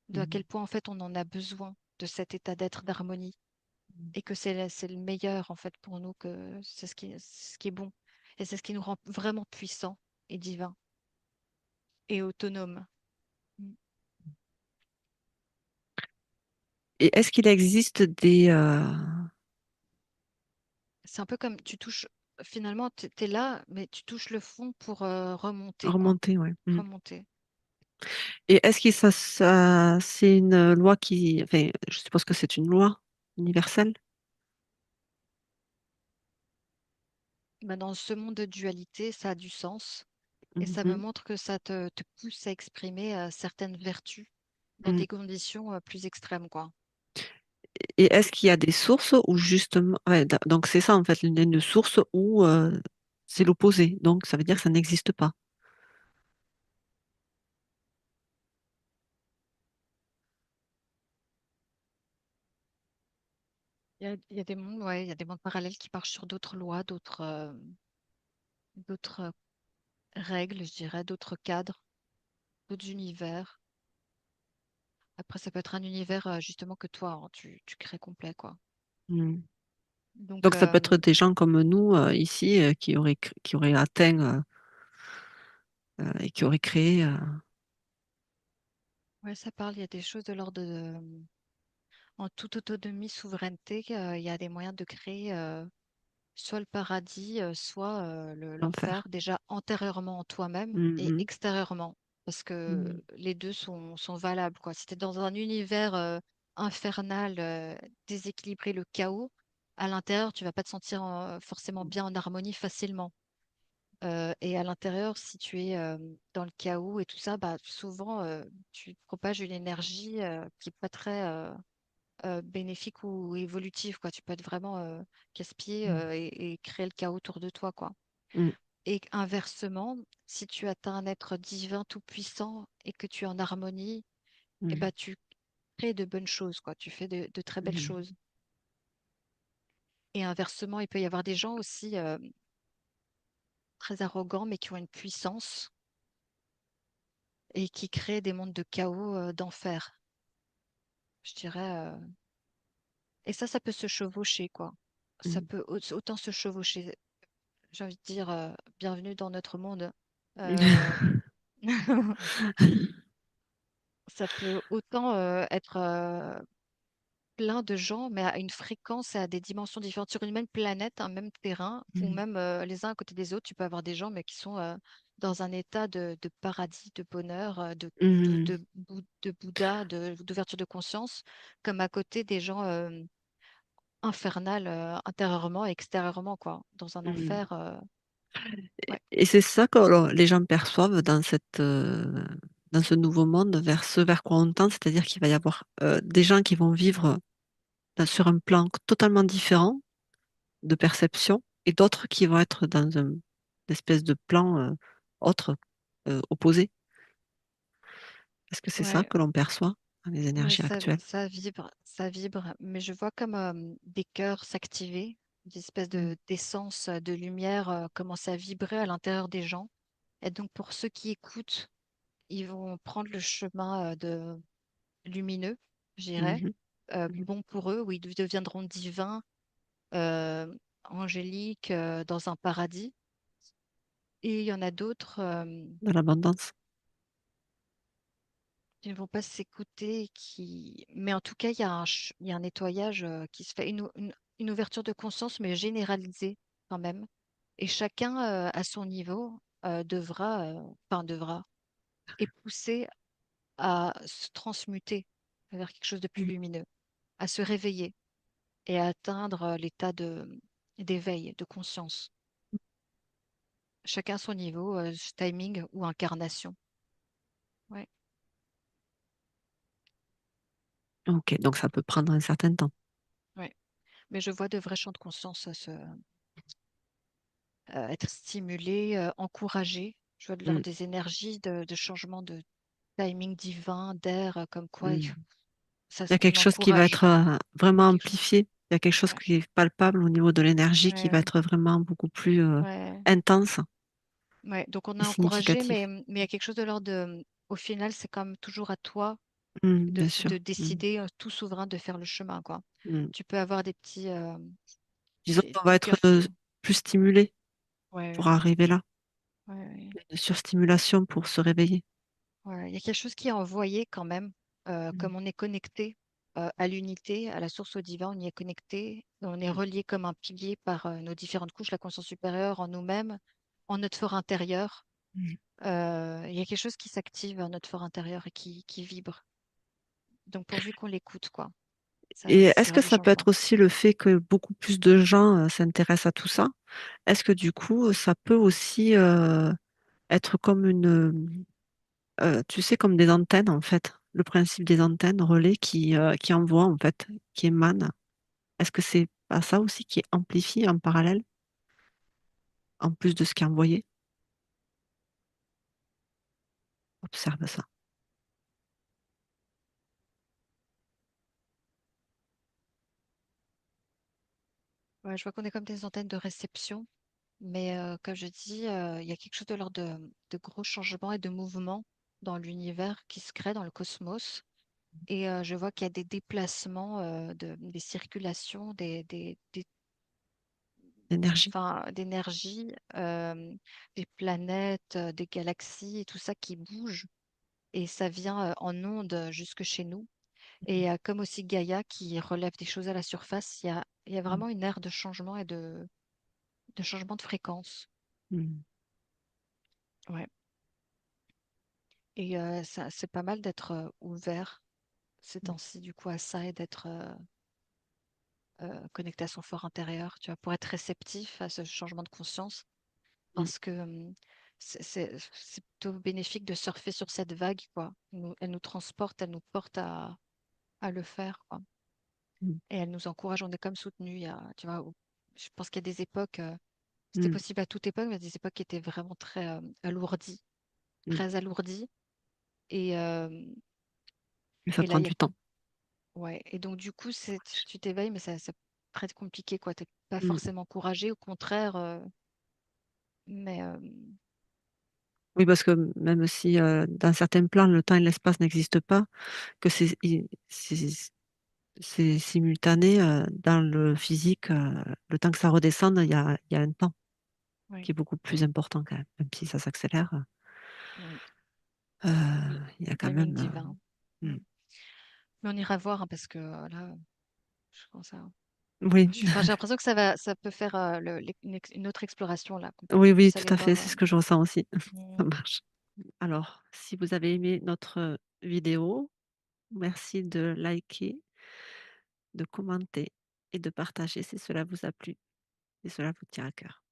de à Mhm. quel point en fait on en a besoin de cet état d'être d'harmonie et que c'est le meilleur en fait pour nous, que c'est ce qui est bon et c'est ce qui nous rend vraiment puissants et divins. et autonome. Et est-ce qu'il existe des C'est un peu comme tu touches, finalement, tu es là, mais tu touches le fond pour remonter, quoi. remontées, ouais. Mm. Remonter. Et est-ce que c'est une loi qui, enfin, je suppose que c'est une loi universelle? Ben, dans ce monde de dualité, ça a du sens et ça me Mhm. montre que ça te pousse à exprimer certaines vertus dans Mm. des conditions plus extrêmes, quoi. Et est-ce qu'il y a des sources où justement, ouais, donc c'est ça en fait, une source où c'est l'opposé, donc ça veut dire que ça n'existe pas. Il y a des mondes, ouais, il y a des mondes parallèles qui marchent sur d'autres lois, d'autres règles, je dirais, d'autres cadres, d'autres univers. Après, ça peut être un univers justement que toi, hein, tu crées complet, quoi. Mm. Donc, Donc ça peut être des gens comme nous ici qui auraient atteint et qui auraient créé. ouais, ça parle, il y a des choses de l'ordre de, en toute autonomie, souveraineté, il y a des moyens de créer soit le paradis, soit L'enfer. l'enfer, déjà antérieurement en toi-même et Mhm. extérieurement, parce que Mhm. les deux sont valables, quoi. Si tu es dans un univers infernal, déséquilibré, le chaos, à l'intérieur, tu vas pas te sentir forcément bien en harmonie facilement. Et à l'intérieur, si tu es dans le chaos et tout ça, bah, souvent, tu propages une énergie qui n'est pas très bénéfique ou évolutive, quoi. Tu peux être vraiment casse-pied et créer le chaos autour de toi, quoi. Mhm. Et inversement, si tu atteins un être divin tout-puissant et que tu es en harmonie, eh ben, Mhm. tu crées de bonnes choses, quoi. Tu fais de très belles Mhm. choses. Et inversement, il peut y avoir des gens aussi très arrogants, mais qui ont une puissance et qui créent des mondes de chaos, d'enfer, je dirais. Et ça peut se chevaucher, quoi. Ça Mhm. peut autant se chevaucher. J'ai envie de dire, bienvenue dans notre monde. Euh, Ça peut autant être plein de gens, mais à une fréquence et à des dimensions différentes. Sur une même planète, un même terrain, ou Mhm. même les uns à côté des autres, tu peux avoir des gens, mais qui sont dans un état de paradis, de bonheur, Mhm. de Bouddha, d'ouverture de conscience, comme à côté des gens infernales intérieurement et extérieurement, quoi, dans un Mhm. enfer. Ouais. Et c'est ça que alors, les gens perçoivent dans dans ce nouveau monde, vers ce vers quoi on tend, c'est-à-dire qu'il va y avoir des gens qui vont vivre sur un plan totalement différent de perception et d'autres qui vont être dans une espèce de plan autre, opposé. Est-ce que c'est ça Ouais, que l'on perçoit dans les ouais, énergies actuelles? ça vibre, mais je vois comme des cœurs s'activer, des espèces Mm. d'essence, de lumière commencer à vibrer à l'intérieur des gens. Et donc pour ceux qui écoutent, ils vont prendre le chemin de lumineux, je dirais, Mhm. bon pour eux, où ils deviendront divins, euh, angéliques, dans un paradis. Et il y en a d'autres De l'abondance. qui ne vont pas s'écouter, mais en tout cas, il y a un nettoyage qui se fait, une ouverture de conscience, mais généralisée quand même. Et chacun, à son niveau, devra, est poussé à se transmuter vers quelque chose de plus Mm. lumineux, à se réveiller et à atteindre l'état d'éveil, de conscience. Chacun à son niveau, timing ou incarnation. Ouais, Ok, donc ça peut prendre un certain temps. ouais. Mais je vois de vrais champs de conscience être stimulés, encouragés. Je vois de l'ordre Mm. des énergies, de changement de timing divin, d'air, comme quoi Mm. Il y a on quelque chose qui va encourage. être Il y vraiment a quelque chose. amplifié. Il y a quelque chose Ouais, qui est palpable au niveau de l'énergie qui va ouais, être vraiment beaucoup plus ouais, intense ouais. Donc on et a encouragé, significatif. mais il y a quelque chose de l'ordre de. Au final, c'est quand même toujours à toi Mm, bien de sûr. Mm. décider, tout souverain, de faire le chemin, quoi. Mm. Tu peux avoir Disons qu'on va des être cœurs qui. plus stimulé Ouais, pour ouais, arriver là. ouais, ouais. Une surstimulation pour se réveiller. Ouais, il y a quelque chose qui est envoyé quand même, Mmh. comme on est connecté à l'unité, à la source, au divin, on y est connecté, on est Mmh. relié comme un pilier par nos différentes couches, la conscience supérieure en nous-mêmes, en notre fort intérieur. Mmh. Il y a quelque chose qui s'active à notre fort intérieur et qui vibre. Donc pourvu qu'on l'écoute, quoi, Et ça est-ce fera que du ça peut être changement. aussi le fait que beaucoup plus de gens, s'intéressent à tout ça? Est-ce que du coup, ça peut aussi, être comme une, tu sais, comme des antennes, en fait? Le principe des antennes relais qui envoient, en fait, qui émanent. Est-ce que c'est pas ça aussi qui est amplifié en parallèle, en plus de ce qui est envoyé? Observe ça. Ouais, je vois qu'on est comme des antennes de réception, mais comme je dis, il y a quelque chose de l'ordre de gros changements et de mouvements dans l'univers qui se crée dans le cosmos. Et je vois qu'il y a des déplacements, des circulations, L'énergie. enfin, d'énergie, des planètes, des galaxies et tout ça qui bouge. Et ça vient en ondes jusque chez nous. Et comme aussi Gaïa qui relève des choses à la surface, il y a Mmh. vraiment une ère de changement et de changement de fréquence. Mmh. Ouais. Et ça, c'est pas mal d'être ouvert ces Mmh. temps-ci, du coup, à ça et d'être connecté à son fort intérieur, tu vois, pour être réceptif à ce changement de conscience. Mmh. Parce que c'est plutôt bénéfique de surfer sur cette vague, quoi. Elle nous transporte, elle nous porte à le faire, quoi. Mmh. Et elle nous encourage, on est comme soutenus. Tu vois, je pense qu'il y a des époques, c'était Mmh. possible à toute époque, mais il y a des époques qui étaient vraiment très alourdies, Mmh. très alourdies. Et, euh, Mais ça et là, prend il y a du temps. ouais. Et donc, du coup, tu t'éveilles, mais ça peut être compliqué, quoi. T'es pas Mmh. forcément encouragé, au contraire. Mais Oui, parce que même si, dans certains plans, le temps et l'espace n'existent pas, que c'est simultané, dans le physique, le temps que ça redescende, il y a un temps oui, qui est beaucoup plus important quand même. Même si ça s'accélère, oui. heu, Le il y a quand timing même, divin. Mm. mmh. Mais on ira voir, hein, parce que là, je commence à. Oui, Enfin, j'ai l'impression que ça peut faire une autre exploration là, qu'on oui, oui, puisse tout aller à fait, voir. c'est ce que je ressens aussi. Ça Mm. marche. Alors, si vous avez aimé notre vidéo, merci de liker, de commenter et de partager si cela vous a plu et cela vous tient à cœur.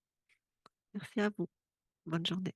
Merci à vous. Bonne journée.